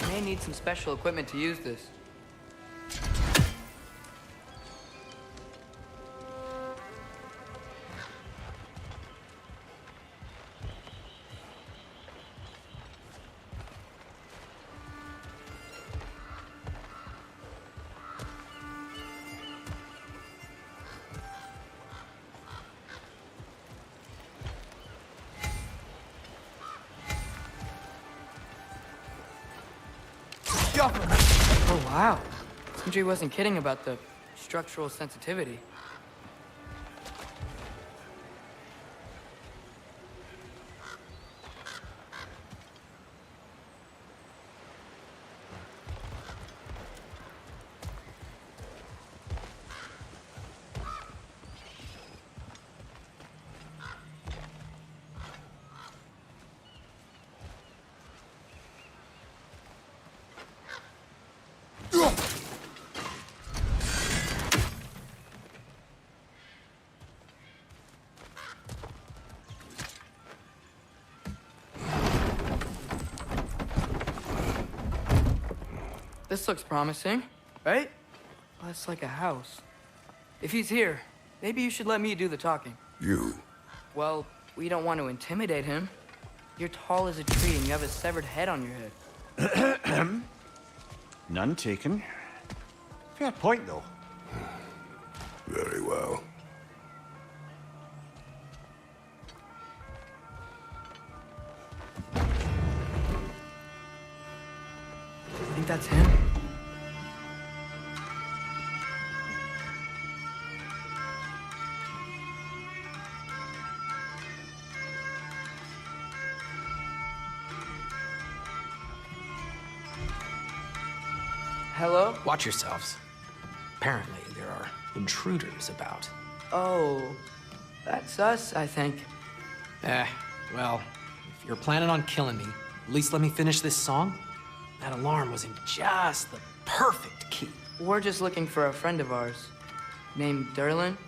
We may need some special equipment to use this. Oh, wow. Sindri wasn't kidding about the structural sensitivity. This looks promising, right? Well, it's like a house. If he's here, maybe you should let me do the talking. You? Well, we don't want to intimidate him. You're tall as a tree and you have a severed head on your head. None taken. Fair point, though. Very well. I think that's him. Hello? Watch yourselves. Apparently, there are intruders about. Oh, that's us, I think. Well, if you're planning on killing me, at least let me finish this song. That alarm was in just the perfect key. We're just looking for a friend of ours, named Durlin.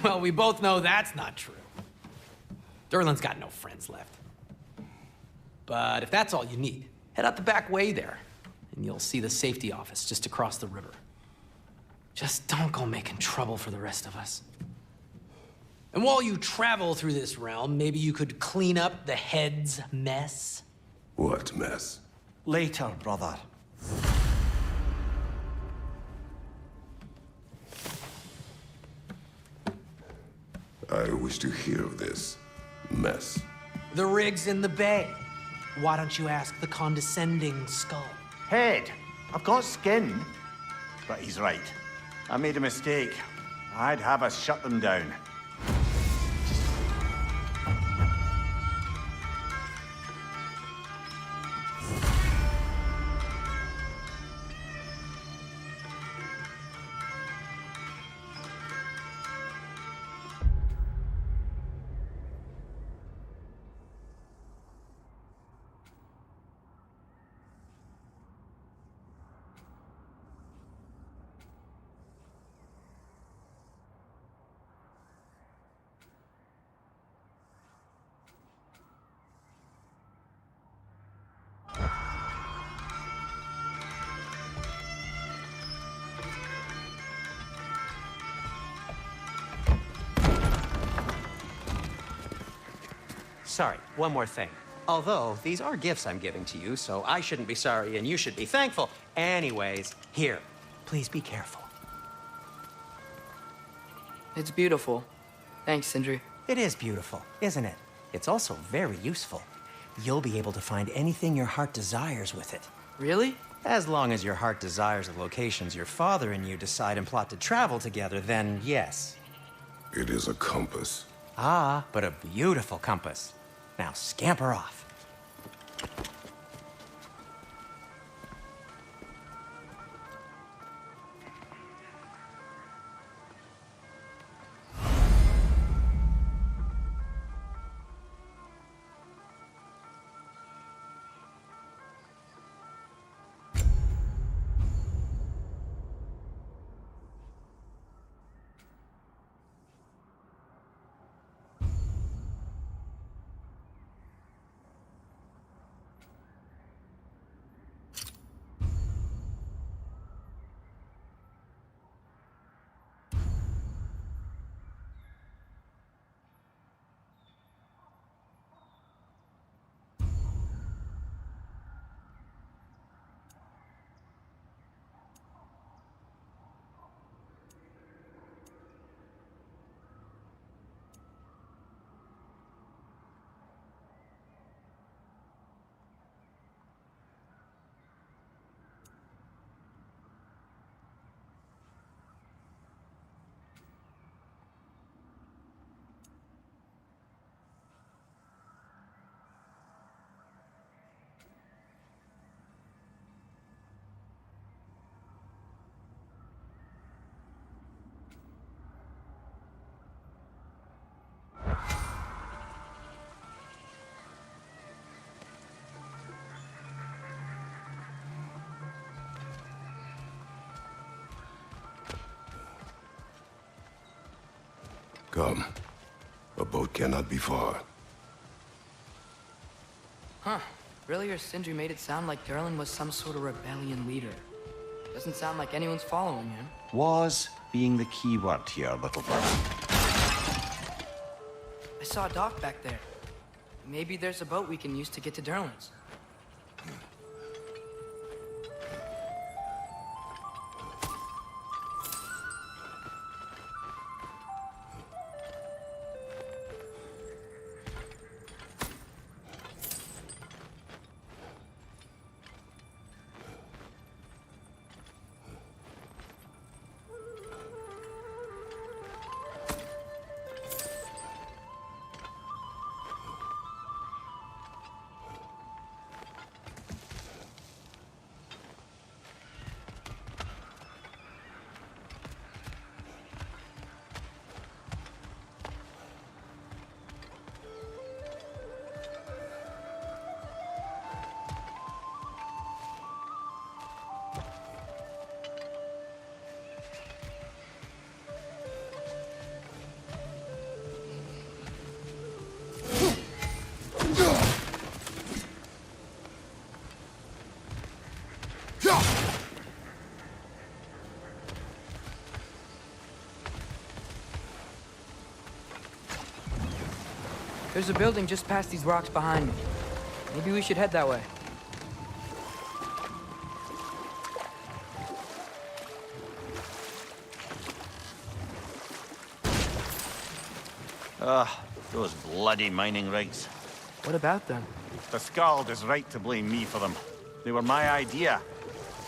Well, we both know that's not true. Durlin's got no friends left. But if that's all you need, head out the back way there, and you'll see the safety office just across the river. Just don't go making trouble for the rest of us. And while you travel through this realm, maybe you could clean up the head's mess? What mess? Later, brother. I wish to hear of this mess. The rig's in the bay. Why don't you ask the condescending skull? Head, I've got skin. But he's right. I made a mistake. I'd have us shut them down. Sorry, one more thing. Although, these are gifts I'm giving to you, so I shouldn't be sorry and you should be thankful. Anyways, here, please be careful. It's beautiful. Thanks, Sindri. It is beautiful, isn't it? It's also very useful. You'll be able to find anything your heart desires with it. Really? As long as your heart desires the locations your father and you decide and plot to travel together, then yes. It is a compass. Ah, but a beautiful compass. Now scamper off. Come. A boat cannot be far. Huh. Earlier, Sindri made it sound like Derlin was some sort of rebellion leader. Doesn't sound like anyone's following him. Was being the key word here, little brother. I saw a dock back there. Maybe there's a boat we can use to get to Derlin's. There's a building just past these rocks behind me. Maybe we should head that way. Those bloody mining rigs. What about them? The Skald is right to blame me for them. They were my idea.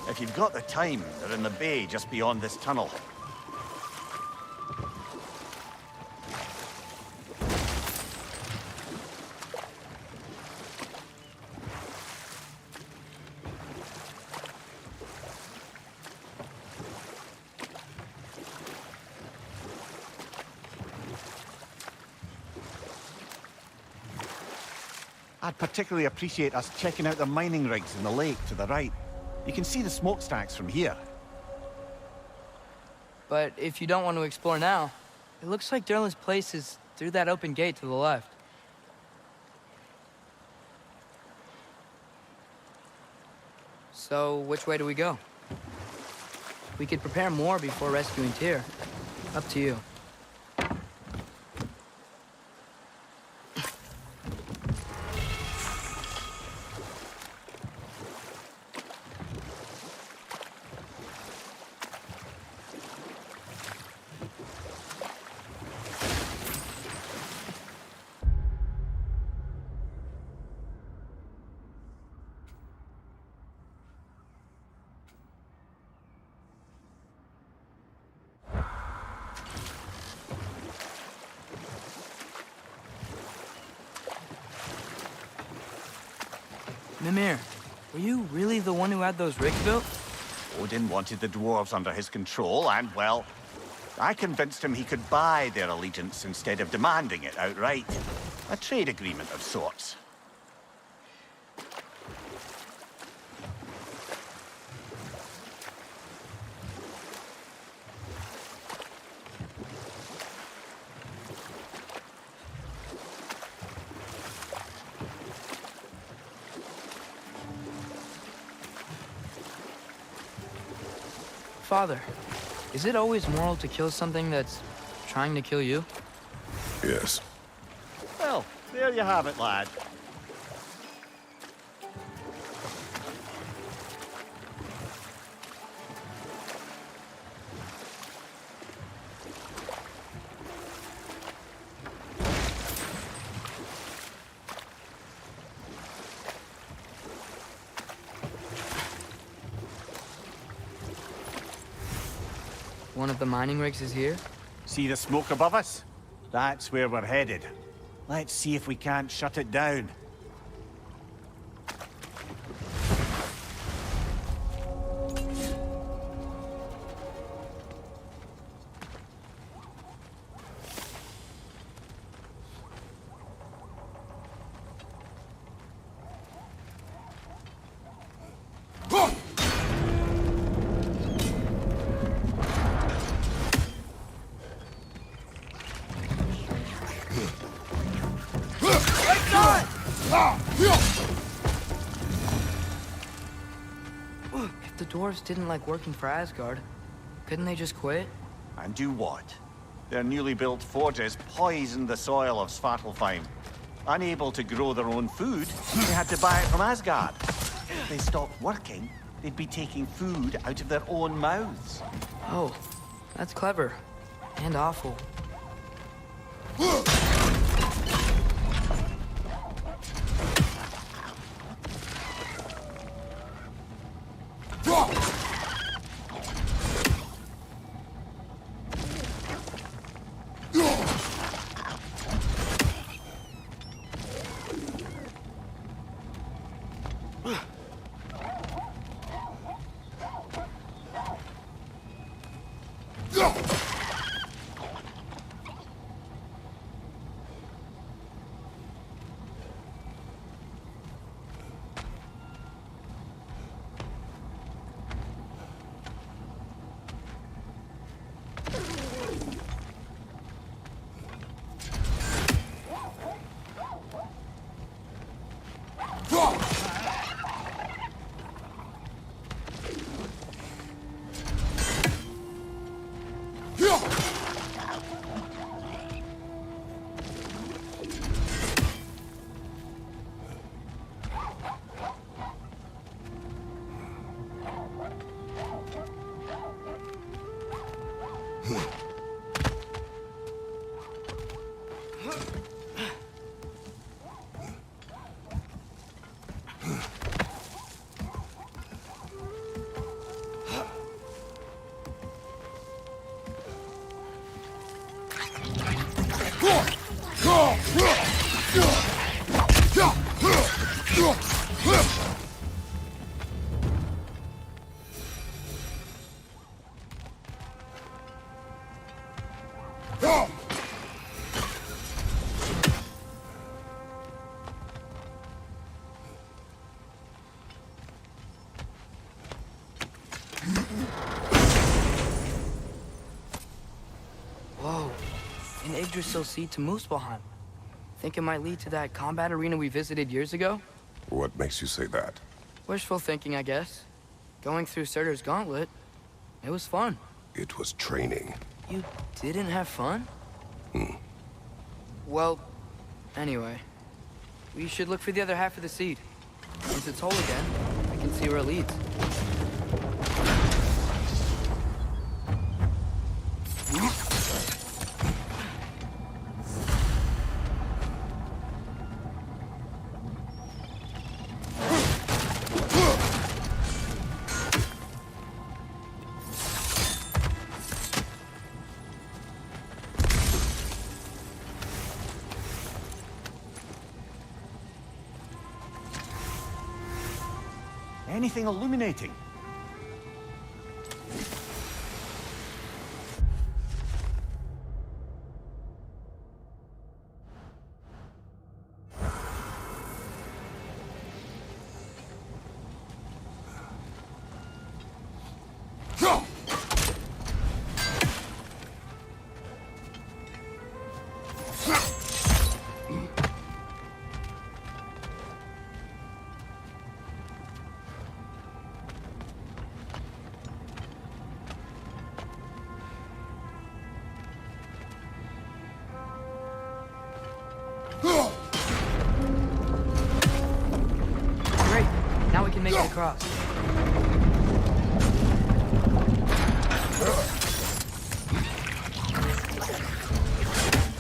If you've got the time, they're in the bay just beyond this tunnel. I'd particularly appreciate us checking out the mining rigs in the lake to the right. You can see the smokestacks from here. But if you don't want to explore now, it looks like Derlin's place is through that open gate to the left. So, which way do we go? We could prepare more before rescuing Tyr. Up to you. Mimir, were you really the one who had those rigs built? Odin wanted the dwarves under his control, and, well, I convinced him he could buy their allegiance instead of demanding it outright. A trade agreement of sorts. Father, is it always moral to kill something that's trying to kill you? Yes. Well, there you have it, lad. One of the mining rigs is here? See the smoke above us? That's where we're headed. Let's see if we can't shut it down. If the dwarves didn't like working for Asgard, couldn't they just quit? And do what? Their newly built forges poisoned the soil of Svartalfheim. Unable to grow their own food, they had to buy it from Asgard. If they stopped working, they'd be taking food out of their own mouths. Oh, that's clever. And awful. Whoa, an Yggdrasil seed to Muspelheim. Think it might lead to that combat arena we visited years ago? What makes you say that? Wishful thinking, I guess. Going through Surtur's gauntlet, it was fun. It was training. You didn't have fun? Well, anyway, we should look for the other half of the seed. Once it's whole again, we can see where it leads. Anything illuminating? Great, now we can make it across.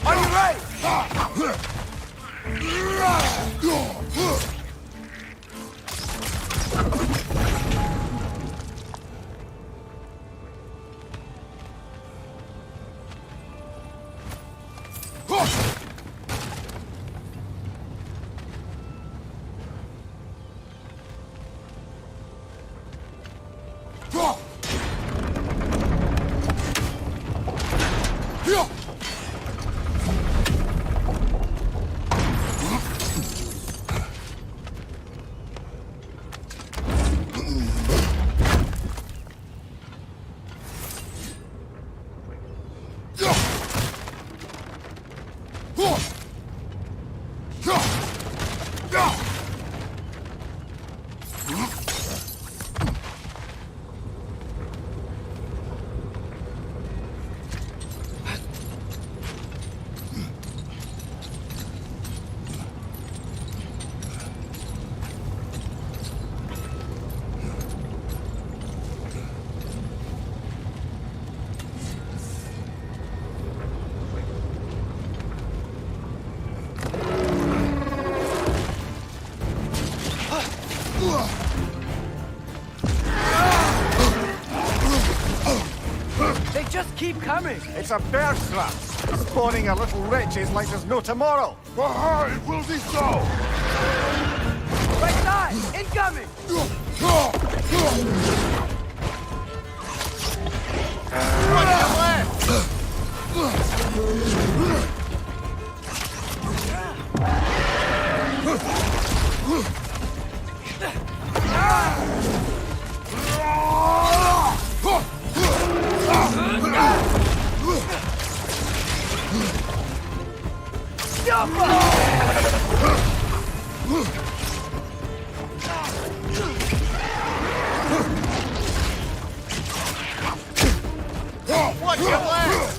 On your right! They just keep coming! It's a bear trap! Spawning a little wretches like there's no tomorrow! Behind will be so! Right side! Incoming! Watch your left! Watch your left!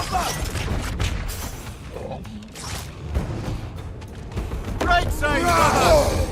Right side, brother!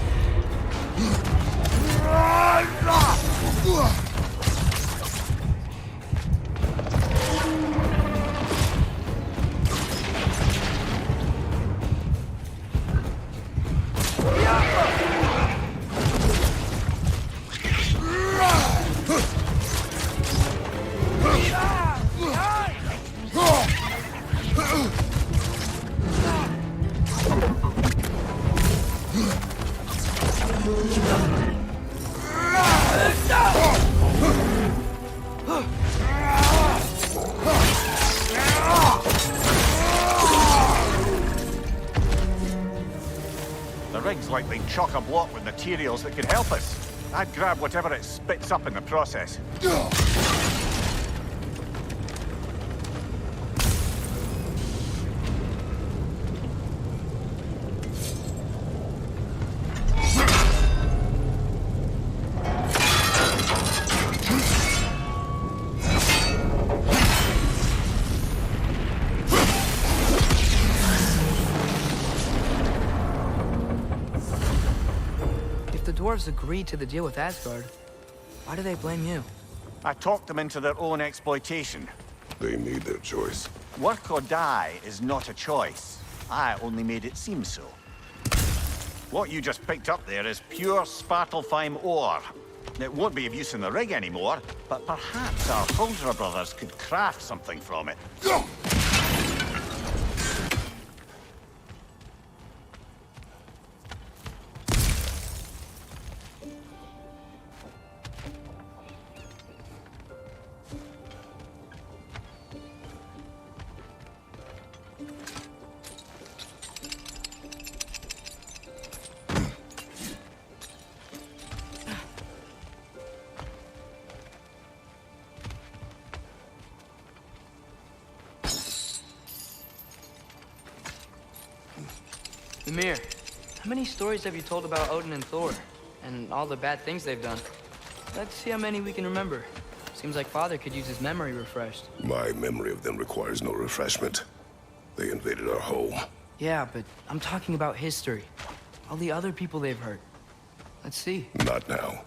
The rig's likely chock-a-block with materials that could help us. I'd grab whatever it spits up in the process. Dwarves agreed to the deal with Asgard. Why do they blame you? I talked them into their own exploitation. They made their choice. Work or die is not a choice. I only made it seem so. What you just picked up there is pure Svartalfheim ore. It won't be of use in the rig anymore, but perhaps our Huldra brothers could craft something from it. Ymir, how many stories have you told about Odin and Thor? And all the bad things they've done? Let's see how many we can remember. Seems like Father could use his memory refreshed. My memory of them requires no refreshment. They invaded our home. Yeah, but I'm talking about history. All the other people they've hurt. Let's see. Not now.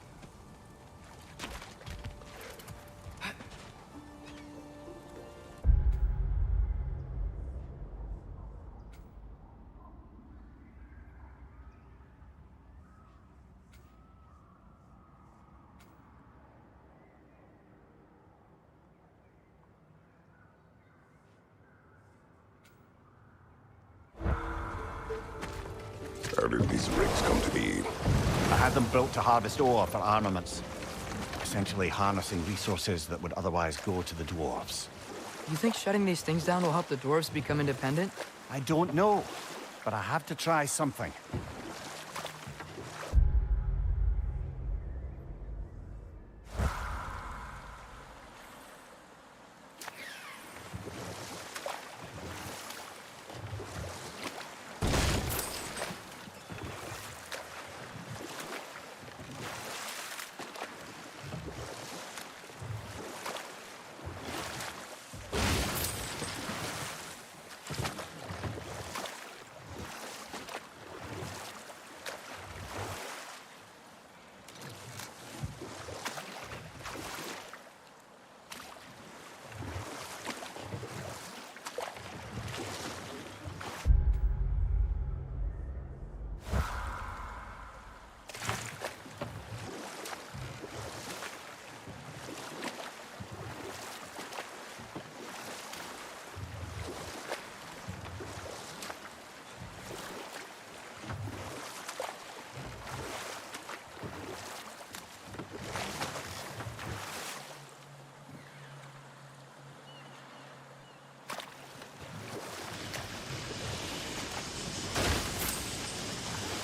How did these rigs come to be? I had them built to harvest ore for armaments. Essentially harnessing resources that would otherwise go to the dwarves. You think shutting these things down will help the dwarves become independent? I don't know, but I have to try something.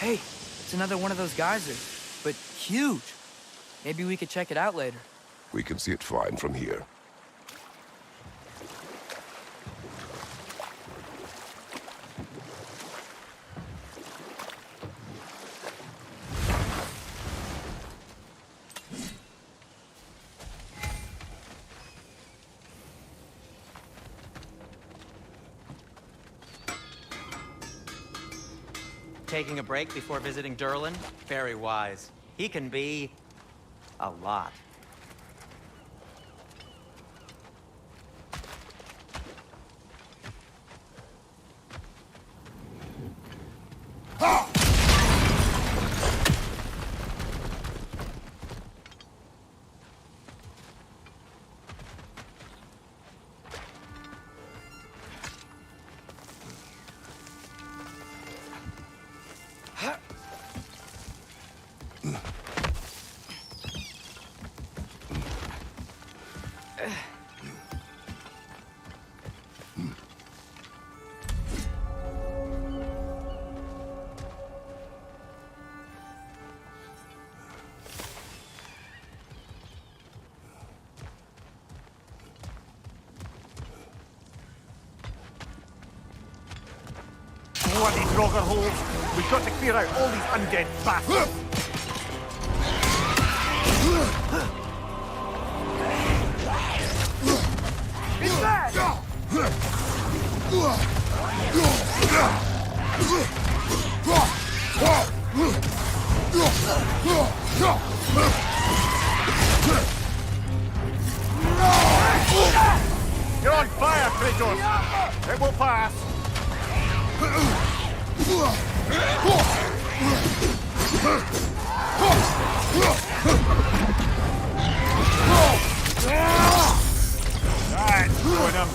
Hey, it's another one of those geysers, but huge. Maybe we could check it out later. We can see it fine from here. taking a break before visiting Durlin? Very wise. He can be... a lot. Bloody Draugr holes! We've got to clear out all these undead bastards! He's back! You're on fire, Kratos! It will pass! That's doing him.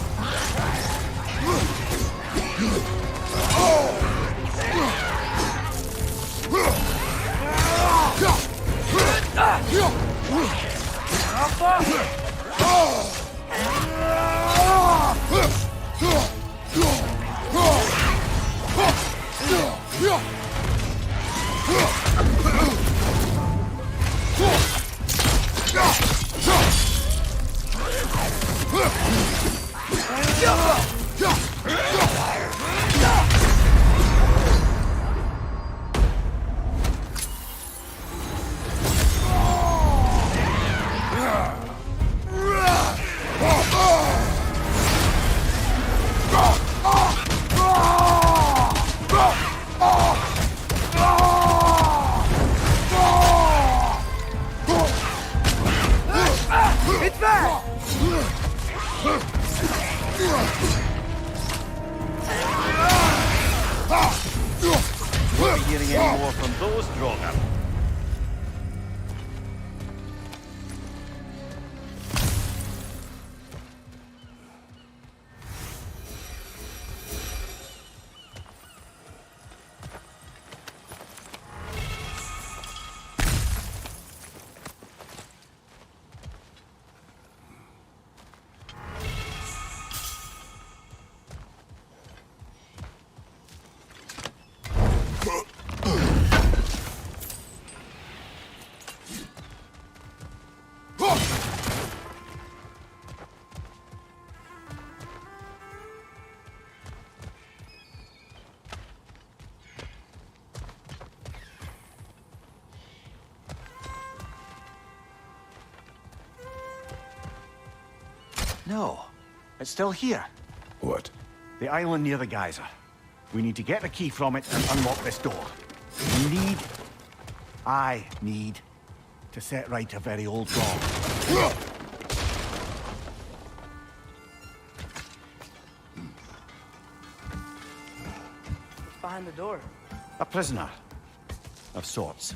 Won't be hearing any more from those Draugr. No, it's still here. What? The island near the geyser. We need to get the key from it and unlock this door. I need to set right a very old wrong. Behind the door. A prisoner of sorts.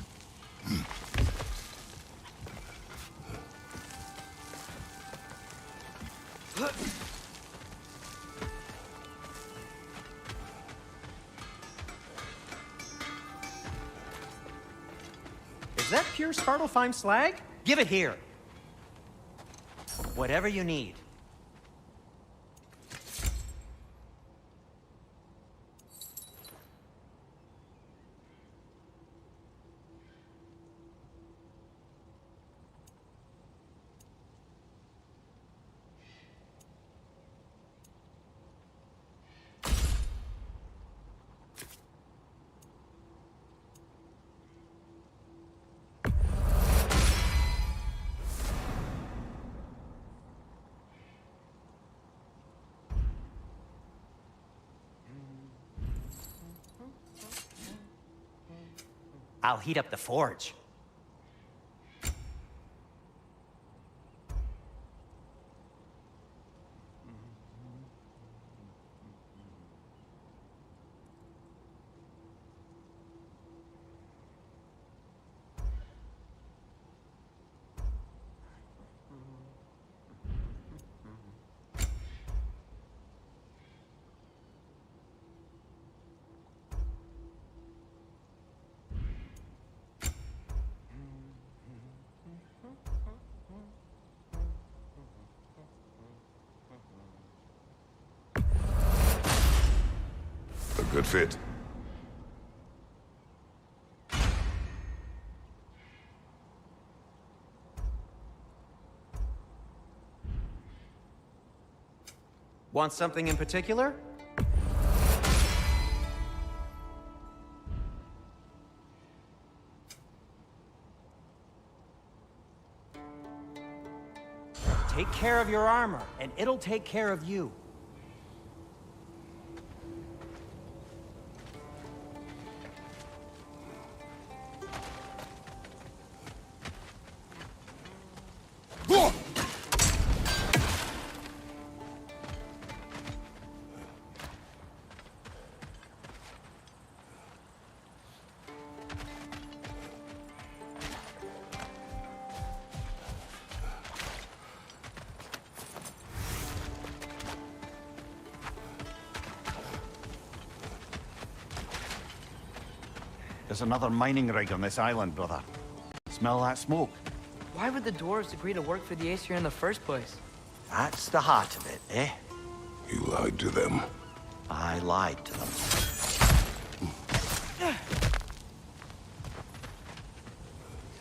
Is that pure Svartalfheim slag? Give it here. Whatever you need. I'll heat up the forge. Good fit. Want something in particular? Take care of your armor, and it'll take care of you. There's another mining rig on this island, brother. Smell that smoke? Why would the dwarves agree to work for the Aesir in the first place? That's the heart of it, eh? You lied to them. I lied to them.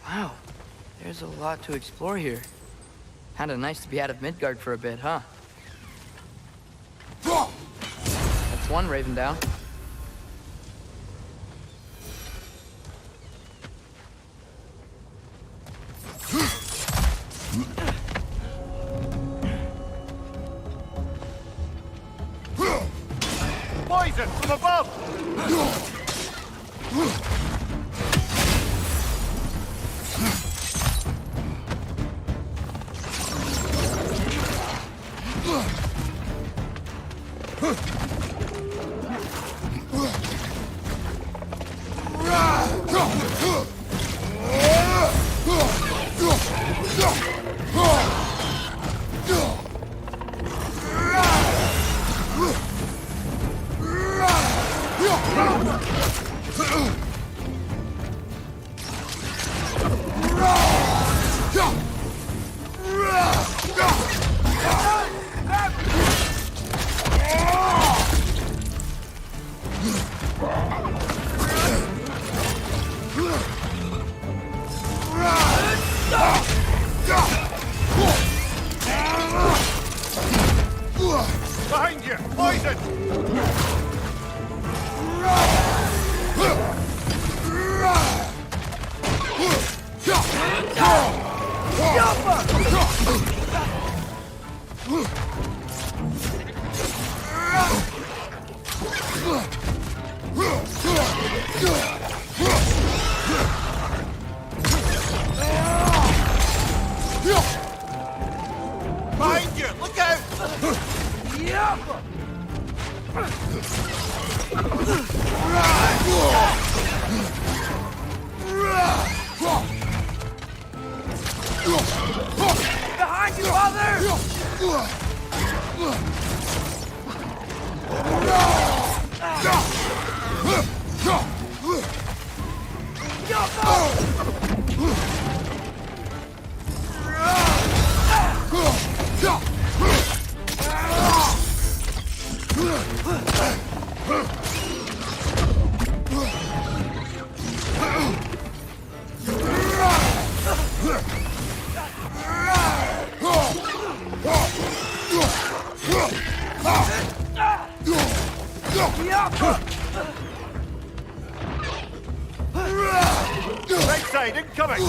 Wow, there's a lot to explore here. Kinda nice to be out of Midgard for a bit, huh? That's one raven down. Poison from above! Behind you! Poison! Behind you! Look out! Behind you, father! Right side, incoming!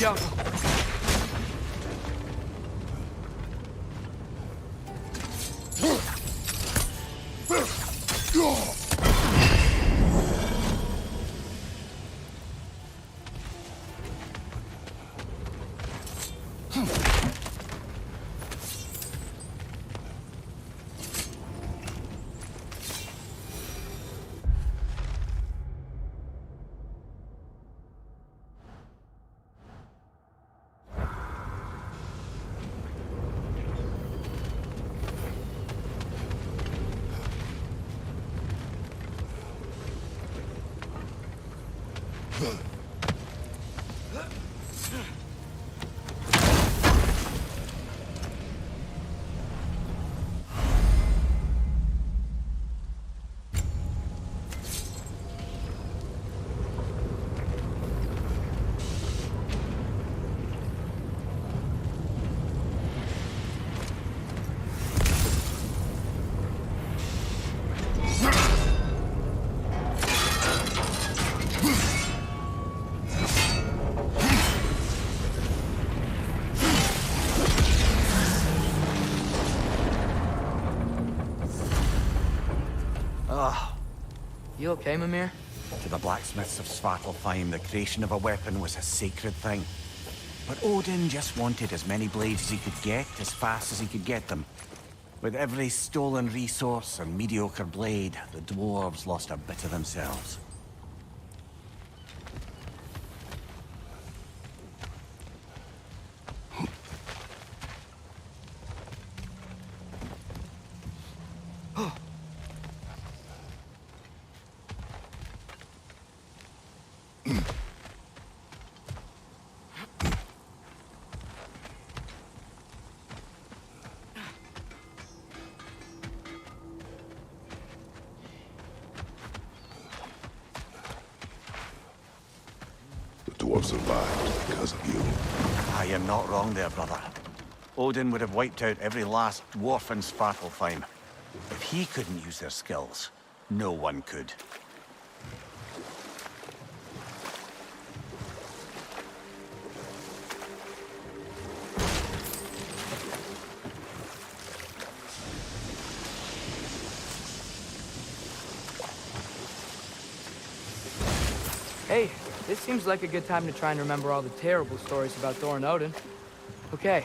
Go. You okay, Mimir? To the blacksmiths of Svartalfheim, the creation of a weapon was a sacred thing. But Odin just wanted as many blades as he could get, as fast as he could get them. With every stolen resource and mediocre blade, the dwarves lost a bit of themselves. Dwarves survived because of you. I am not wrong there, brother. Odin would have wiped out every last dwarf in Svartalfheim. If he couldn't use their skills, no one could. Hey, this seems like a good time to try and remember all the terrible stories about Thor and Odin. Okay,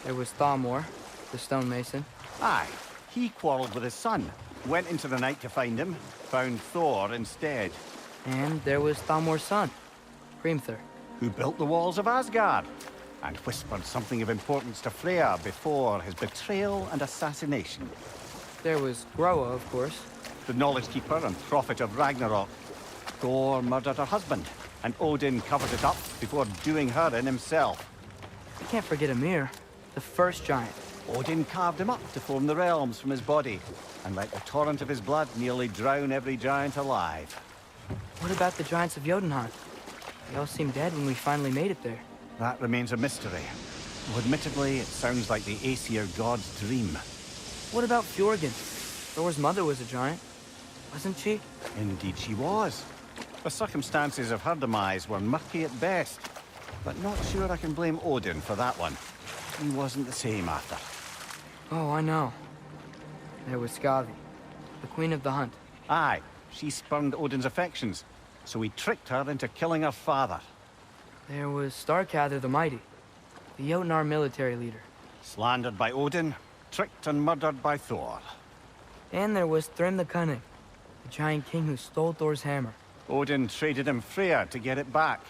there was Thamor, the stonemason. Aye, he quarreled with his son. Went into the night to find him, found Thor instead. And there was Thamor's son, Hrimthur. Who built the walls of Asgard, and whispered something of importance to Freya before his betrayal and assassination. There was Groa, of course. The Knowledge Keeper and Prophet of Ragnarok. Thor murdered her husband, and Odin covered it up before doing her in himself. You can't forget Ymir, the first giant. Odin carved him up to form the realms from his body, and let the torrent of his blood nearly drown every giant alive. What about the giants of Jotunheim? They all seemed dead when we finally made it there. That remains a mystery. Though admittedly, it sounds like the Aesir god's dream. What about Fjorgyn? Thor's mother was a giant, wasn't she? Indeed she was. The circumstances of her demise were murky at best, but not sure I can blame Odin for that one. He wasn't the same after. Oh, I know. There was Skavi, the queen of the hunt. Aye, she spurned Odin's affections, so he tricked her into killing her father. There was Starkather the Mighty, the Jotnar military leader. Slandered by Odin, tricked and murdered by Thor. And there was Thrym the Cunning, the giant king who stole Thor's hammer. Odin traded him Freya to get it back,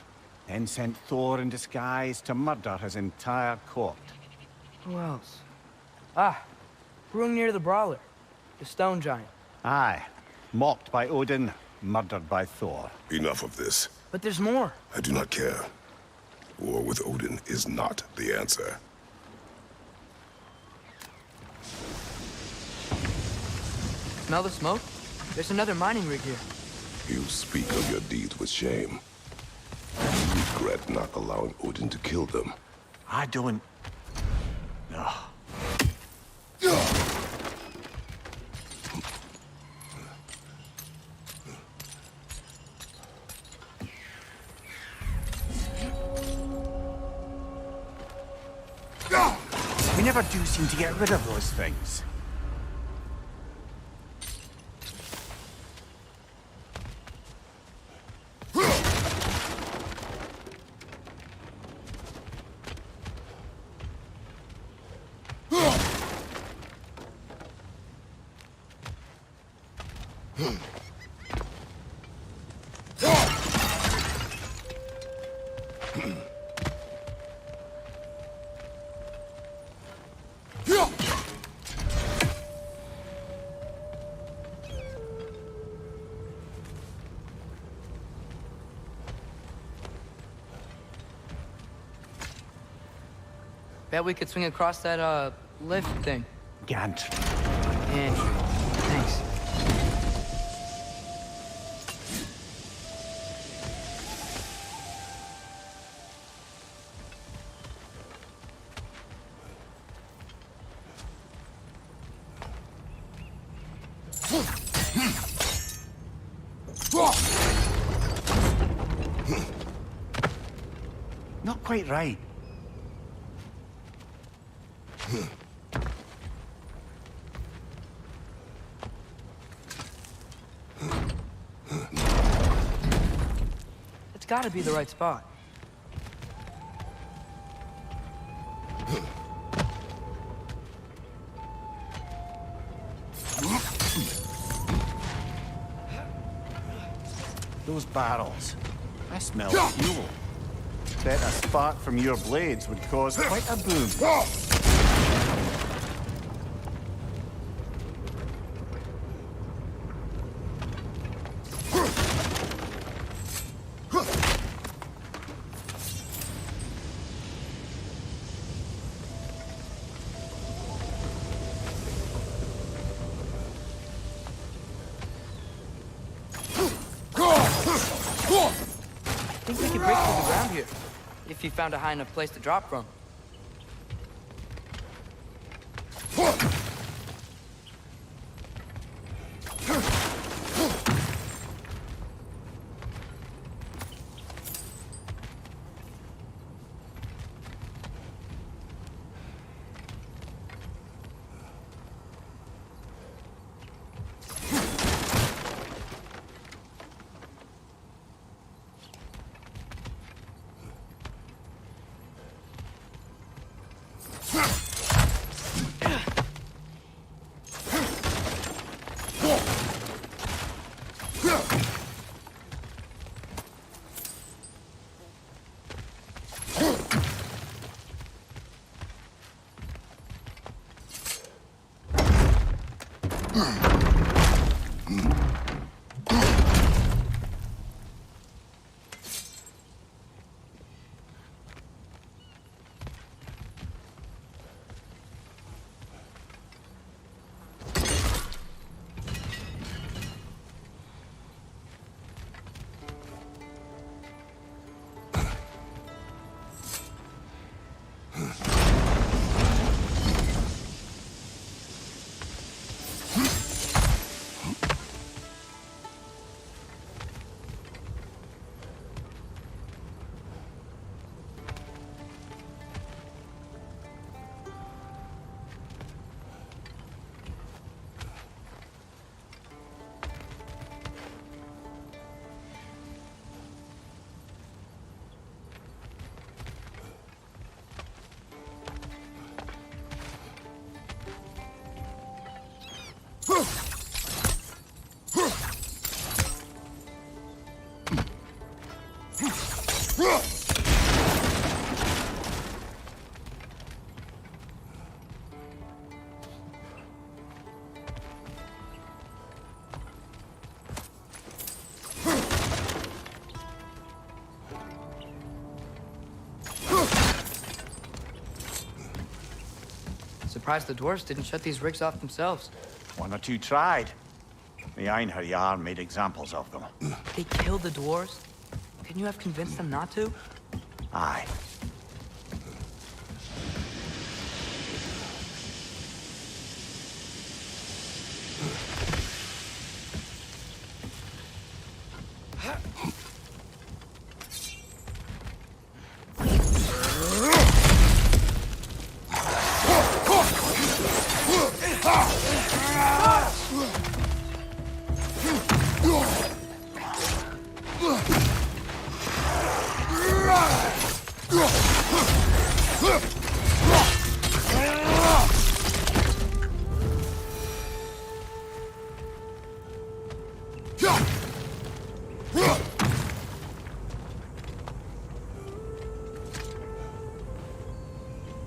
then sent Thor in disguise to murder his entire court. Who else? Ah, Hrungnir the Brawler, the stone giant. Aye, mocked by Odin, murdered by Thor. Enough of this. But there's more. I do not care. War with Odin is not the answer. Smell the smoke? There's another mining rig here. You speak of your deeds with shame. You regret not allowing Odin to kill them. I don't... No. We never do seem to get rid of those things. Bet we could swing across that, lift thing. Gantry. Gantry. Thanks. Not quite right. It's gotta be the right spot. Those barrels. I smell fuel. Bet a spark from your blades would cause quite a boom. I think we could break through the ground here, if you found a high enough place to drop from. Surprised the dwarves didn't shut these rigs off themselves. One or two tried. The Einherjar made examples of them. They killed the dwarves? Couldn't you have convinced them not to? Aye.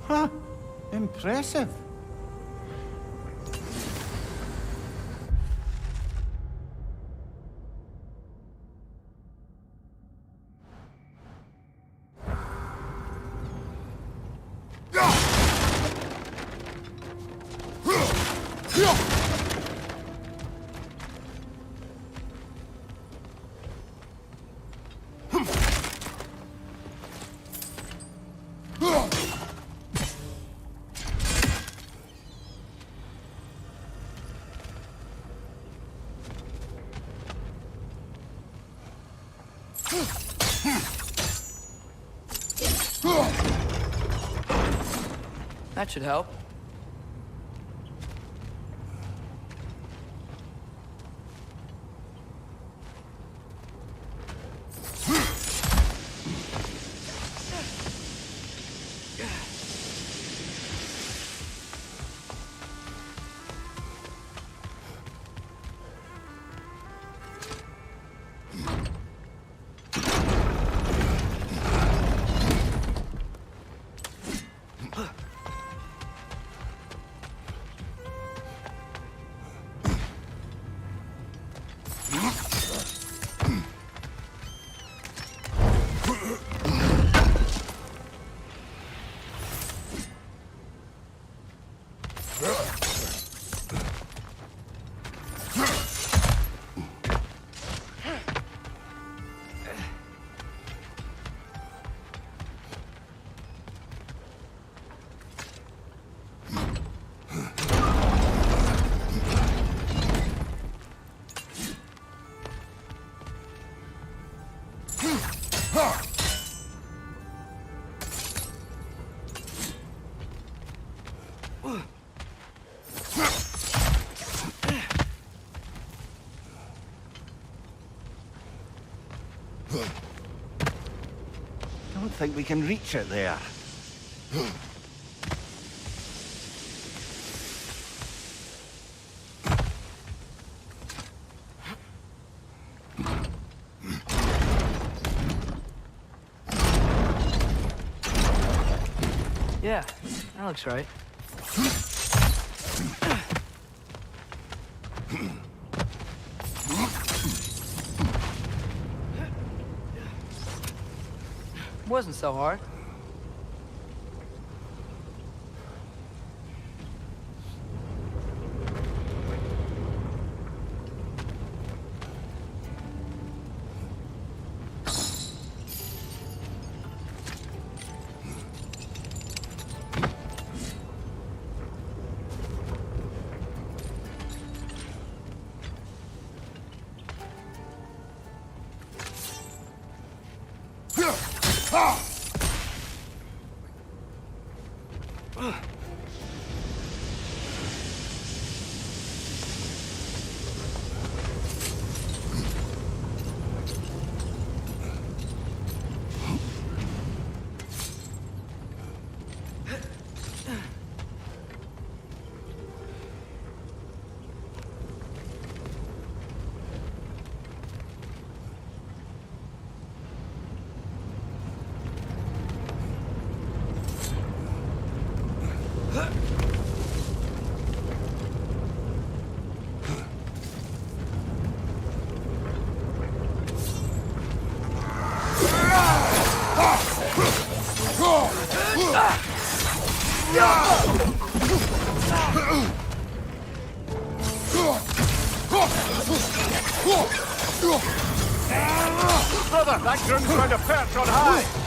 Huh. Impressive. That should help. Don't think we can reach it there. Yeah, that looks right. wasn't so hard. Brother, that groom's trying to perch on high!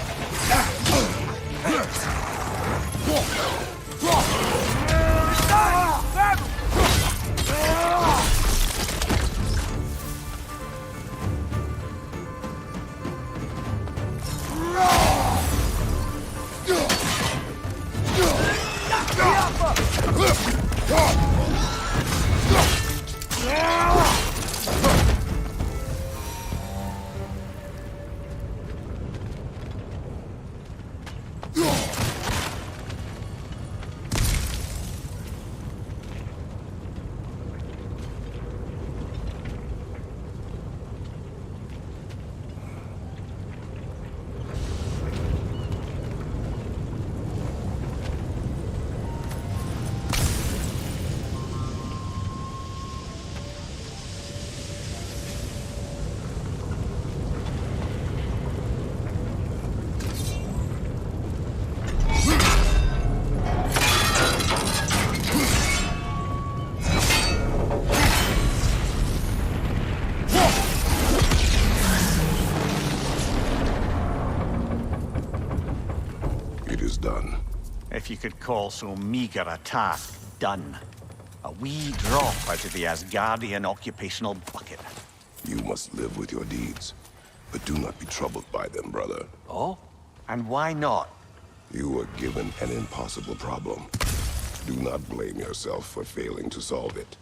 If you could call so meager a task done. A wee drop out of the Asgardian occupational bucket. You must live with your deeds, but do not be troubled by them, brother. Oh? And why not? You were given an impossible problem. Do not blame yourself for failing to solve it.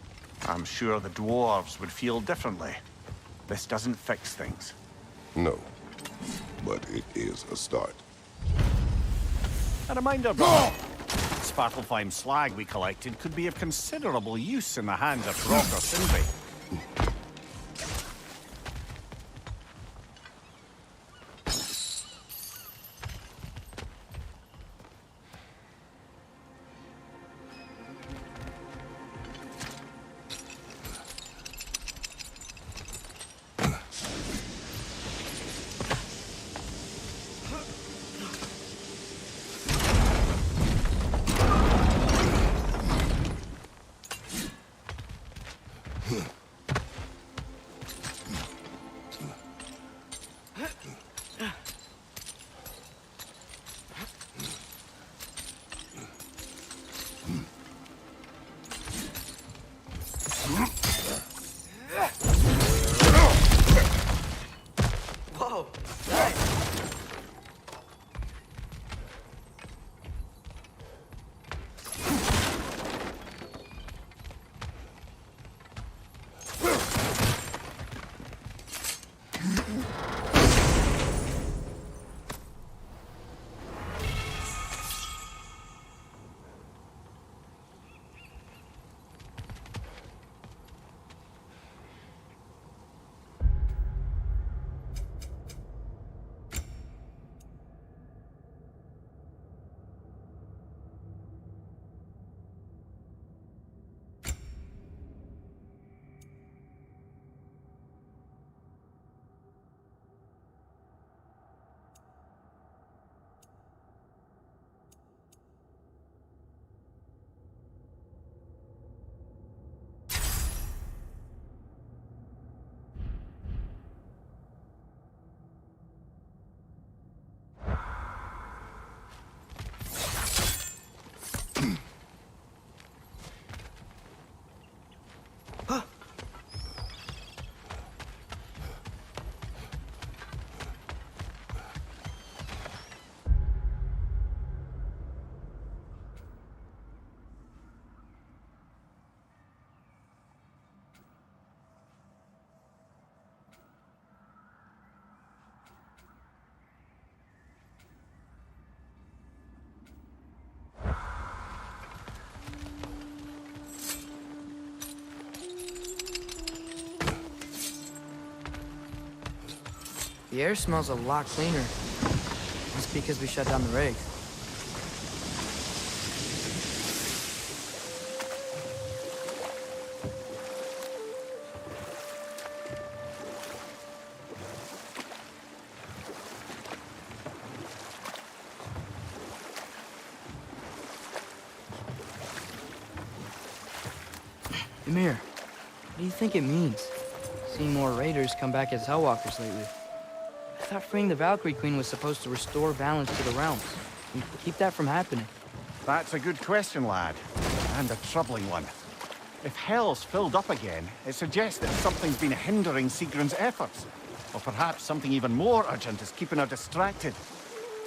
I'm sure the dwarves would feel differently. This doesn't fix things. No, but it is a start. A reminder, brother. Svartalfheim slag we collected could be of considerable use in the hands of Brock or Sindri. Whoa, nice. The air smells a lot cleaner. Must be because we shut down the rig. Ymir, what do you think it means? Seeing more raiders come back as Hellwalkers lately. I thought freeing the Valkyrie Queen was supposed to restore balance to the realms and keep that from happening. That's a good question, lad. And a troubling one. If Hell's filled up again, it suggests that something's been hindering Sigrun's efforts. Or perhaps something even more urgent is keeping her distracted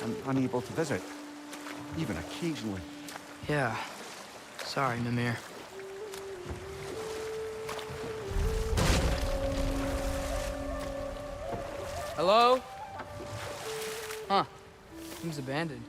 and unable to visit. Even occasionally. Yeah. Sorry, Mimir. Hello? Huh. Seems abandoned.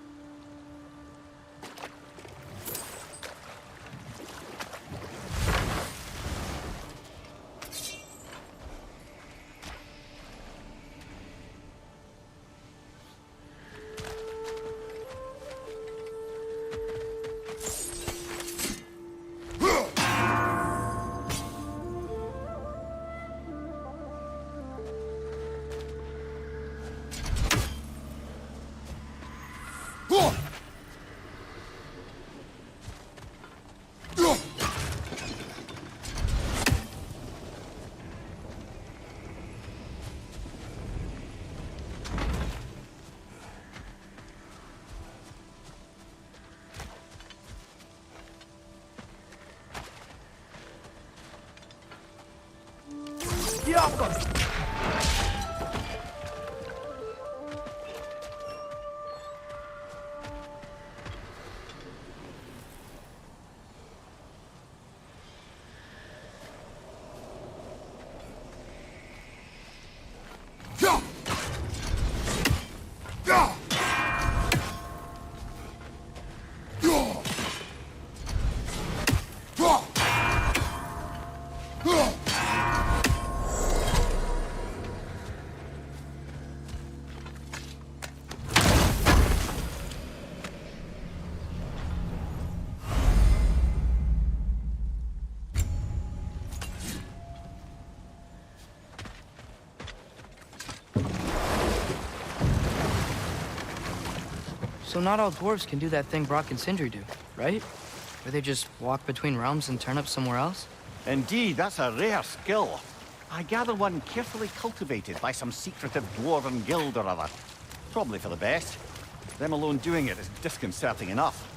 So not all dwarves can do that thing Brock and Sindri do, right? Where they just walk between realms and turn up somewhere else? Indeed, that's a rare skill. I gather one carefully cultivated by some secretive dwarven guild or other. Probably for the best. Them alone doing it is disconcerting enough.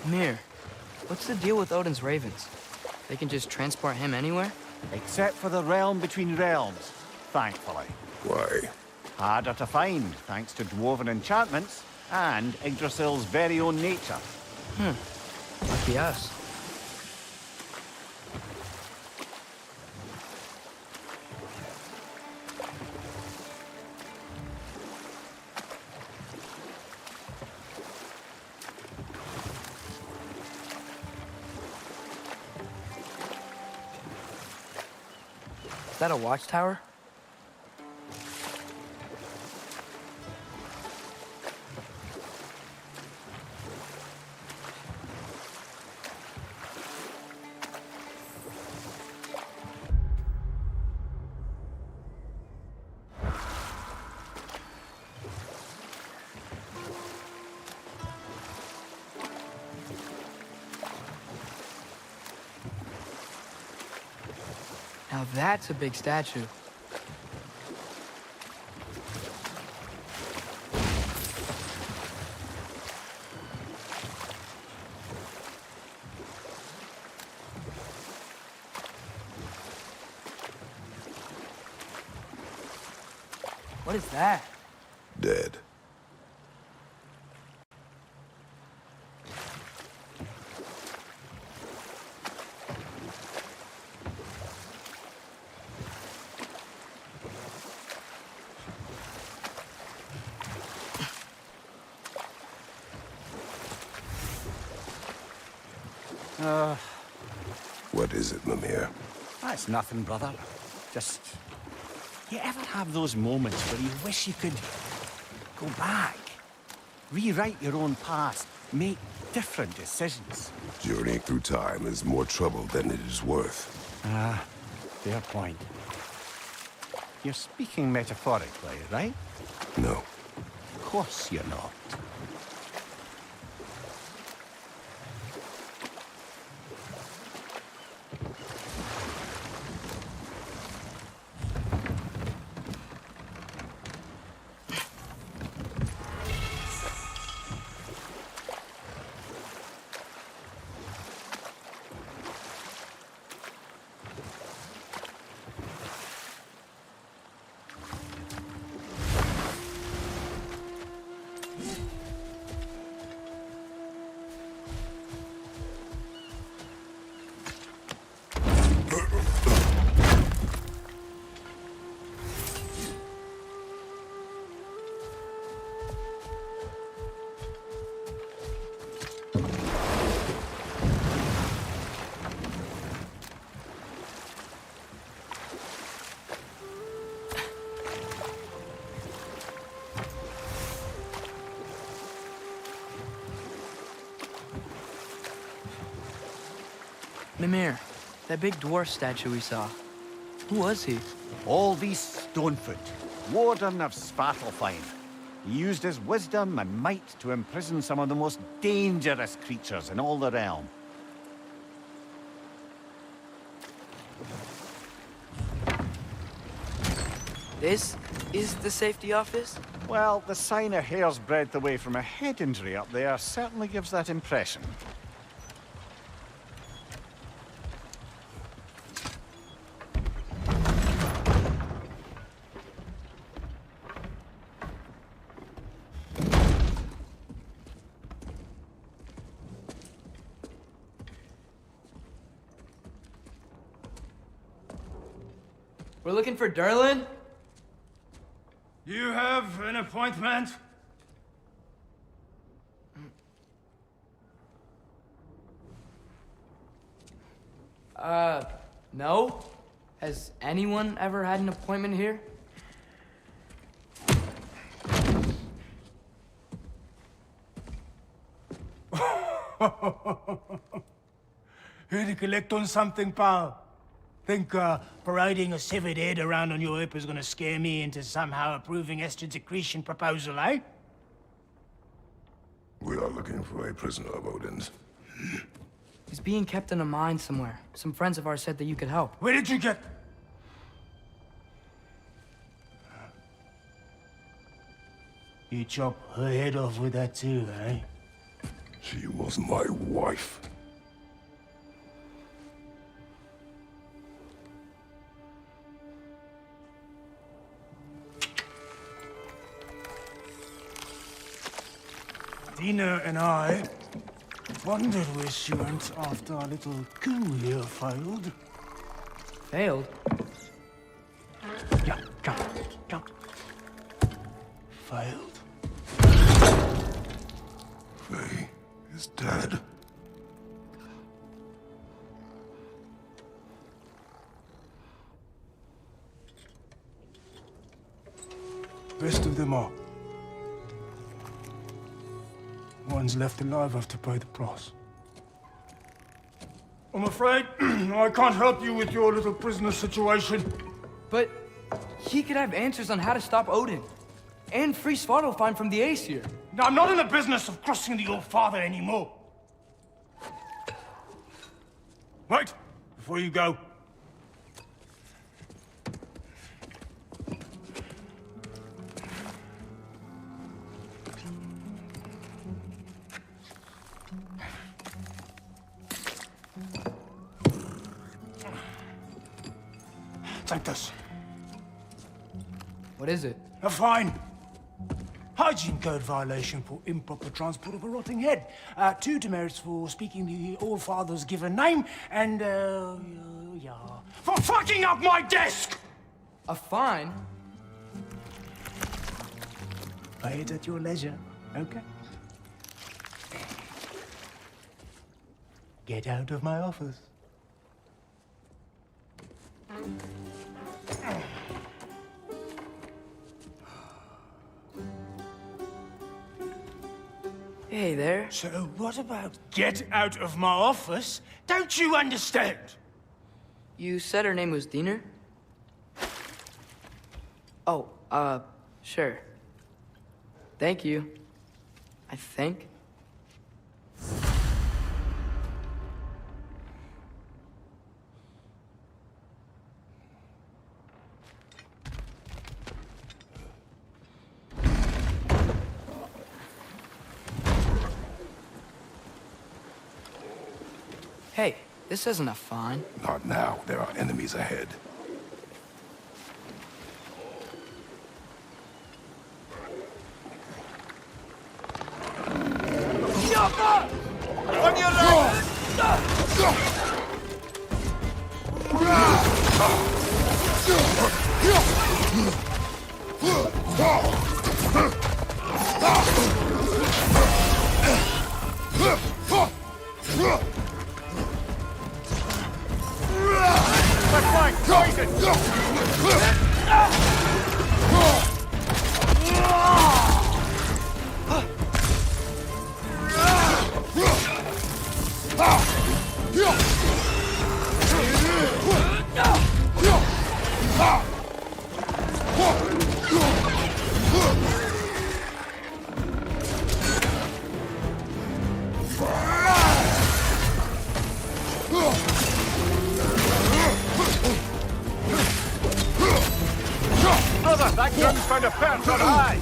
Mir, what's the deal with Odin's ravens? They can just transport him anywhere? Except for the realm between realms, thankfully. Why? Harder to find, thanks to dwarven enchantments and Yggdrasil's very own nature. Lucky us. Is that a watchtower? Now that's a big statue. What is that? Dead. What is it, Mimir? That's nothing, brother. Just... You ever have those moments where you wish you could go back? Rewrite your own past, make different decisions? Journeying through time is more trouble than it is worth. Ah, fair point. You're speaking metaphorically, right? No. Of course you're not. Mimir, that big dwarf statue we saw. Who was he? Alvis Stonefoot, warden of Svartalfheim. He used his wisdom and might to imprison some of the most dangerous creatures in all the realm. This is the safety office? Well, the sign a hair's breadth away from a head injury up there certainly gives that impression. We're looking for Durlin? You have an appointment? No? Has anyone ever had an appointment here? Here to collect on something, pal? Think, parading a severed head around on your hip is gonna scare me into somehow approving Estrid's accretion proposal, eh? We are looking for a prisoner of Odin's. He's being kept in a mine somewhere. Some friends of ours said that you could help. Where did you get... You chop her head off with that too, eh? She was my wife. Dina and I wondered where she went after our little coup here failed. Failed? Yeah, jump. Failed. Faye is dead. Rest of them are. One's left alive have to pay the price. I'm afraid I can't help you with your little prisoner situation. But he could have answers on how to stop Odin. And free Svartalfheim from the Aesir. Now, I'm not in the business of crossing the Old Father anymore. Right, before you go, Take this. What is it? A fine. Hygiene code violation for improper transport of a rotting head. 2 demerits for speaking the All-Father's given name, and, yeah, for fucking up my desk! A fine? Pay it at your leisure, okay? Get out of my office. Hey there. So what about get out of my office? Don't you understand? You said her name was Diener? Oh, sure. Thank you. I think. Hey, this isn't a fine. Not now. There are enemies ahead. On your left! Brother, that gun's found a perch on high!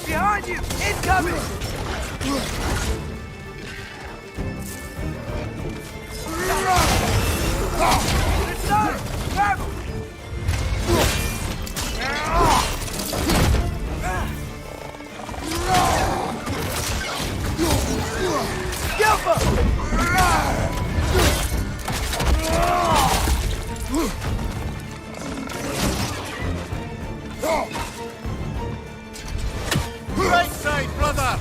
Behind you! Incoming! It's done! Grab him! Right side, brother!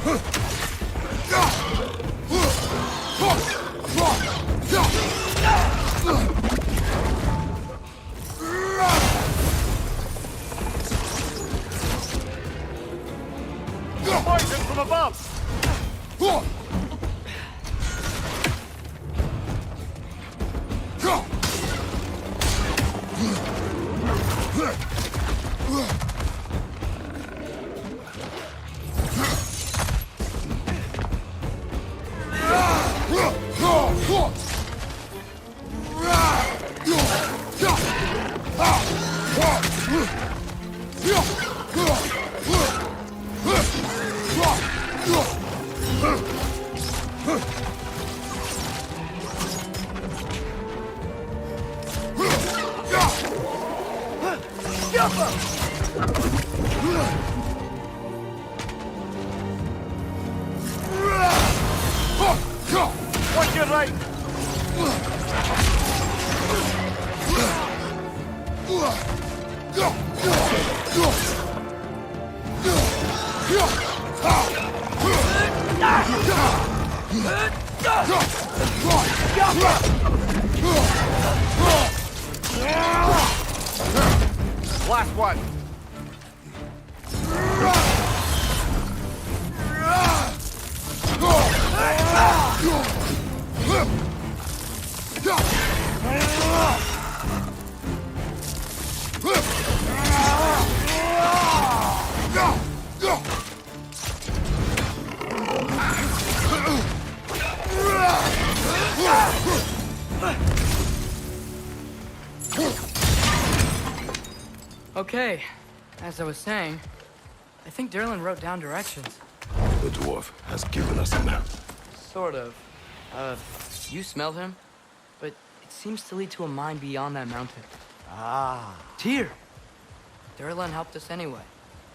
Poison from above! Watch your right! Last one! Okay, as I was saying, I think Derlin wrote down directions. The dwarf has given us a map. Sort of. You smelled him, but it seems to lead to a mine beyond that mountain. Ah. Tyr! Durlan helped us anyway.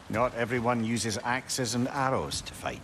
Not everyone uses axes and arrows to fight.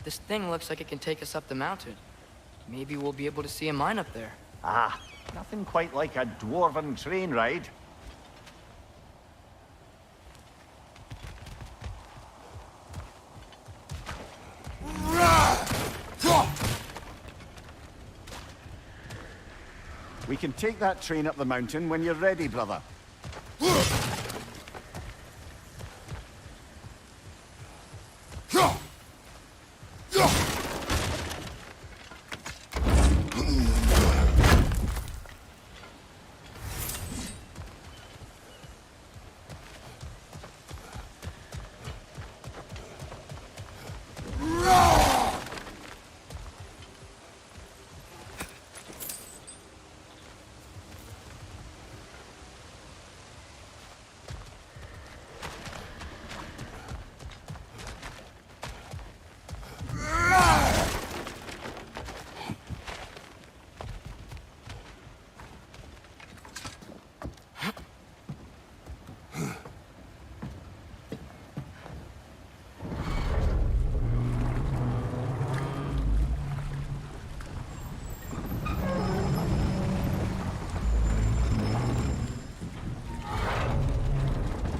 This thing looks like it can take us up the mountain. Maybe we'll be able to see a mine up there. Ah, nothing quite like a dwarven train ride. We can take that train up the mountain when you're ready, brother.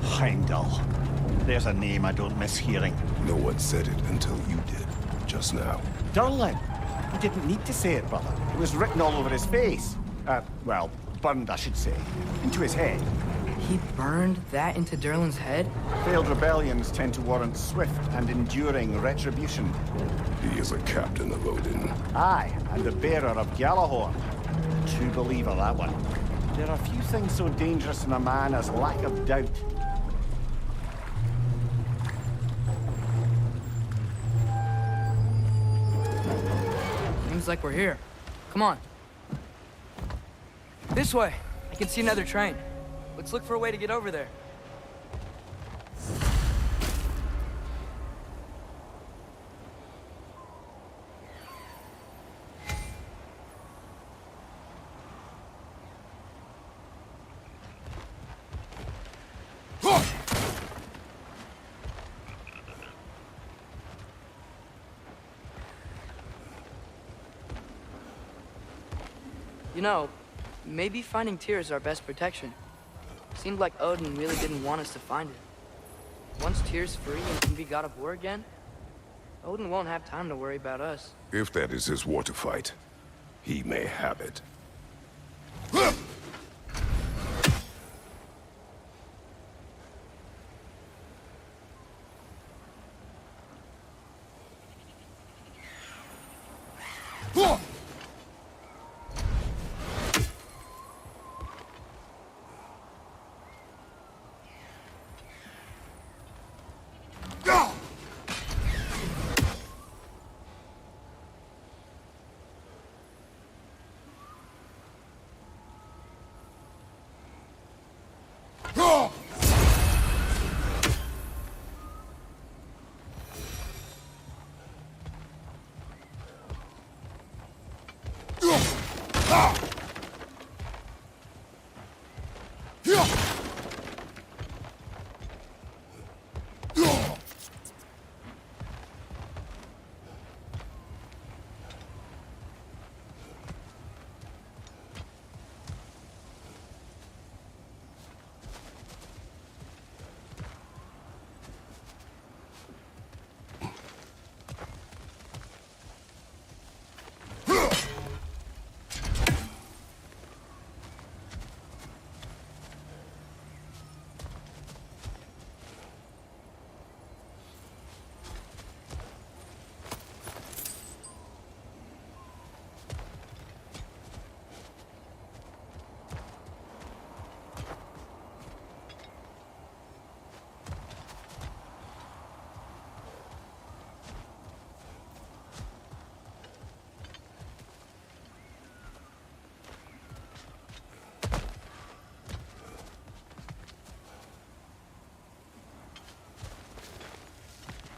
Heimdall. There's a name I don't miss hearing. No one said it until you did, just now. Durlan! You didn't need to say it, brother. It was written all over his face. Well, burned, I should say. Into his head. He burned that into Durlan's head? Failed rebellions tend to warrant swift and enduring retribution. He is a captain of Odin. Aye, and the bearer of Gjallarhorn. True believer, that one. There are few things so dangerous in a man as lack of doubt. Seems like we're here. Come on. This way. I can see another train. Let's look for a way to get over there. You know, maybe finding Tyr is our best protection. Seemed like Odin really didn't want us to find it. Once Tyr's free and can be God of War again, Odin won't have time to worry about us. If that is his war to fight, he may have it.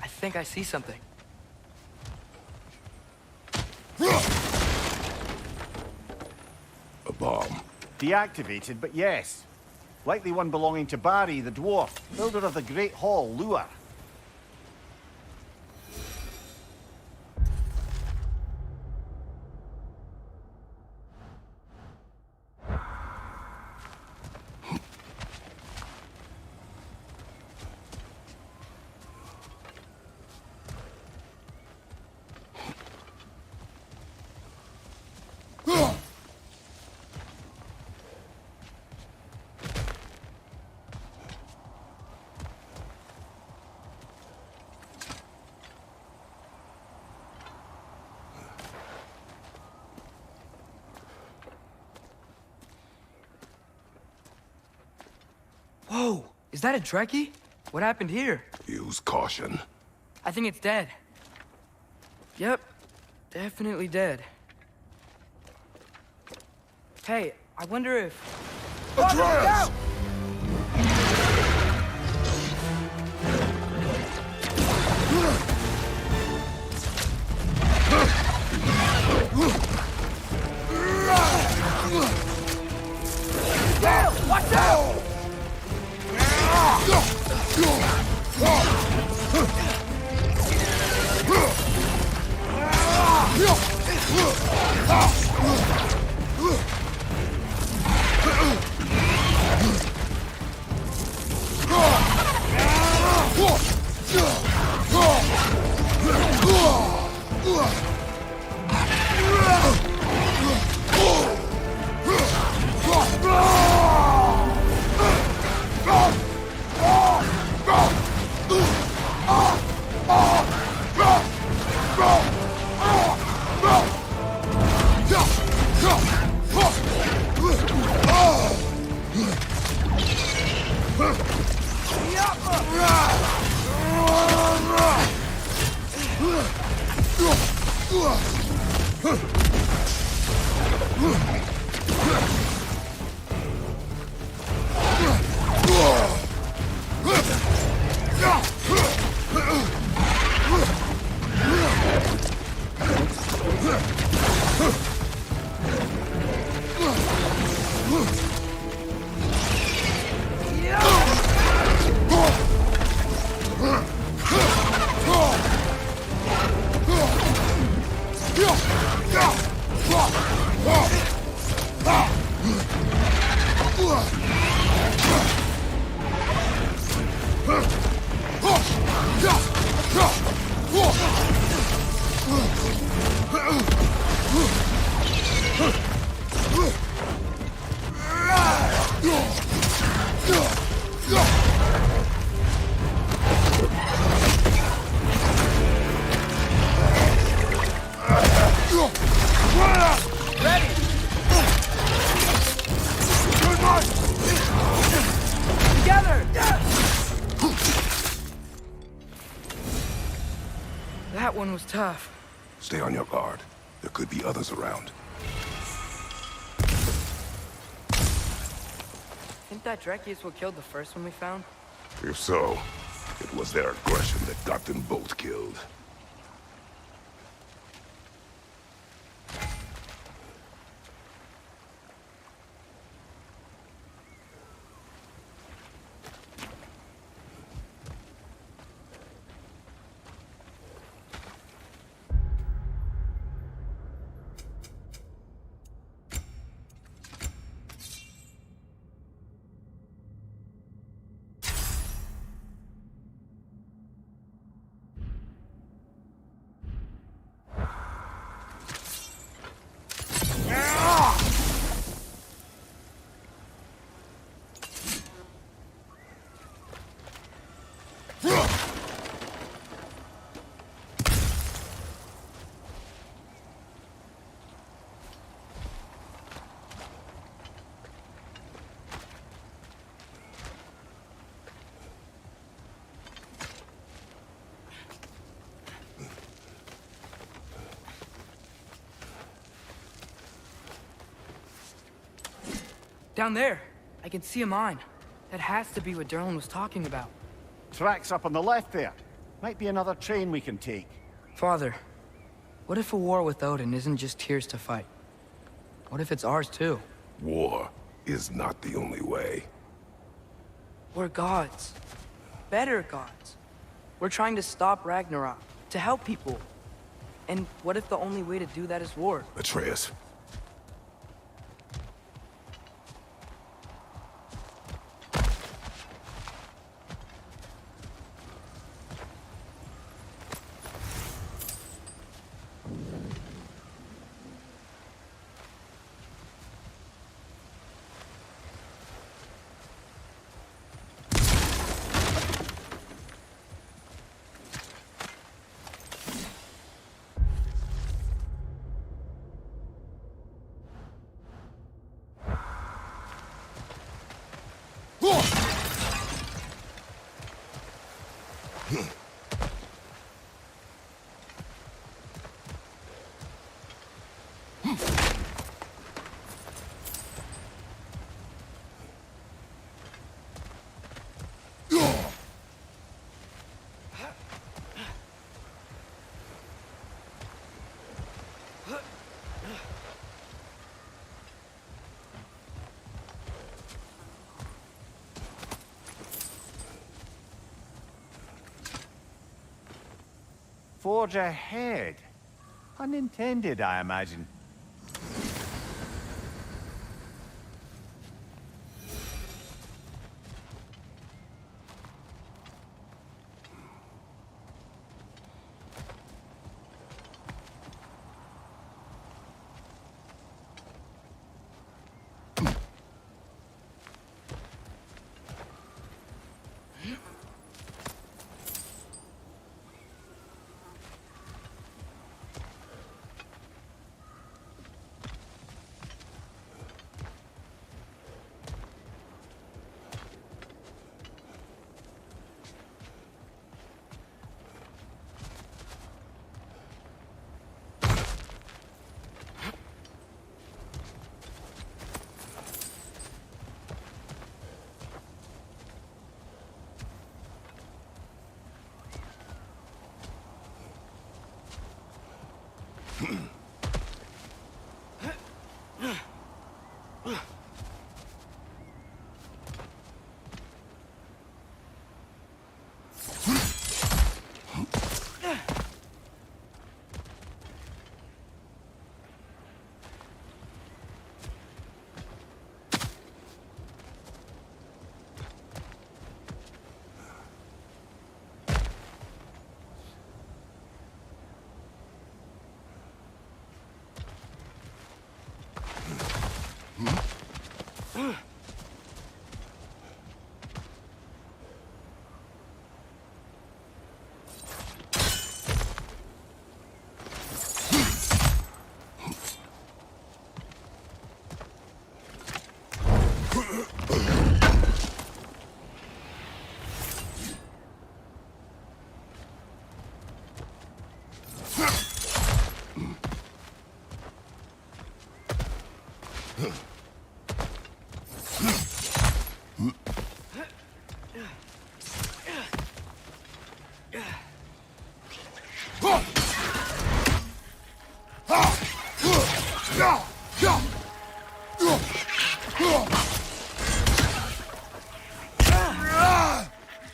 I think I see something. A bomb. Deactivated, but yes. Likely one belonging to Barry, the dwarf, builder of the Great Hall, Lure. Whoa! Is that a Trekkie? What happened here? Use caution. I think it's dead. Yep. Definitely dead. Hey, I wonder if... Atreus! Watch out! one was tough. Stay on your guard. There could be others around. Think that Drekius what killed the first one we found? If so, it was their aggression that got them both killed. Down there, I can see a mine. That has to be what Derlin was talking about. Tracks up on the left there. Might be another train we can take. Father, what if a war with Odin isn't just Tyr's to fight? What if it's ours too? War is not the only way. We're gods. Better gods. We're trying to stop Ragnarok, to help people. And what if the only way to do that is war? Atreus. Forge ahead. Unintended, I imagine.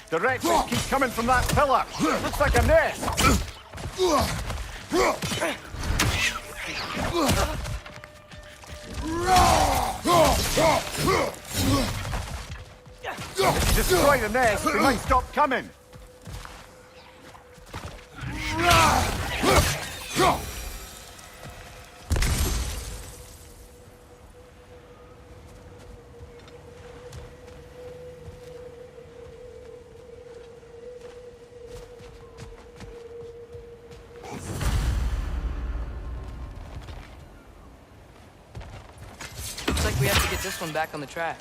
Directions keep coming from that pillar. Looks like a nest. If you destroy the nest, they might stop coming. Looks like we have to get this one back on the track.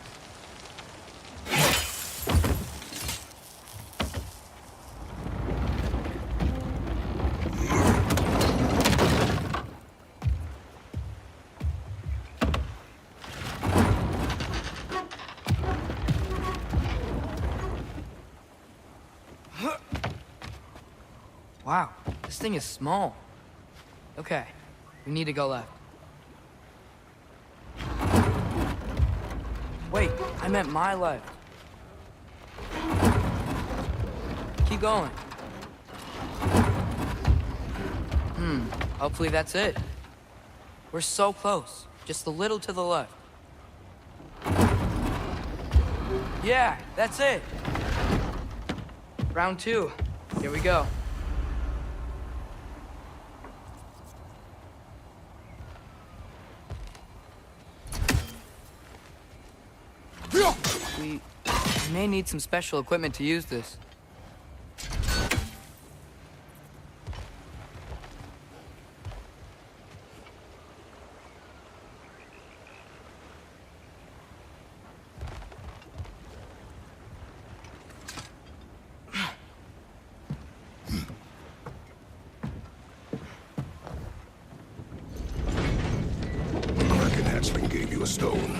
Wow, this thing is small. Okay, we need to go left. Wait, I meant my left. Keep going. Hopefully that's it. We're so close, just a little to the left. Yeah, that's it. Round 2, here we go. We may need some special equipment to use this. Kraken hatchling gave you a stone.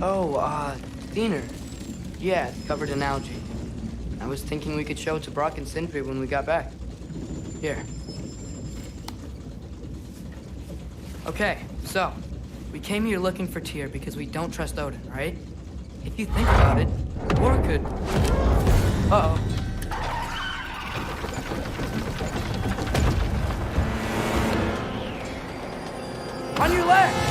Oh, Diener. Yeah, it's covered in algae. I was thinking we could show it to Brock and Sindri when we got back. Here. Okay, so, we came here looking for Tyr because we don't trust Odin, right? If you think about it, Thor could... Uh-oh. On your left!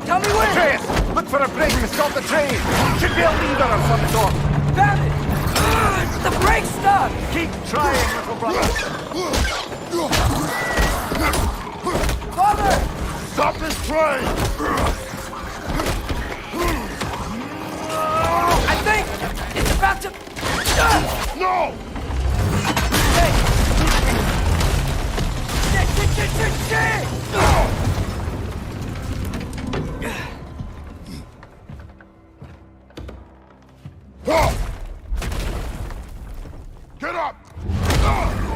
Tell me where! Atreus, look for a break to stop the train. Should be a lever of some sort. Found it! The brake's stuck! Keep trying, little brother. Father! Stop this train! I think it's about to... No! Hey! Shit! Get up!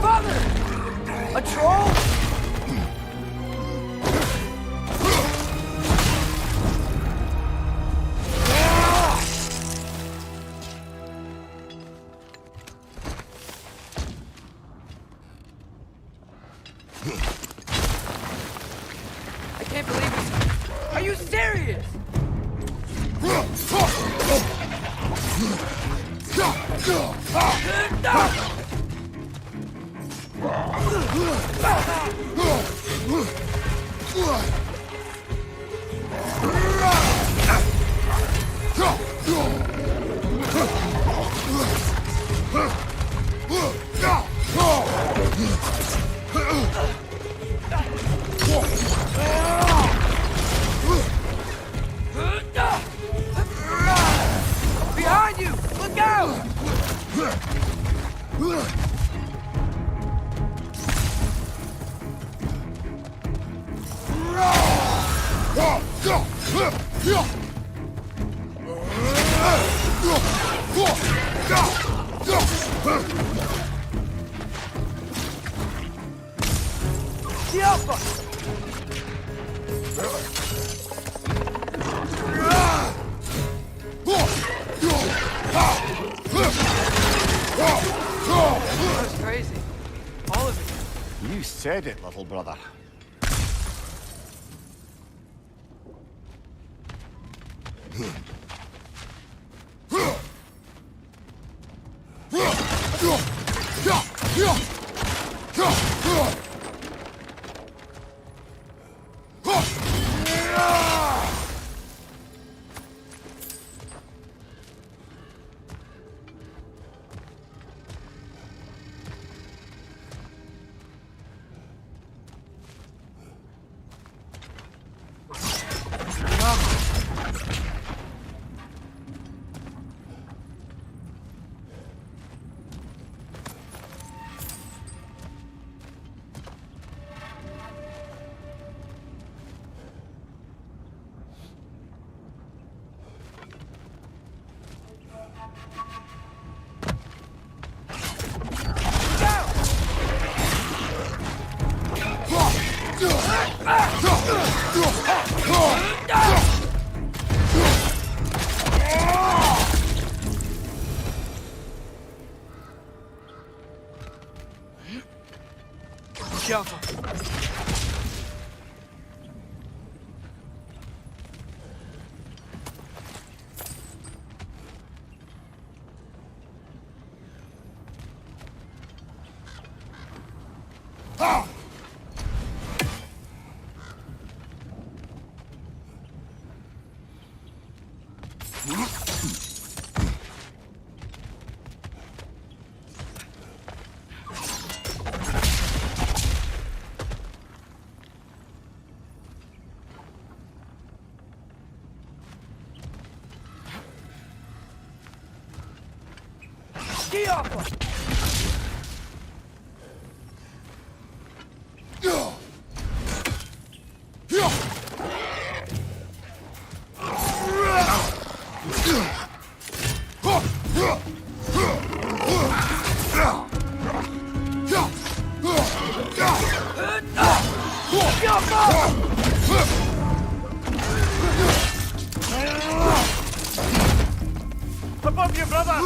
Father! A troll? I can't believe it. Are you serious? Behind you! Look out! No! That's crazy. All of it. You said it, little brother. Above you, brother!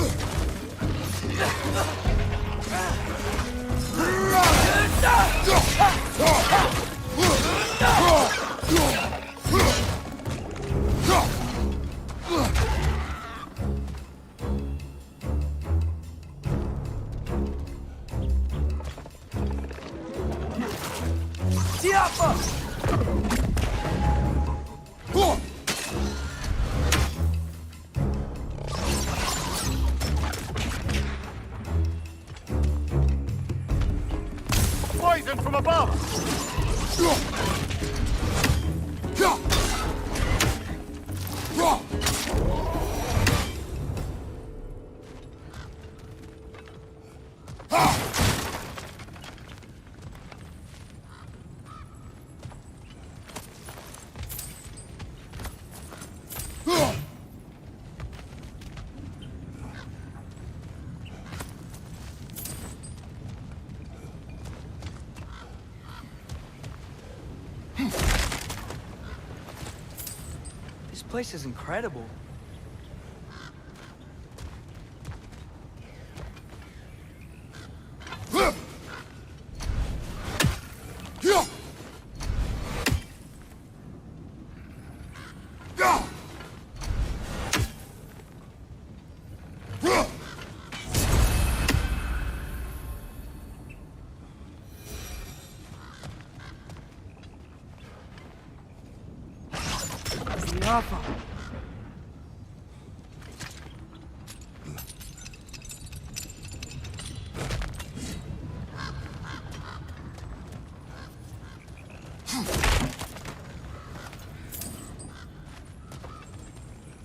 Poison from above! This place is incredible.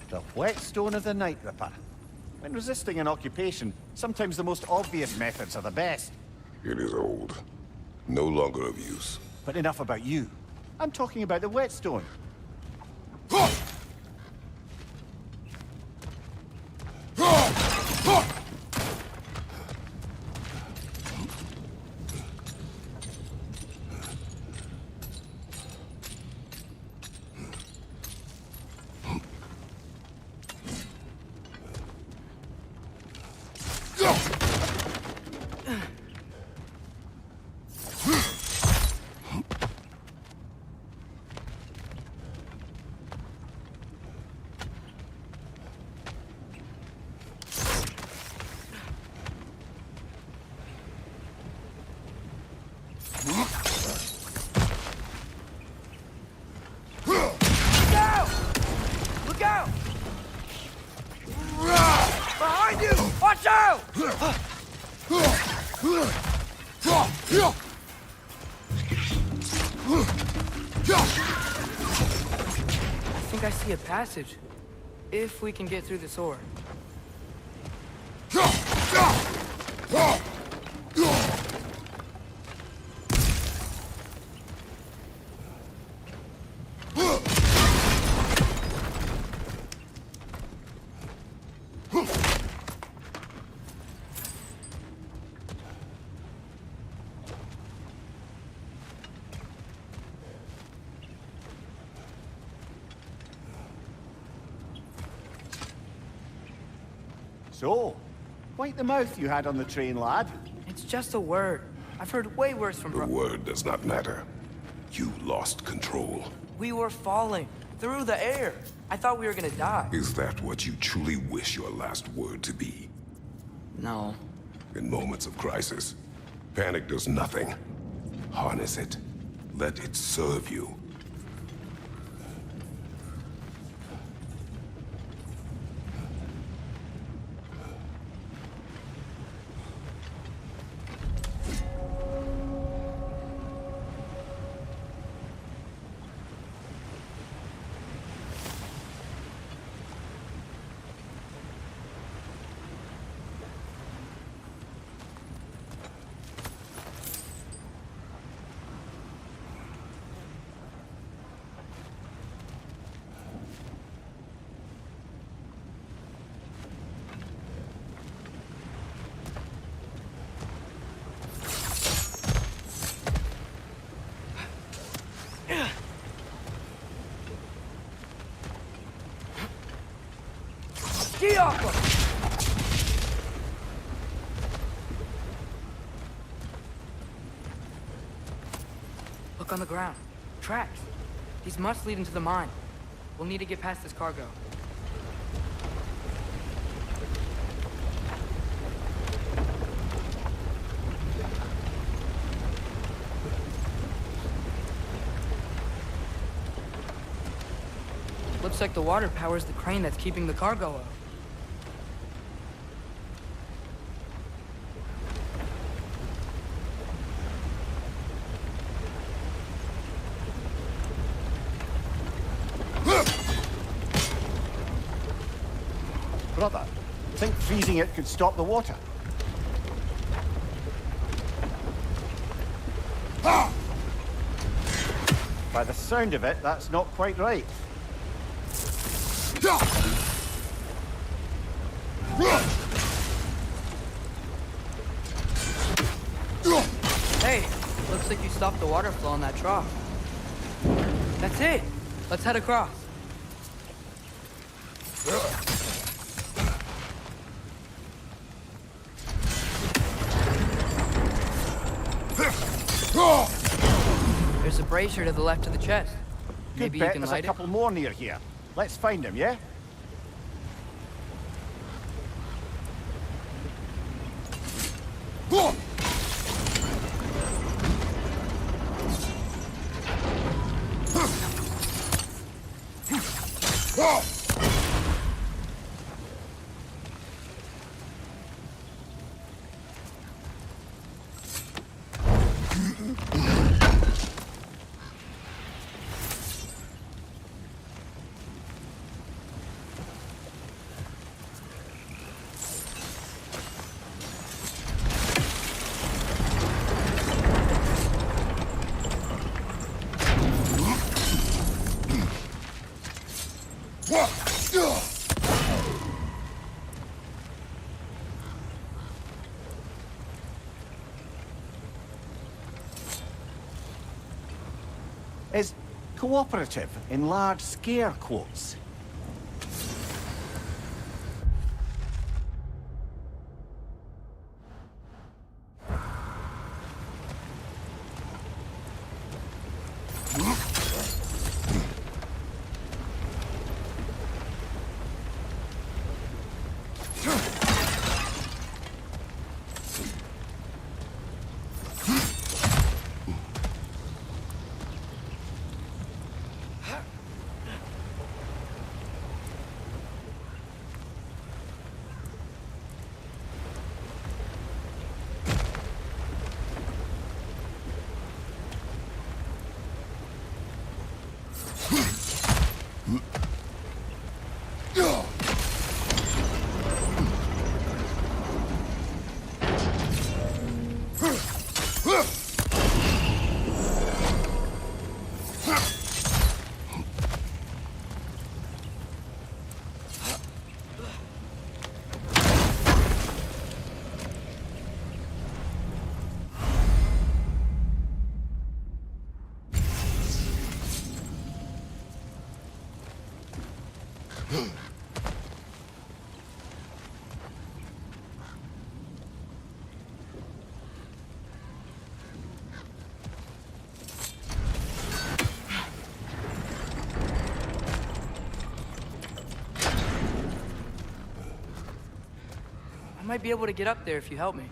The whetstone of the Night Ripper. When resisting an occupation, sometimes the most obvious methods are the best. It is old. No longer of use. But enough about you. I'm talking about the whetstone. Look out! Behind you! Watch out! I think I see a passage. If we can get through this door. So, wipe the mouth you had on the train, lad. It's just a word. I've heard way worse from The word does not matter. You lost control. We were falling through the air. I thought we were gonna die. Is that what you truly wish your last word to be? No. In moments of crisis, panic does nothing. Harness it. Let it serve you. Ski off them! Look on the ground. Tracks. These must lead into the mine. We'll need to get past this cargo. Looks like the water powers the crane that's keeping the cargo up. Brother, think freezing it could stop the water? By the sound of it, that's not quite right. Hey, looks like you stopped the water flow in that trough. That's it. Let's head across. There's a brazier to the left of the chest. Maybe you can There's light a it. couple more near here. Let's find them, yeah? cooperative in large scare quotes. I might be able to get up there if you help me.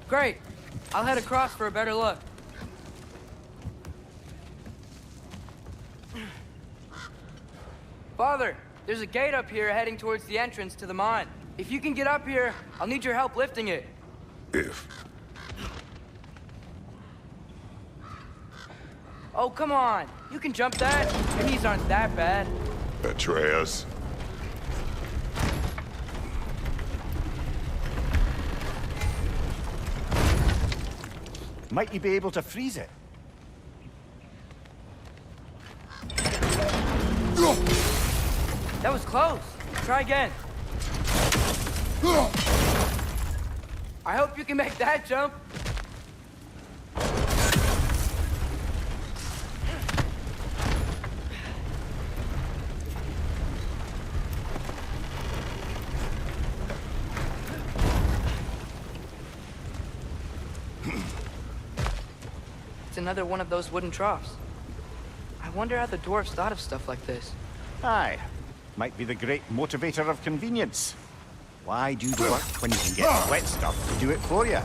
Great. I'll head across for a better look. Father, there's a gate up here heading towards the entrance to the mine. If you can get up here, I'll need your help lifting it. If. Oh, come on. You can jump that. Your knees aren't that bad. Atreus. Might you be able to freeze it? That was close. Try again. I hope you can make that jump. Another one of those wooden troughs. I wonder how the dwarves thought of stuff like this. Aye. Might be the great motivator of convenience. Why do the work when you can get wet stuff to do it for you?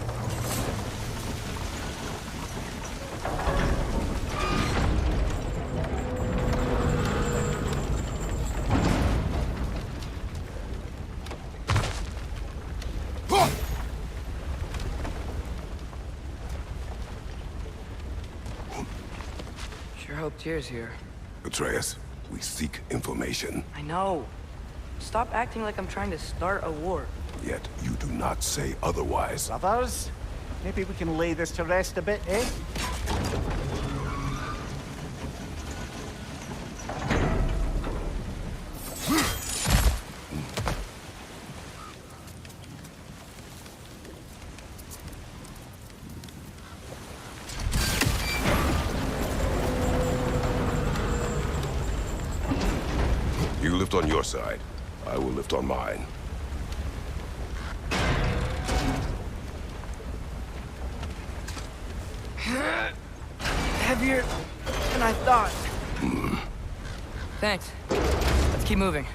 Hope Tyr's here. Atreus, we seek information. I know. Stop acting like I'm trying to start a war. Yet you do not say otherwise. Brothers, maybe we can lay this to rest a bit, eh? You lift on your side. I will lift on mine. Heavier than I thought. Thanks. Let's keep moving.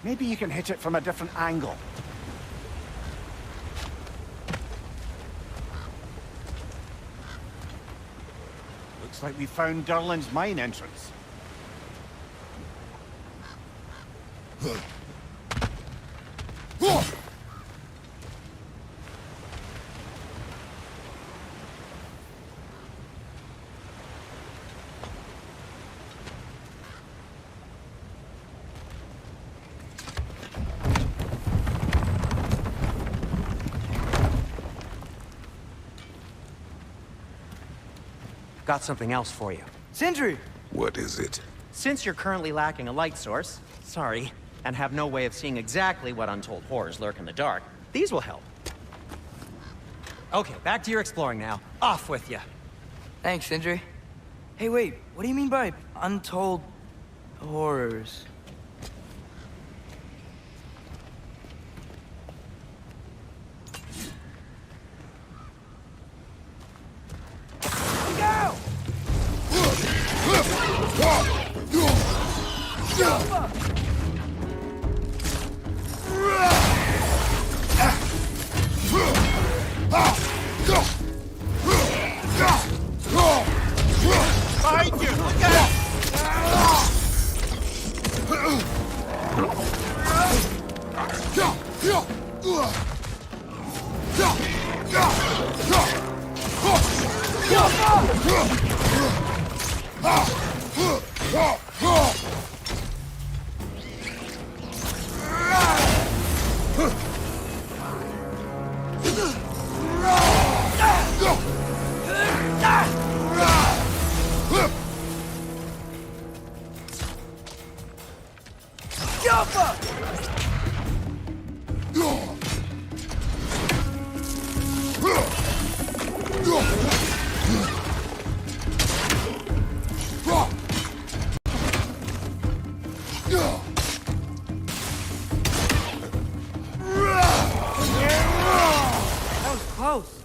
Maybe you can hit it from a different angle. Looks like we found Durlin's mine entrance. Got something else for you. Sindri! What is it? Since you're currently lacking a light source, sorry, and have no way of seeing exactly what untold horrors lurk in the dark, these will help. Okay, back to your exploring now. Off with you. Thanks, Sindri. Hey, wait, what do you mean by untold horrors? Behind you! Look out! That was close.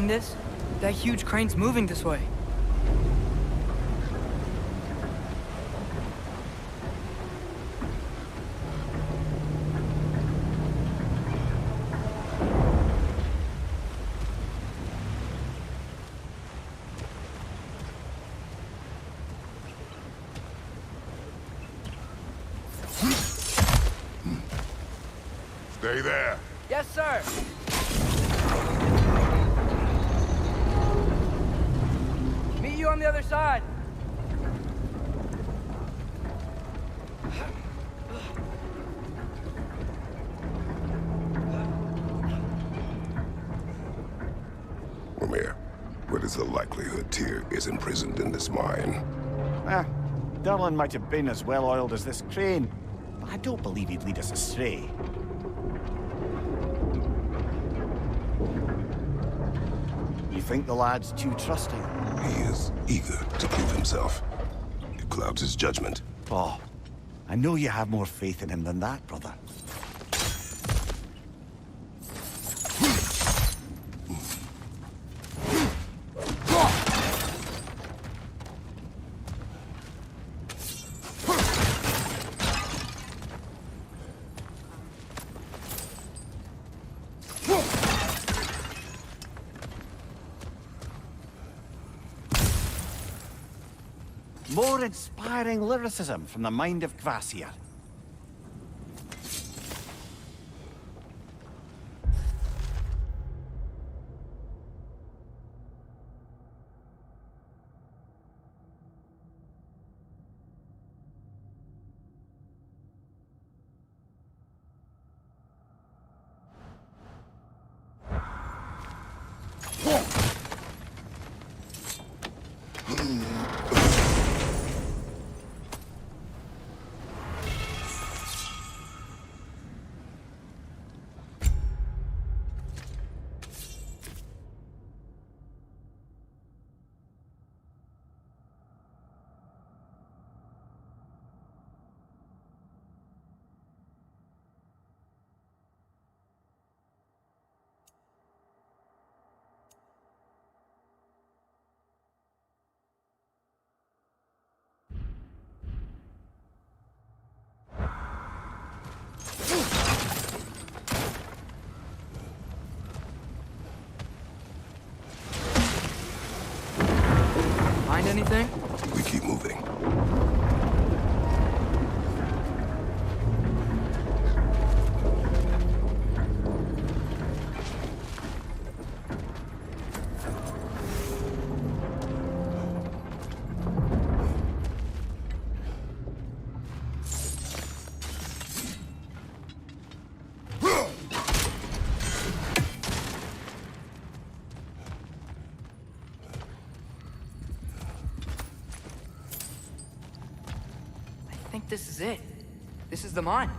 This? That huge crane's moving this way. Stay there. Yes, sir. Meet you on the other side. Ramir, what is the likelihood Tyr is imprisoned in this mine? Durlin might have been as well-oiled as this crane, but I don't believe he'd lead us astray. You think the lad's too trusting? He is eager to prove himself. It clouds his judgment. Oh, I know you have more faith in him than that, brother. More inspiring lyricism from the mind of Kvasir. Find anything? We keep moving. I think this is it. This is the mine.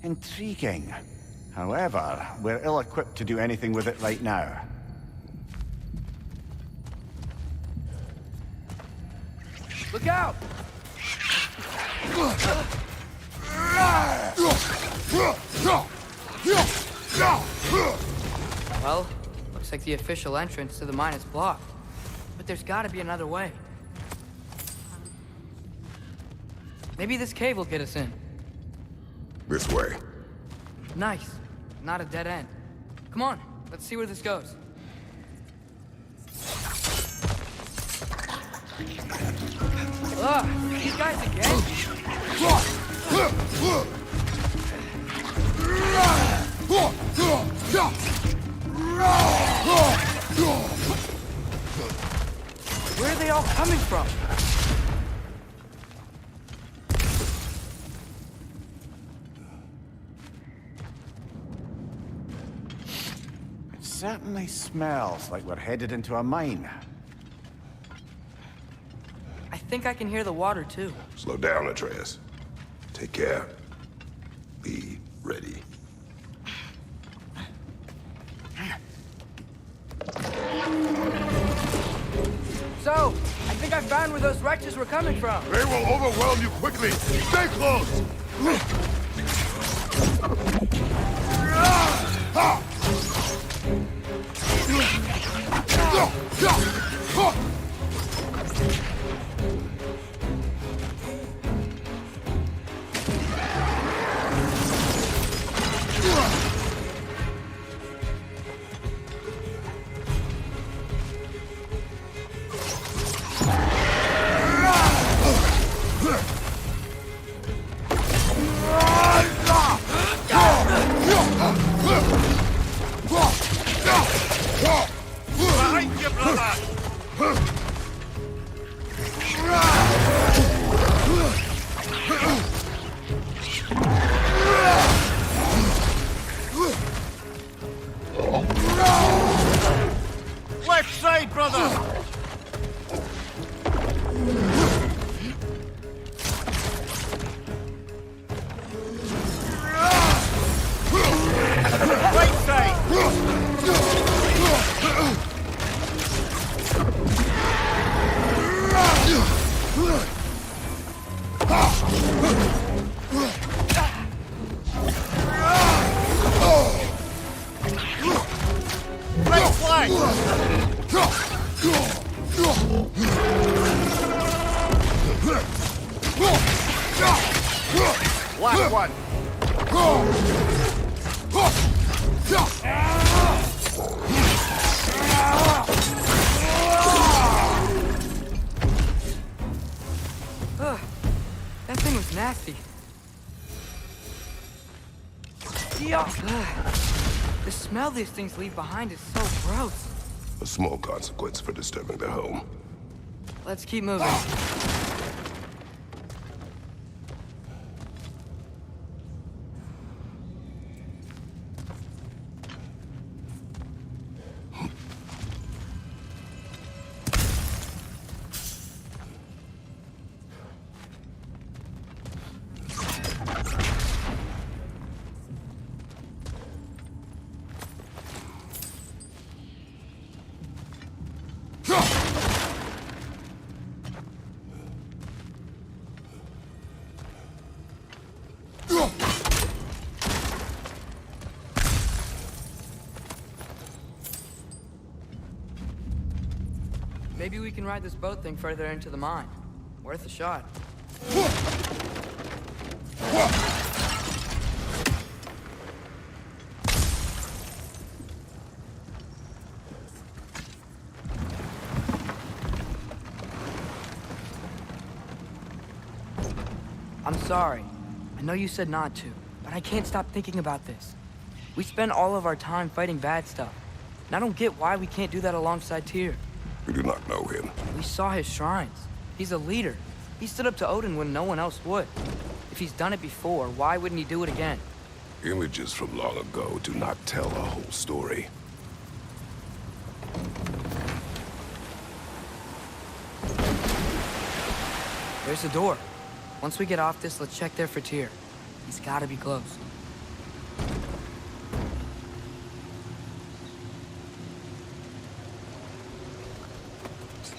Intriguing. However, we're ill-equipped to do anything with it right now. Look out! Well, looks like the official entrance to the mine is blocked. But there's gotta be another way. Maybe this cave will get us in. This way. Nice. Not a dead end. Come on, let's see where this goes. Ugh, these guys again? Where are they all coming from? Certainly smells like we're headed into a mine. I think I can hear the water, too. Slow down, Atreus. Take care. Be ready. So, I think I found where those wretches were coming from. They will overwhelm you quickly. Stay close! Left side, brother! Right side! Right flank! Last one! Ugh, that thing was nasty. The smell these things leave behind is so gross. A small consequence for disturbing their home. Let's keep moving. Maybe we can ride this boat thing further into the mine. Worth a shot. I'm sorry. I know you said not to, but I can't stop thinking about this. We spend all of our time fighting bad stuff, and I don't get why we can't do that alongside Tyr. We do not know him. We saw his shrines. He's a leader. He stood up to Odin when no one else would. If he's done it before, why wouldn't he do it again? Images from long ago do not tell a whole story. There's the door. Once we get off this, let's check there for Tyr. He's gotta be close.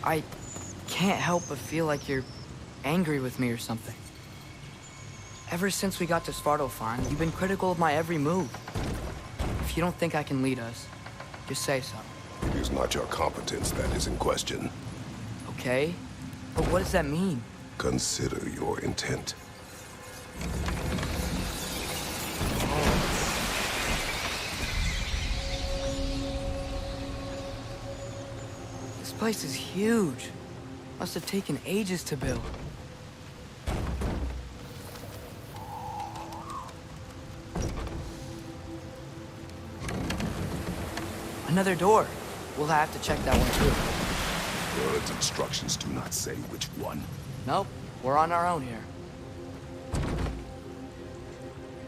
I can't help but feel like you're angry with me or something. Ever since we got to Svartalfheim, you've been critical of my every move. If you don't think I can lead us, just say so. It is not your competence that is in question. Okay? But what does that mean? Consider your intent. This place is huge. Must have taken ages to build. Another door. We'll have to check that one too. Word's instructions do not say which one. Nope, we're on our own here.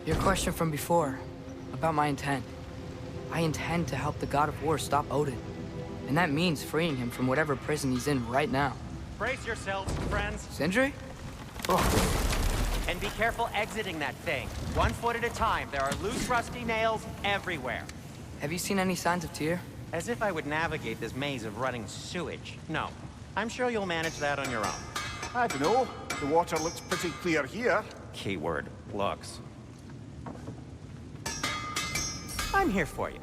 Your question from before, about my intent. I intend to help the God of War stop Odin. And that means freeing him from whatever prison he's in right now. Brace yourselves, friends. Sindri? And be careful exiting that thing. 1 foot at a time. There are loose, rusty nails everywhere. Have you seen any signs of Tyr? As if I would navigate this maze of running sewage. No. I'm sure you'll manage that on your own. I don't know. The water looks pretty clear here. Keyword, looks. I'm here for you.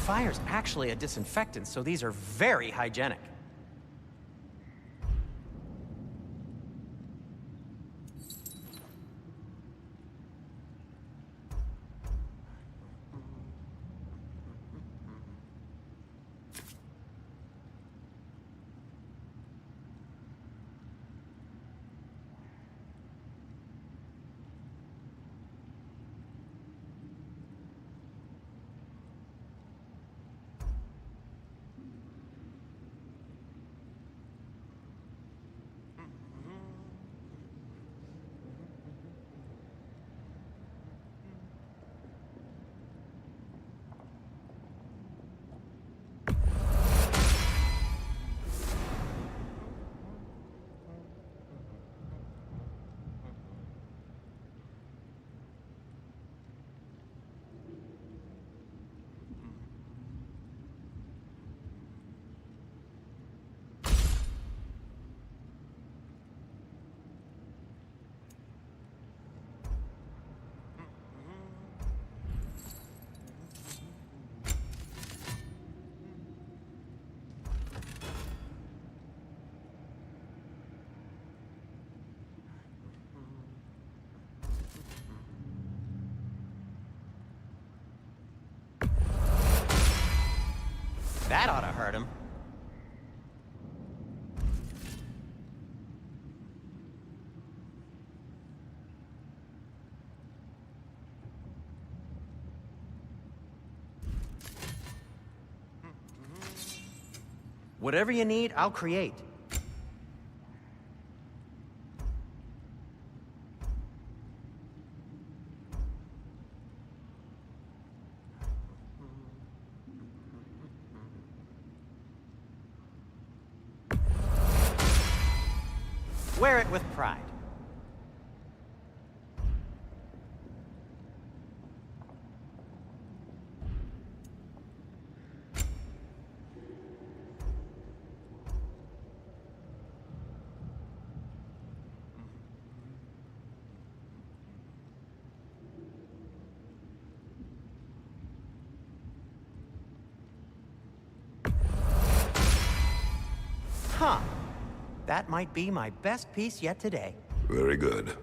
Fire's actually a disinfectant, so these are very hygienic. That ought to hurt him. Whatever you need, I'll create. Wear it with pride. Huh. That might be my best piece yet today. Very good.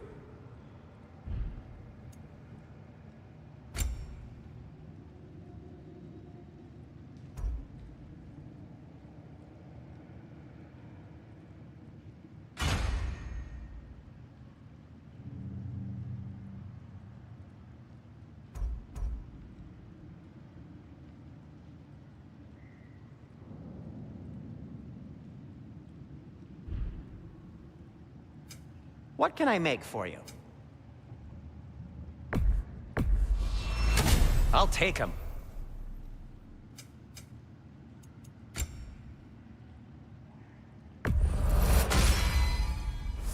What can I make for you? I'll take him.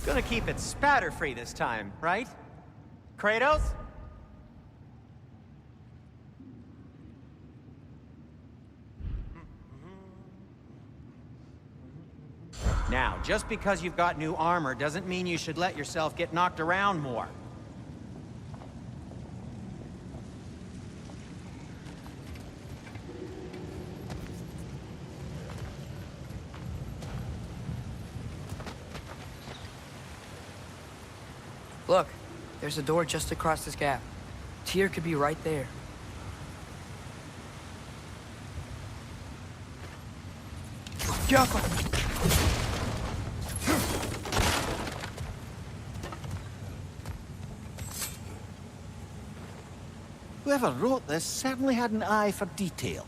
Gonna keep it spatter-free this time, right? Kratos? Now, just because you've got new armor doesn't mean you should let yourself get knocked around more. Look, there's a door just across this gap. Tyr could be right there. Jacob! Whoever wrote this certainly had an eye for detail.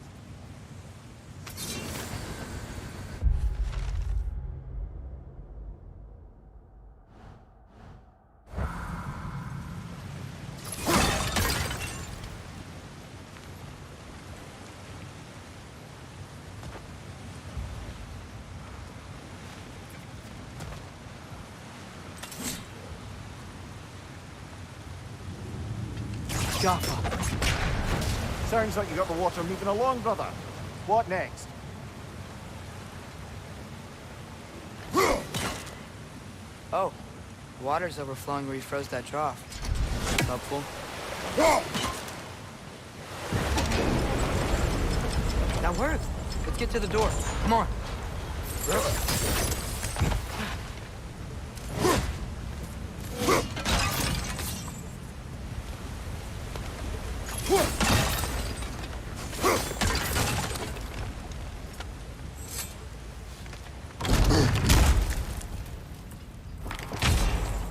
Jaffa. Sounds like you got the water moving along, brother. What next? Oh, the water's overflowing where you froze that trough. Helpful. That worked. Let's get to the door. Come on.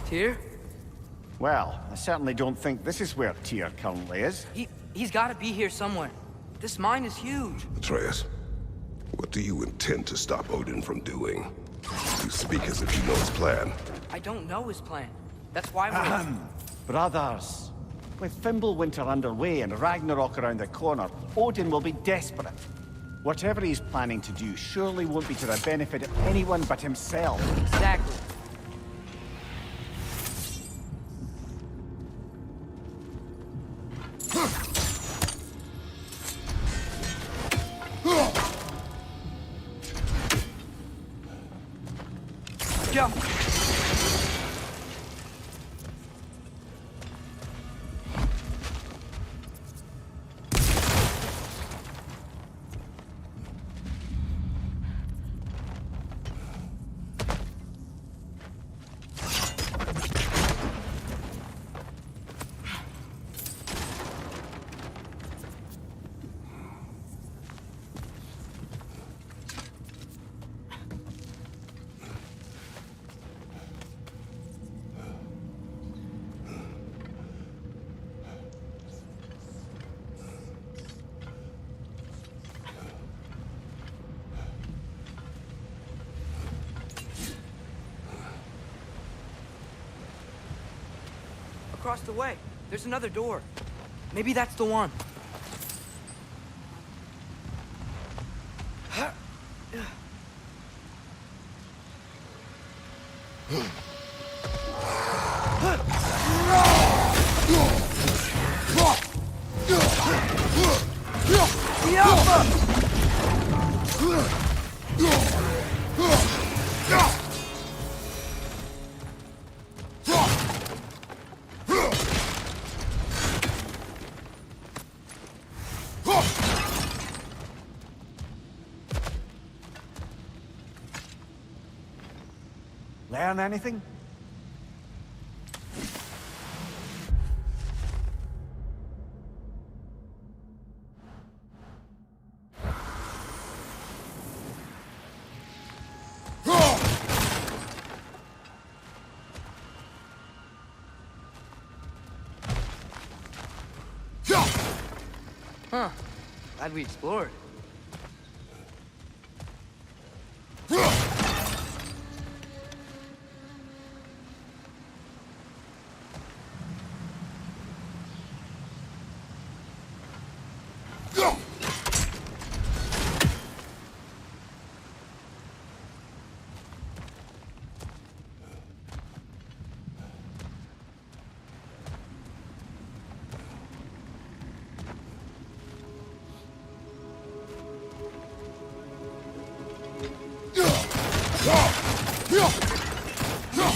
Tyr? Well, I certainly don't think this is where Tyr currently is. He's got to be here somewhere. This mine is huge. Atreus, what do you intend to stop Odin from doing? You speak as if you know his plan. I don't know his plan. That's why we're... Brothers, with Fimbulwinter underway and Ragnarok around the corner, Odin will be desperate. Whatever he's planning to do surely won't be to the benefit of anyone but himself. Exactly. Jump! across the way. There's another door. Maybe that's the one. Learn anything? Huh. Glad we explored.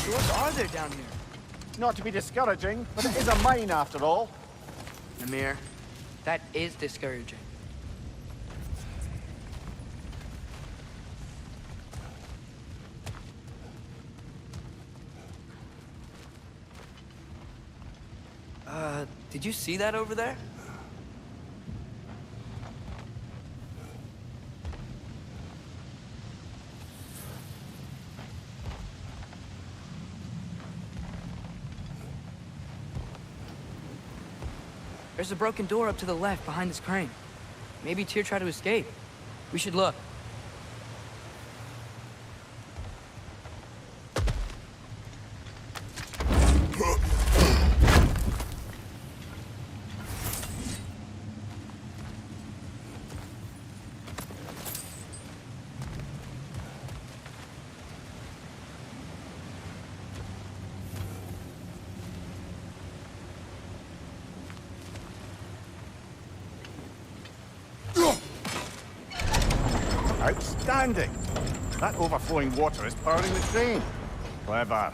What are there down here? Not to be discouraging, but it is a mine after all. Amir, that is discouraging. Did you see that over there? There's a broken door up to the left behind this crane. Maybe Tyr tried to escape. We should look. Outstanding! That overflowing water is powering the crane. Clever.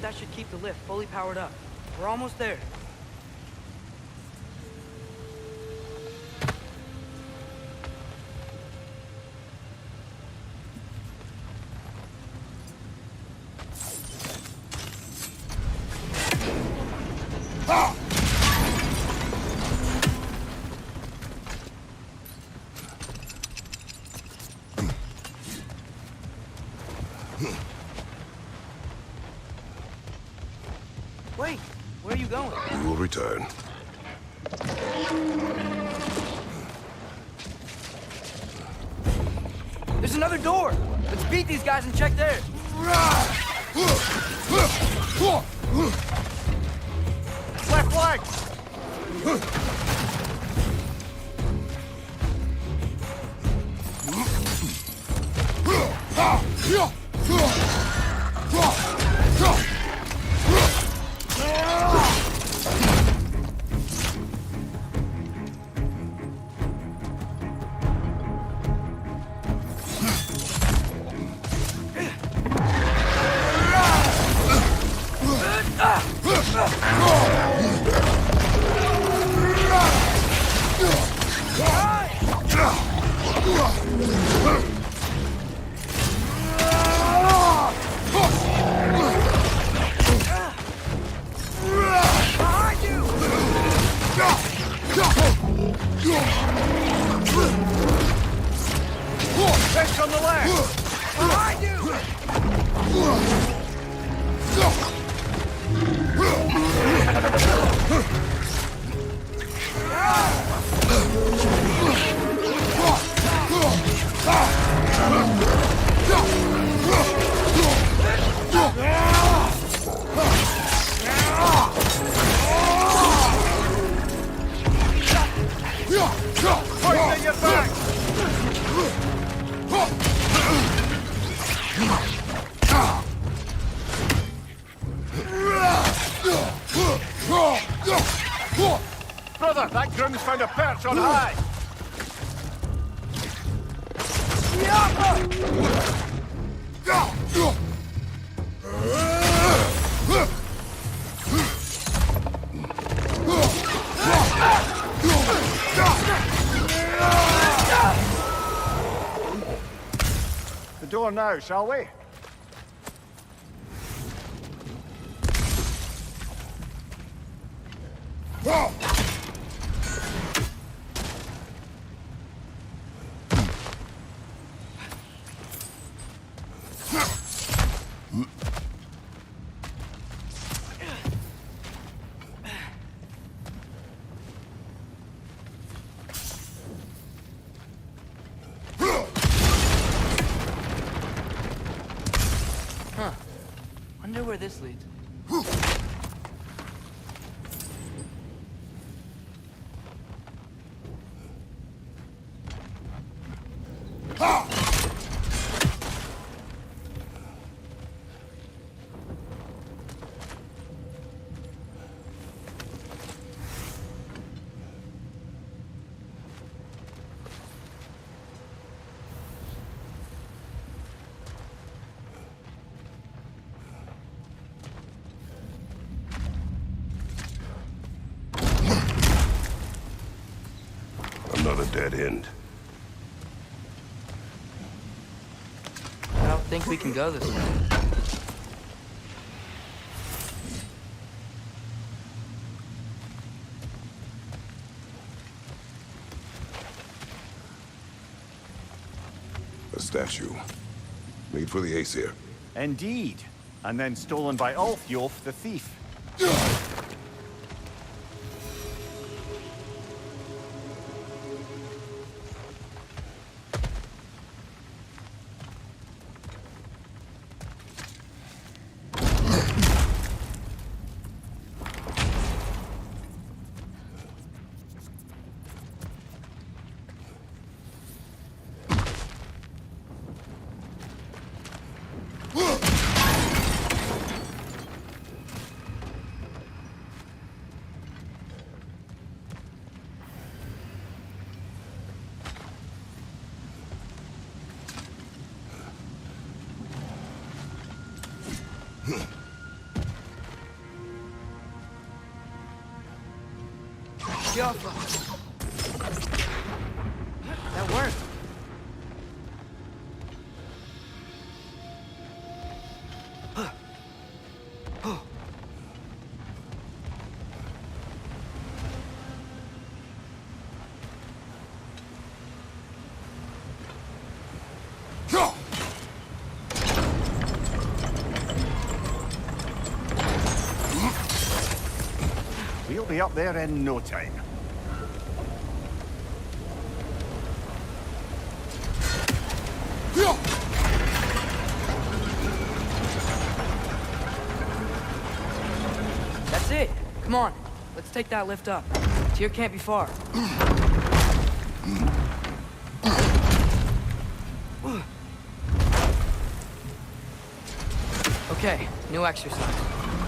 That should keep the lift fully powered up. We're almost there. Wait, where are you going? We will return. There's another door! Let's beat these guys and check theirs! Left flank! Fish on the left! Behind you! Point your back! Brother, that groom's found a perch on high! The door now, shall we? Wonder where this leads. Not a dead end. I don't think we can go this way. A statue. Made for the Aesir. Indeed. And then stolen by Ulfjolf the thief. That worked. We'll be up there in no time. That's it. Come on. Let's take that lift up. Tyr can't be far. Okay, new exercise.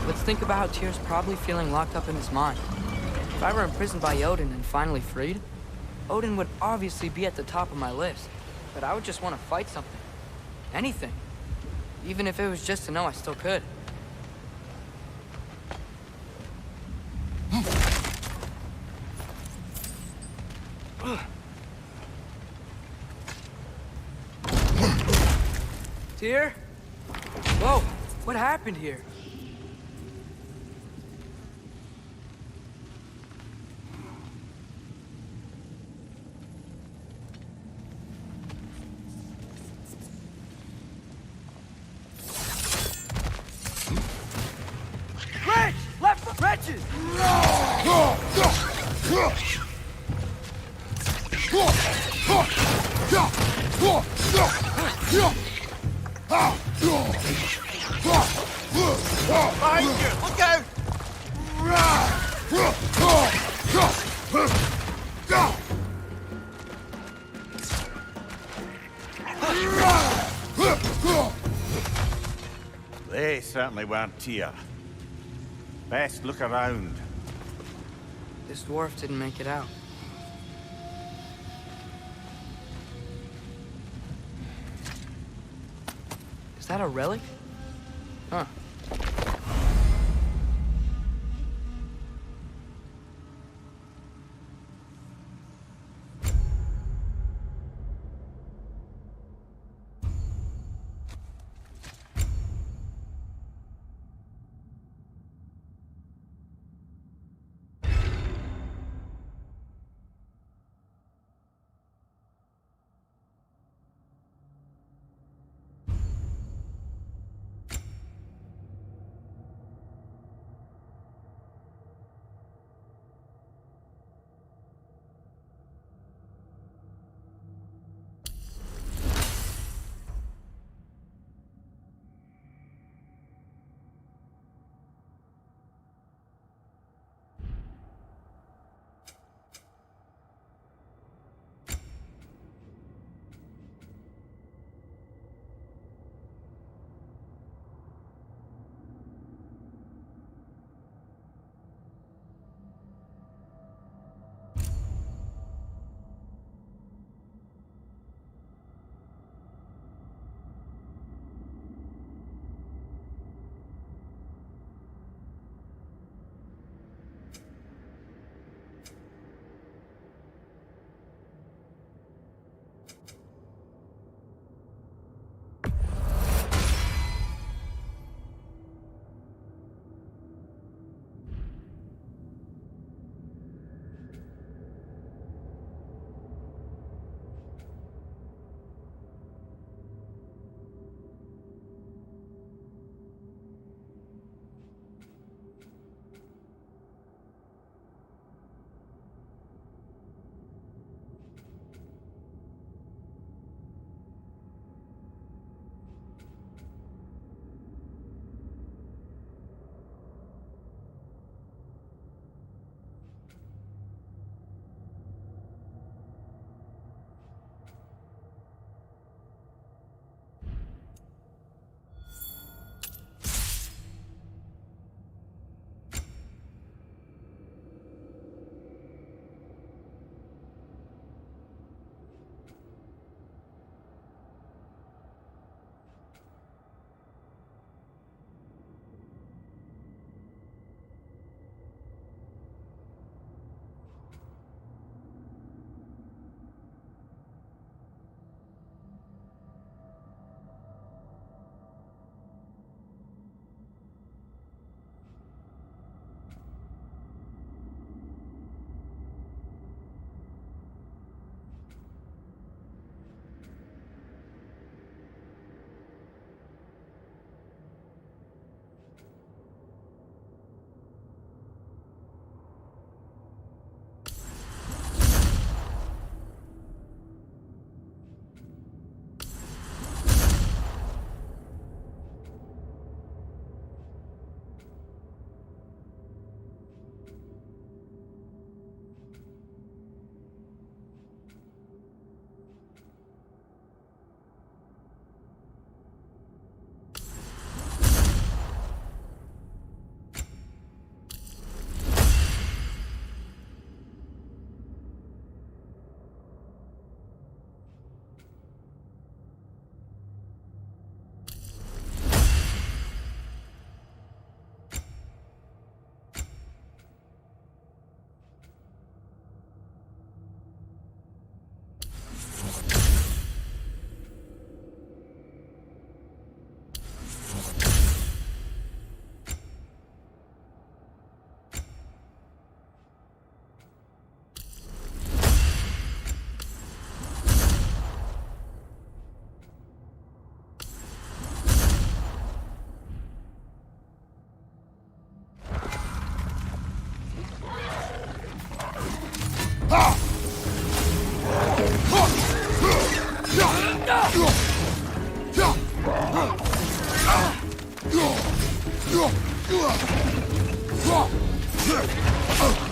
Let's think about how Tyr's probably feeling locked up in his mind. If I were imprisoned by Odin and finally freed, Odin would obviously be at the top of my list. But I would just want to fight something. Anything. Even if it was just to know I still could. Tyr? Whoa, what happened here? Wretch! Left wretches! Behind you! Look out! They certainly weren't Tyr. Best look around. This dwarf didn't make it out. Is that a relic? Huh.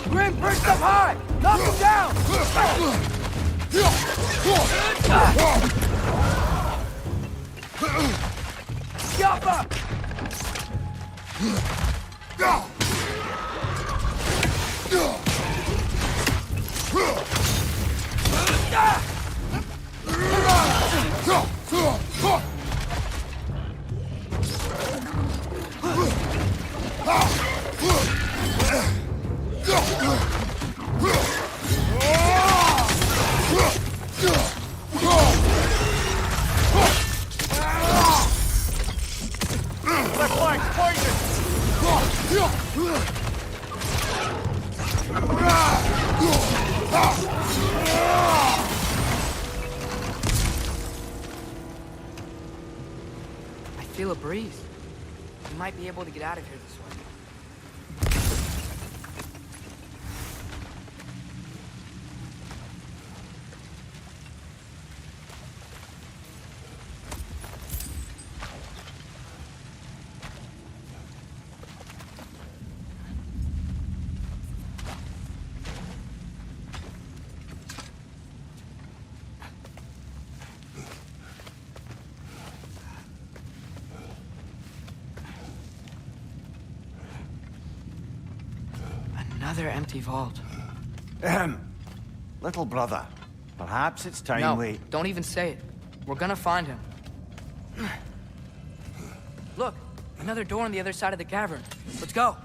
Grim, perched up high! Knock him down! Yappa! I feel a breeze. We might be able to get out of here this way. Another empty vault. Little brother, perhaps it's time No, we... don't even say it. We're gonna find him. Look, another door on the other side of the cavern. Let's go.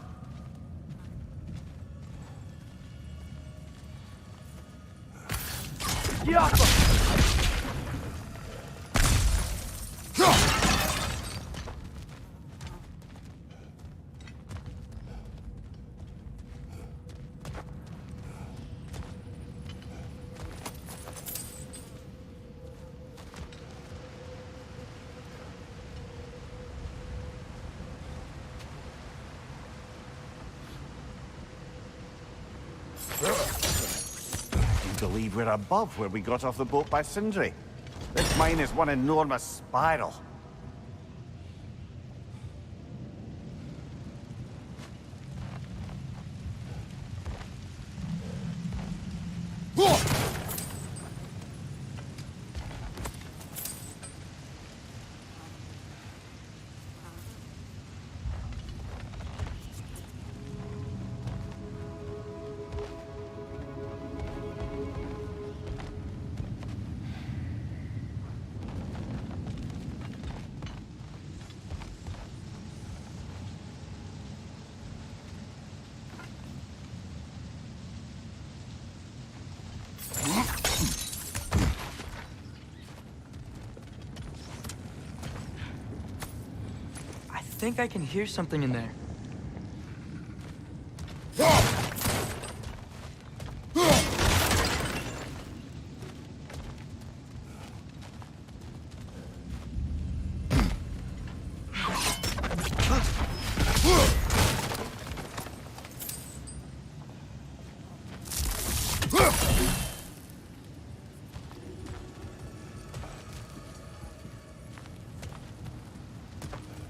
You believe we're above where we got off the boat by Sindri? This mine is one enormous spiral. I think I can hear something in there.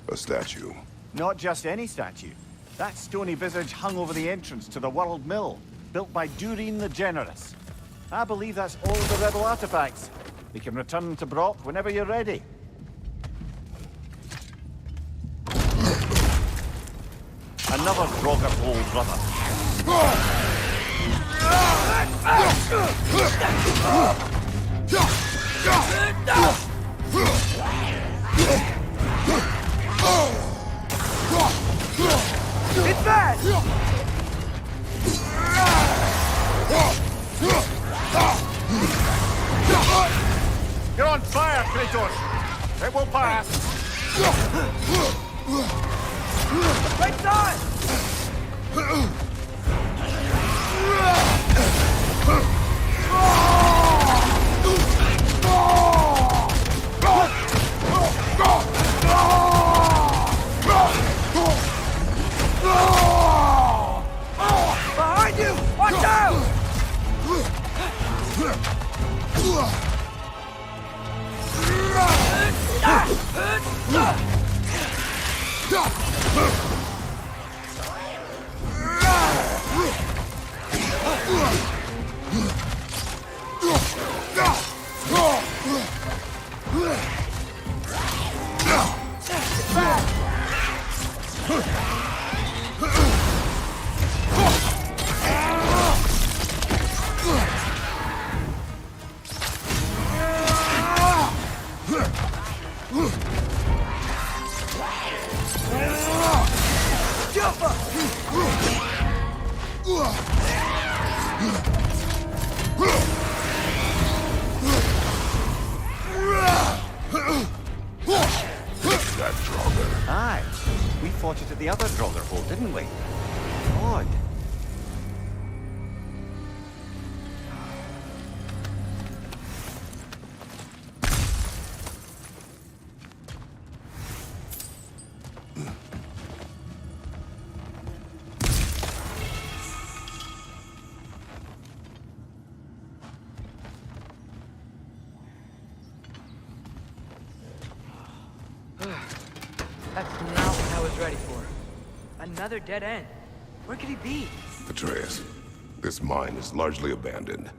A statue. Not just any statue. That stony visage hung over the entrance to the World Mill, built by Durin the Generous. I believe that's all the rebel artifacts. We can return to Brock whenever you're ready. Another Grogger old brother. It's bad! You're on fire, Kratos! It will pass! Right side! Behind you! Watch out! That Draugr. Aye. We fought it at the other Draugr hole, didn't we? Odd. That's not what I was ready for. Another dead end. Where could he be? Atreus, this mine is largely abandoned.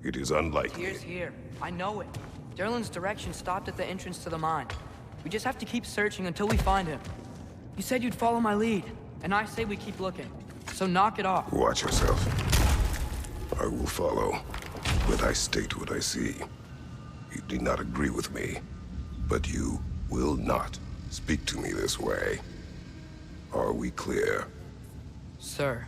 It is unlikely. Tyr's here. I know it. Derlin's direction stopped at the entrance to the mine. We just have to keep searching until we find him. You said you'd follow my lead, and I say we keep looking. So knock it off. Watch yourself. I will follow, but I state what I see. You do not agree with me, but you will not speak to me this way. Are we clear? Sir.